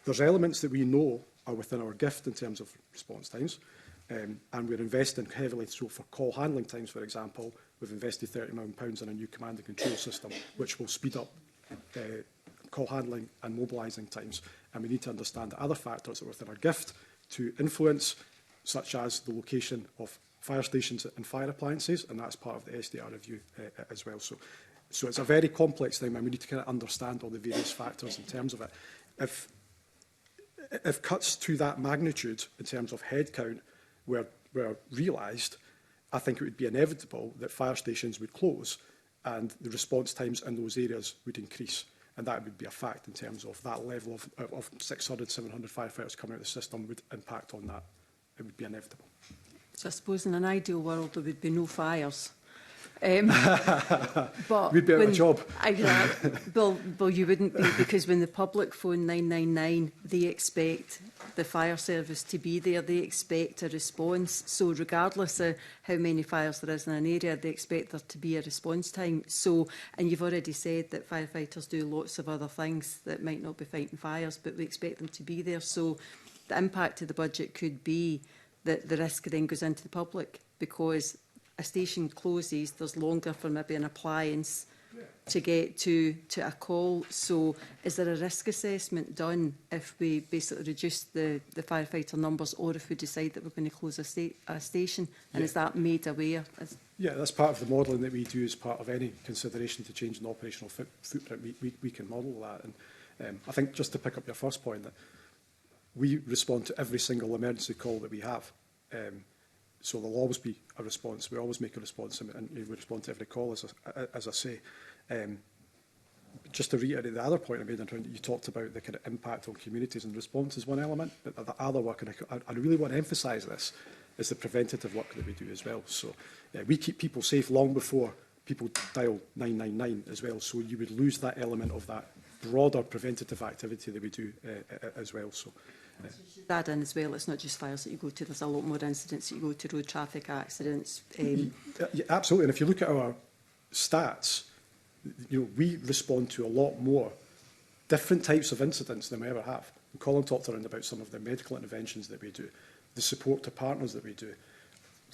There's elements that we know are within our gift in terms of response times. And we're investing heavily. So for call handling times, for example, we've invested £30 million in a new command and control system, which will speed up call handling and mobilising times. And we need to understand the other factors that are within our gift to influence, such as the location of fire stations and fire appliances, and that's part of the SDR review as well. So it's a very complex thing, and we need to kind of understand all the various factors in terms of it. If cuts to that magnitude in terms of headcount were realised, I think it would be inevitable that fire stations would close and the response times in those areas would increase. And that would be a fact in terms of that level of 600, 700 firefighters coming out of the system would impact on that. It would be inevitable. So I suppose in an ideal world there would be no fires. But we'd be out of a job. Well, you wouldn't be, because when the public phone 999, they expect the fire service to be there. They expect a response. So regardless of how many fires there is in an area, they expect there to be a response time. So, and you've already said that firefighters do lots of other things that might not be fighting fires, but we expect them to be there. So the impact of the budget could be that the risk then goes into the public, because a station closes, there's longer for maybe an appliance to get to a call. So is there a risk assessment done if we basically reduce the firefighter numbers, or if we decide that we're going to close a station? And is that made aware? Yeah, that's part of the modelling that we do as part of any consideration to change an operational footprint. We can model that. And I think, just to pick up your first point, that we respond to every single emergency call that we have. So there'll always be a response. We always make a response, and we respond to every call, as I say. Just to reiterate the other point I made, you talked about the kind of impact on communities, and response is one element, but the other work, and I really want to emphasise this, is the preventative work that we do as well. So we keep people safe long before people dial 999 as well. So you would lose that element of that broader preventative activity that we do as well. So. That in as well, it's not just fires that you go to, there's a lot more incidents that you go to, road traffic accidents. Yeah, absolutely, and if you look at our stats, we respond to a lot more different types of incidents than we ever have. And Colin talked around about some of the medical interventions that we do, the support to partners that we do.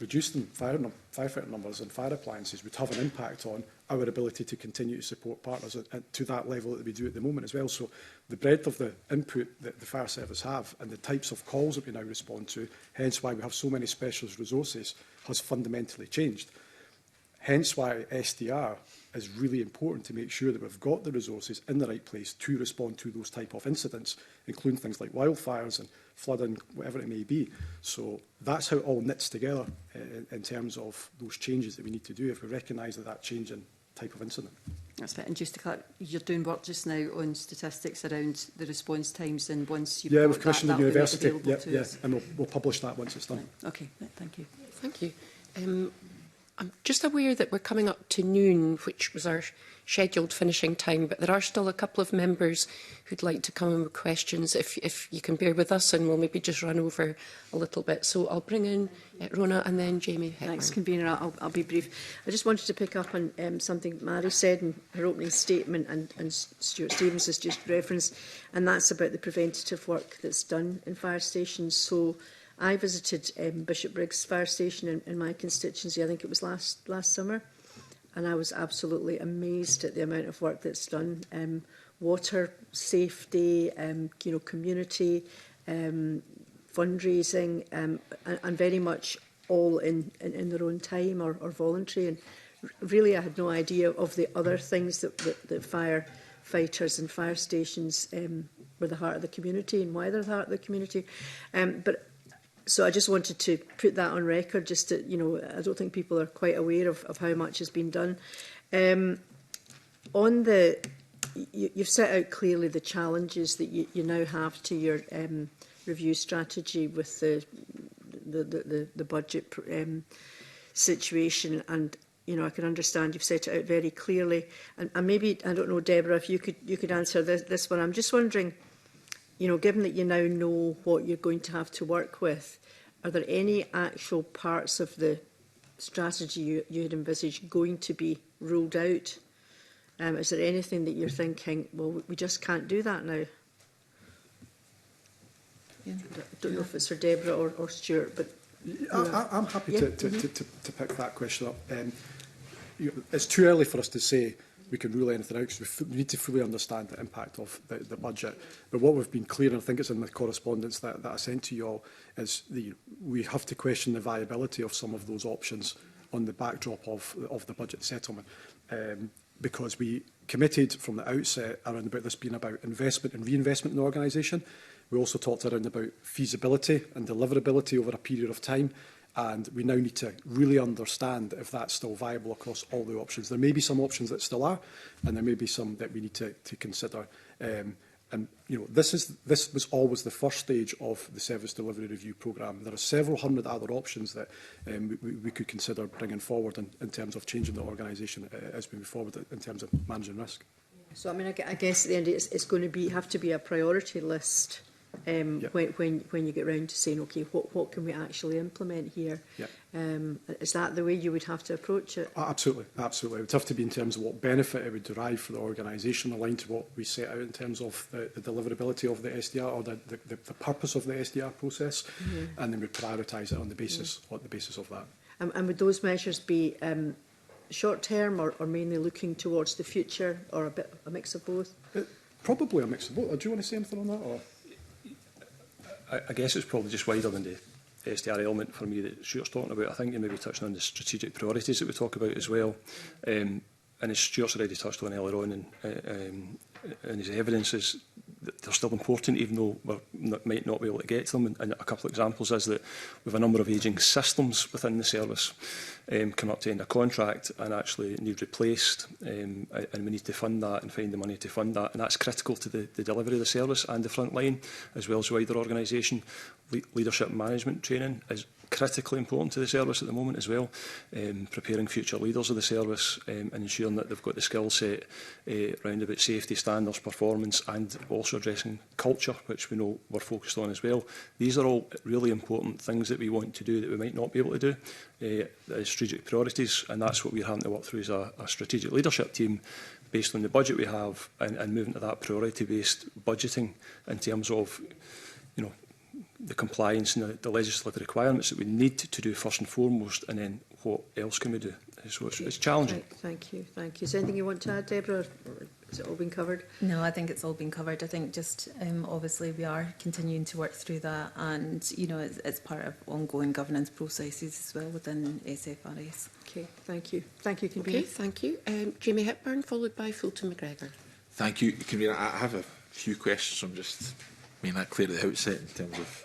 Reducing firefighter numbers and fire appliances would have an impact on our ability to continue to support partners to that level that we do at the moment as well. So the breadth of the input that the fire service have and the types of calls that we now respond to, hence why we have so many specialist resources, has fundamentally changed. Hence why SDR is really important, to make sure that we've got the resources in the right place to respond to those type of incidents, including things like wildfires and flooding, whatever it may be. So that's how it all knits together in terms of those changes that we need to do if we recognise that change in type of incident. That's right. And just to clarify, you're doing work just now on statistics around the response times, and once you've we've commissioned the university, and we'll publish that once it's done. Right. Okay, thank you. Thank you. I'm just aware that we're coming up to noon, which was our scheduled finishing time, but there are still a couple of members who'd like to come in with questions, if you can bear with us, and we'll maybe just run over a little bit. So I'll bring in Rona and then Jamie Hepburn. Thanks, Convener. I'll be brief. I just wanted to pick up on something Mary said in her opening statement and Stuart Stevens has just referenced, and that's about the preventative work that's done in fire stations. So I visited Bishop Briggs Fire Station in my constituency, I think it was last summer, and I was absolutely amazed at the amount of work that's done. Water, safety, community, fundraising, and very much all in their own time or voluntary. And really, I had no idea of the other things that firefighters and fire stations were the heart of the community and why they're the heart of the community. So I just wanted to put that on record, just that, I don't think people are quite aware of how much has been done. You've set out clearly the challenges that you now have to your review strategy with the budget situation, and I can understand you've set it out very clearly. And maybe, I don't know, Deborah, if you could answer this one. I'm just wondering, given that you now know what you're going to have to work with, are there any actual parts of the strategy you had envisaged going to be ruled out? Is there anything that you're thinking, well, we just can't do that now? Yeah. I don't know if it's for Deborah or Stuart, but... I'm happy to pick that question up. It's too early for us to say we can rule anything out, because we need to fully understand the impact of the budget. But what we've been clear, and I think it's in the correspondence that I sent to you all, is we have to question the viability of some of those options on the backdrop of the budget settlement. Because we committed from the outset around about this being about investment and reinvestment in the organisation. We also talked around about feasibility and deliverability over a period of time. And we now need to really understand if that's still viable across all the options. There may be some options that still are, and there may be some that we need to consider. This was always the first stage of the Service Delivery Review programme. There are several hundred other options that we could consider bringing forward in terms of changing the organisation as we move forward in terms of managing risk. So, I guess at the end it's going to have to be a priority list. When you get round to saying, okay, what can we actually implement here? Is that the way you would have to approach it? Absolutely. It would have to be in terms of what benefit it would derive for the organisation, aligned to what we set out in terms of the deliverability of the SDR or the purpose of the SDR process, and then we prioritise it on the basis of that. And would those measures be short term or mainly looking towards the future, or a mix of both? Probably a mix of both. Do you want to say anything on that? Or? I guess it's probably just wider than the SDR element for me that Stuart's talking about. I think you maybe touching on the strategic priorities that we talk about as well. And as Stuart's already touched on earlier on in his evidence, is that they're still important, even though we might not be able to get to them. And a couple of examples is that we have a number of ageing systems within the service come up to end a contract and actually need replaced, and we need to fund that and find the money to fund that. And that's critical to the delivery of the service and the front line, as well as the wider organisation. Leadership and management training is critically important to the service at the moment as well, preparing future leaders of the service and ensuring that they've got the skill set around about safety standards, performance, and also addressing culture, which we know we're focused on as well. These are all really important things that we want to do that we might not be able to do, strategic priorities, and that's what we're having to work through as a strategic leadership team based on the budget we have, and moving to that priority-based budgeting in terms of, the compliance and the legislative requirements that we need to do first and foremost, and then what else can we do? So it's challenging. Thank you. Is there anything you want to add, Deborah? Has it all been covered? No, I think it's all been covered. I think just obviously we are continuing to work through that, and it's part of ongoing governance processes as well within SFRS. Okay, thank you. Thank you, Convener. Okay, thank you. Jamie Hepburn, followed by Fulton McGregor. Thank you, Convener. I have a few questions. I'm just making that clear at the outset in terms of...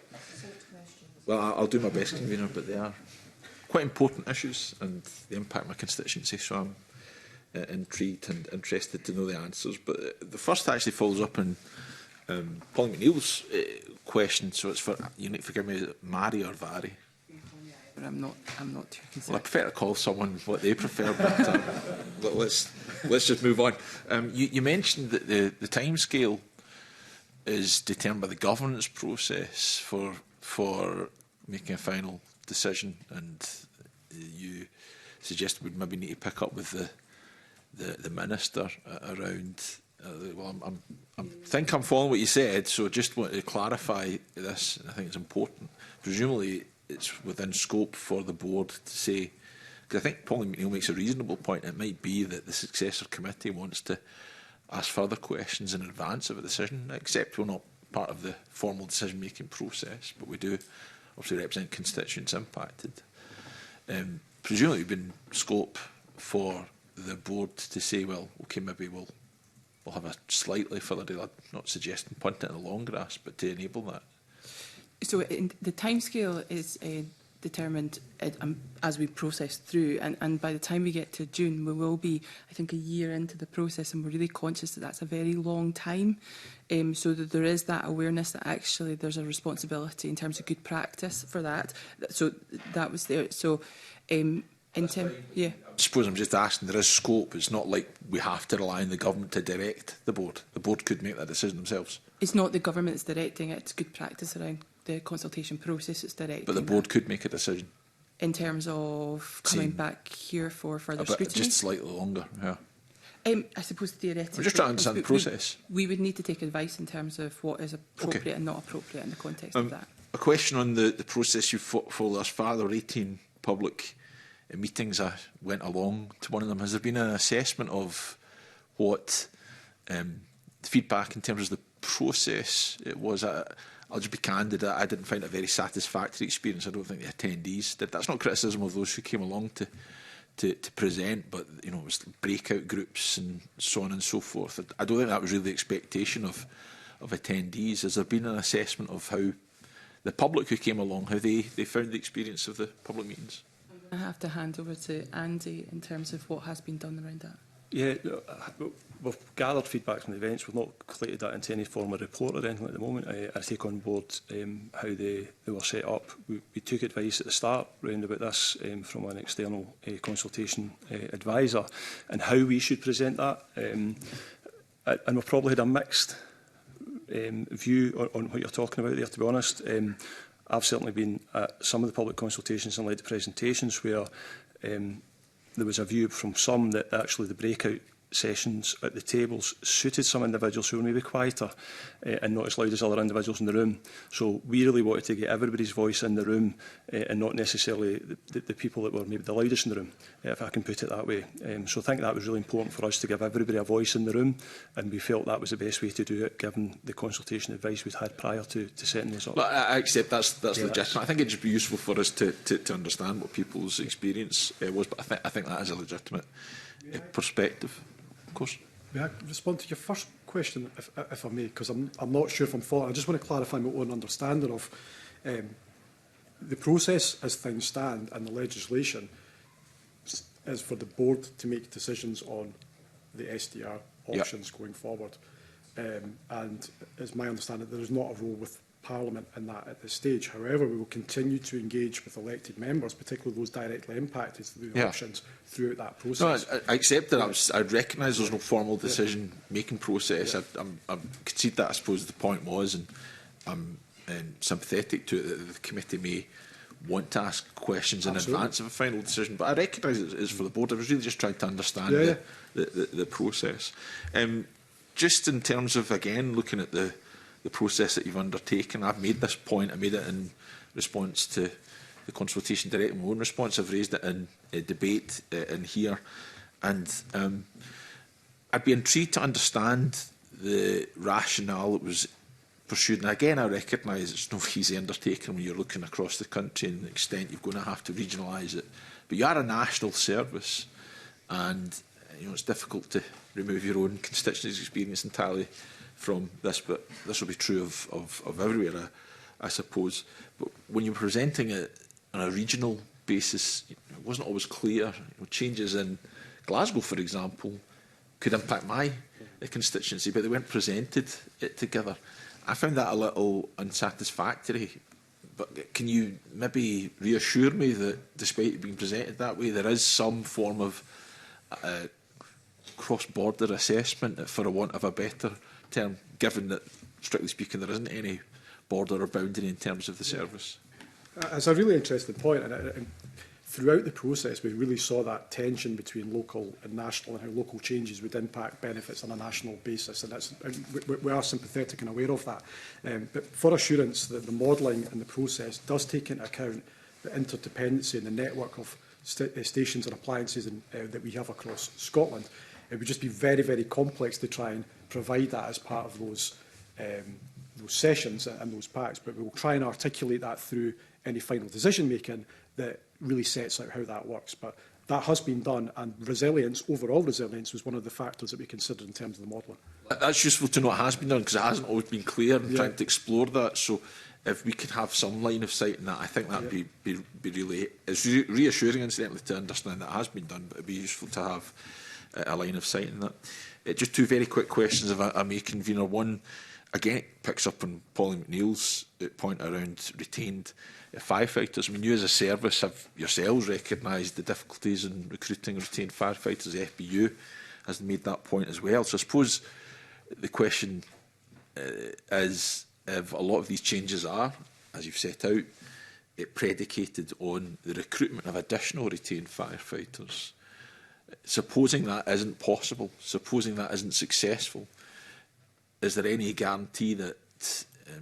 Well, I'll do my best, Convener, but they are quite important issues and they impact my constituency, so I'm intrigued and interested to know the answers. But the first actually follows up on Pauline McNeill's question, so it's for, you need to forgive me, is it Mary or Vary? I'm not too concerned. Well, I prefer to call someone what they prefer, but let's just move on. You mentioned that the timescale is determined by the governance process for making a final decision, and you suggested we'd maybe need to pick up with the minister around. Well, I think I'm following what you said, so I just want to clarify this. I think it's important. Presumably, it's within scope for the board to say, because I think Pauline McNeill makes a reasonable point. It might be that the successor committee wants to ask further questions in advance of a decision, except we're not part of the formal decision-making process, but we do obviously represent constituents impacted. Presumably, it would be in scope for the board to say, well, okay, maybe we'll have a slightly further delay. I'm not suggesting punting it in the long grass, but to enable that. So the timescale is determined as we process through, and by the time we get to June, we will be, I think, a year into the process, and we're really conscious that that's a very long time. So that there is that awareness that actually there's a responsibility in terms of good practice for that. So that was there. So yeah. I suppose I'm just asking, there is scope. It's not like we have to rely on the government to direct the board. The board could make that decision themselves. It's not the government that's directing it. It's good practice around the consultation process that's directing. But the board could make a decision. In terms of coming back here for further scrutiny? Just slightly longer, yeah. I suppose theoretically... I'm just trying to understand the process. We would need to take advice in terms of what is appropriate and not appropriate in the context of that. A question on the process you followed thus far. There were 18 public meetings. I went along to one of them. Has there been an assessment of what the feedback in terms of the process it was? I'll just be candid, I didn't find it a very satisfactory experience. I don't think the attendees did. That's not criticism of those who came along to present, but you know, it was breakout groups and so on and so forth. I don't think that was really the expectation of attendees. Has there been an assessment of how the public who came along, how they found the experience of the public meetings? I have to hand over to Andy in terms of what has been done around that. Yeah, we've gathered feedback from the events. We've not collated that into any form of report or anything at the moment. I take on board how they were set up. We took advice at the start round about this from an external consultation advisor and how we should present that. And we've probably had a mixed view on what you're talking about there, to be honest. I've certainly been at some of the public consultations and led the presentations where there was a view from some that actually the breakout sessions at the tables suited some individuals who were maybe quieter and not as loud as other individuals in the room. So we really wanted to get everybody's voice in the room and not necessarily the people that were maybe the loudest in the room, if I can put it that way. So I think that was really important for us to give everybody a voice in the room, and we felt that was the best way to do it given the consultation advice we'd had prior to setting those up. Well, I accept that's legitimate. I think it'd just be useful for us to understand what people's experience was, but I think that is a legitimate perspective. Of course. May I respond to your first question, if I may, because I'm not sure if I'm following. I just want to clarify my own understanding of the process as things stand, and the legislation is for the board to make decisions on the SDR options going forward. And it's my understanding that there is not a role with Parliament in that at this stage. However, we will continue to engage with elected members, particularly those directly impacted through the options throughout that process. No, I accept that. I recognise there's no formal decision-making process. I concede that, I suppose, the point was, and I'm sympathetic to it, that the committee may want to ask questions in advance of a final decision. But I recognise it is for the board. I was really just trying to understand the process. Just in terms of, again, looking at the process that you've undertaken, I've made this point. I made it in response to the consultation director. In my own response, I've raised it in a debate in here. And I'd be intrigued to understand the rationale that was pursued. And again, I recognise it's no easy undertaking when you're looking across the country and the extent you're going to have to regionalise it. But you are a national service, and you know it's difficult to remove your own constituency's experience entirely from this, but this will be true of everywhere, I suppose. But when you're presenting it on a regional basis, it wasn't always clear. Changes in Glasgow, for example, could impact my constituency, but they weren't presented together. I found that a little unsatisfactory, but can you maybe reassure me that despite it being presented that way, there is some form of cross-border assessment, for a want of a better term, given that, strictly speaking, there isn't any border or boundary in terms of the service? It's a really interesting point, and throughout the process we really saw that tension between local and national, and how local changes would impact benefits on a national basis, and we are sympathetic and aware of that. But for assurance that the modelling and the process does take into account the interdependency and the network of stations and appliances that we have across Scotland, it would just be very, very complex to try and provide that as part of those sessions and those packs. But we will try and articulate that through any final decision making that really sets out how that works. But that has been done, and resilience, overall resilience, was one of the factors that we considered in terms of the modelling. That's useful to know it has been done, because it hasn't always been clear in trying to explore that. So if we could have some line of sight in that, I think that would be really, it's reassuring, incidentally, to understand that it has been done, but it would be useful to have a line of sight in that. Just two very quick questions, if I may, Convener. One, again, it picks up on Polly McNeill's point around retained firefighters. I mean, you as a service have yourselves recognised the difficulties in recruiting retained firefighters. The FBU has made that point as well. So I suppose the question is, if a lot of these changes are, as you've set out, predicated on the recruitment of additional retained firefighters, supposing that isn't possible, supposing that isn't successful, is there any guarantee that,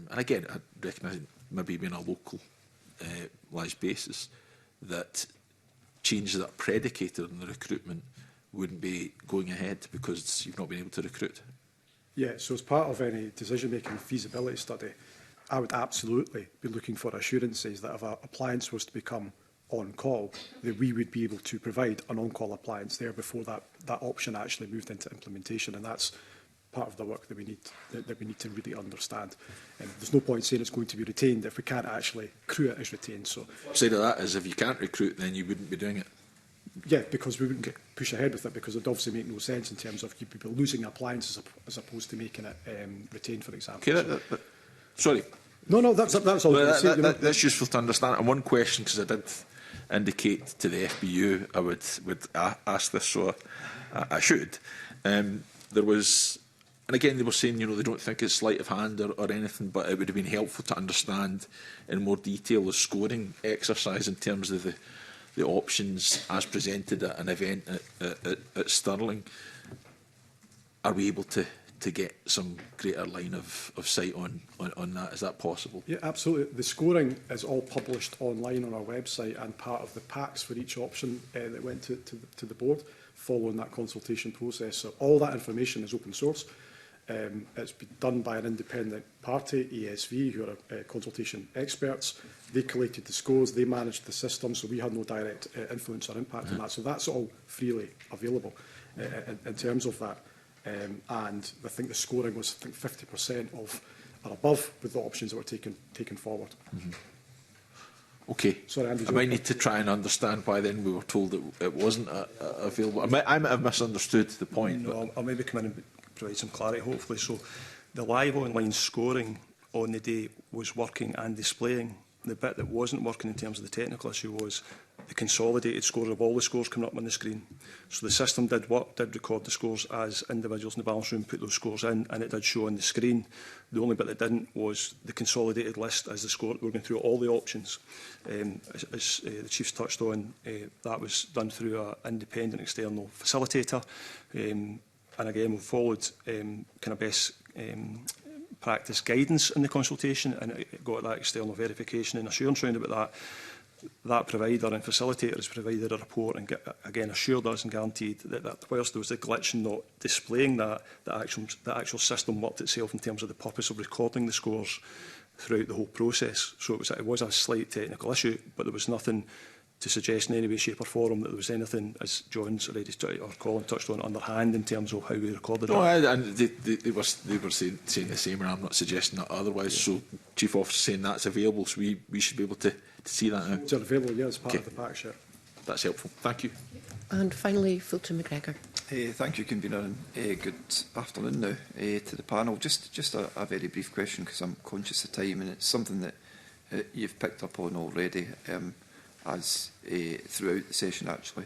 and again, I recognise maybe being a localised basis, that changes that are predicated on the recruitment wouldn't be going ahead because you've not been able to recruit? Yeah, so as part of any decision-making feasibility study, I would absolutely be looking for assurances that if an appliance was to become on-call, that we would be able to provide an on-call appliance there before that option actually moved into implementation. And that's part of the work that we need to really understand. There's no point saying it's going to be retained if we can't actually crew it as retained. So, side of that is, if you can't recruit, then you wouldn't be doing it. Yeah, because we wouldn't push ahead with it, because it would obviously make no sense in terms of people losing appliances as opposed to making it retained, for example. Okay, sorry. No, that's all. That's useful to understand. And one question, because I did indicate to the FBU I would ask this, so I should. There was, and again, they were saying, they don't think it's sleight of hand or anything, but it would have been helpful to understand in more detail the scoring exercise in terms of the options as presented at an event at Stirling. Are we able to get some greater line of sight on that? Is that possible? Yeah, absolutely. The scoring is all published online on our website and part of the packs for each option that went to the board following that consultation process. So all that information is open source. It's been done by an independent party, ESV, who are consultation experts. They collated the scores, they managed the system, so we had no direct influence or impact on that. So that's all freely available in terms of that. And I think the scoring was 50% of or above with the options that were taken forward. Mm-hmm. Okay. Sorry, Andy, I might need to try and understand why then we were told that it wasn't available. I might have misunderstood the point. No, I'll maybe come in and provide some clarity, hopefully. So the live online scoring on the day was working and displaying. The bit that wasn't working in terms of the technical issue was the consolidated scores of all the scores coming up on the screen. So the system did record the scores as individuals in the balance room put those scores in, and it did show on the screen. The only bit that didn't was the consolidated list as the score. We're going through all the options. As the Chief's touched on, that was done through an independent external facilitator. And again, we followed kind of best practice guidance in the consultation, and it got that external verification and assurance round about that. That provider and facilitator has provided a report and again assured us and guaranteed that whilst there was a glitch in not displaying that, the actual system worked itself in terms of the purpose of recording the scores throughout the whole process. So it was a slight technical issue, but there was nothing to suggest in any way, shape or form that there was anything, as John's already or Colin touched on, underhand in terms of how we recorded it. No, and they were saying the same, and I'm not suggesting that otherwise. Yeah. So Chief Officer saying that's available, so we should be able to see that now. It's available, yeah, as part of the pack sheet. That's helpful. Thank you. And finally, Fulton McGregor. Thank you, Convener, and good afternoon now to the panel. Just a very brief question, because I'm conscious of time, and it's something that you've picked up on already as throughout the session, actually.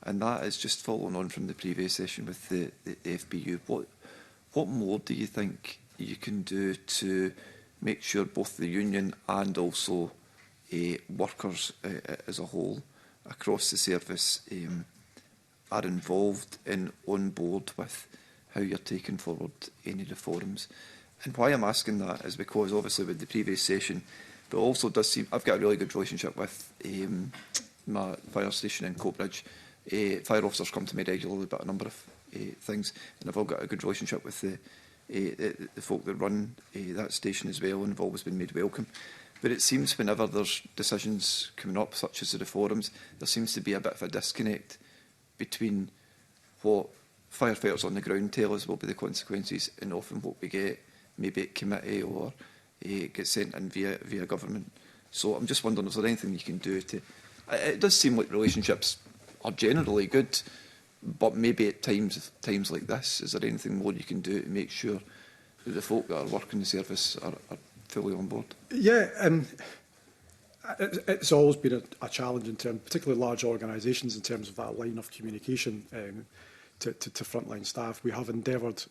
And that is just following on from the previous session with the FBU. What more do you think you can do to make sure both the union and also workers as a whole across the service are involved and on board with how you're taking forward any reforms? And why I'm asking that is because obviously with the previous session, but also does seem I've got a really good relationship with my fire station in Coatbridge. Fire officers come to me regularly about a number of things, and I've all got a good relationship with the folk that run that station as well, and have always been made welcome. But it seems whenever there's decisions coming up, such as the reforms, there seems to be a bit of a disconnect between what firefighters on the ground tell us will be the consequences and often what we get maybe at committee or get sent in via government. So I'm just wondering, is there anything you can do to... It does seem like relationships are generally good, but maybe at times like this, is there anything more you can do to make sure that the folk that are working the service are fully on board? Yeah, it's always been a challenge in terms, particularly large organisations, in terms of that line of communication to frontline staff. We have endeavoured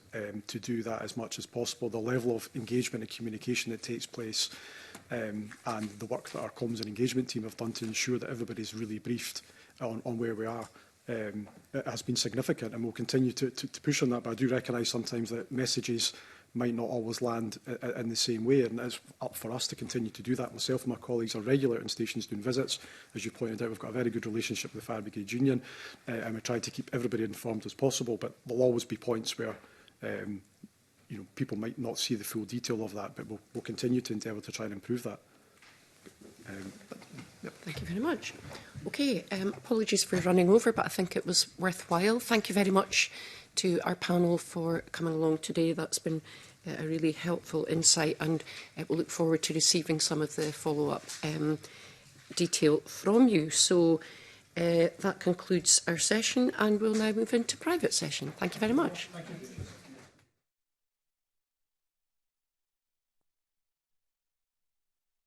to do that as much as possible. The level of engagement and communication that takes place and the work that our comms and engagement team have done to ensure that everybody's really briefed on where we are it has been significant, and we'll continue to push on that. But I do recognise sometimes that messages might not always land in the same way, and it's up for us to continue to do that. Myself and my colleagues are regular in stations doing visits. As you pointed out, we've got a very good relationship with the Fire Brigade Union, and we try to keep everybody informed as possible, but there'll always be points where people might not see the full detail of that, but we'll continue to endeavour to try and improve that. Thank you very much. Okay, apologies for running over, but I think it was worthwhile. Thank you very much to our panel for coming along today. That's been a really helpful insight, and we'll look forward to receiving some of the follow-up detail from you. So that concludes our session, and we'll now move into private session. Thank you very much. Thank you.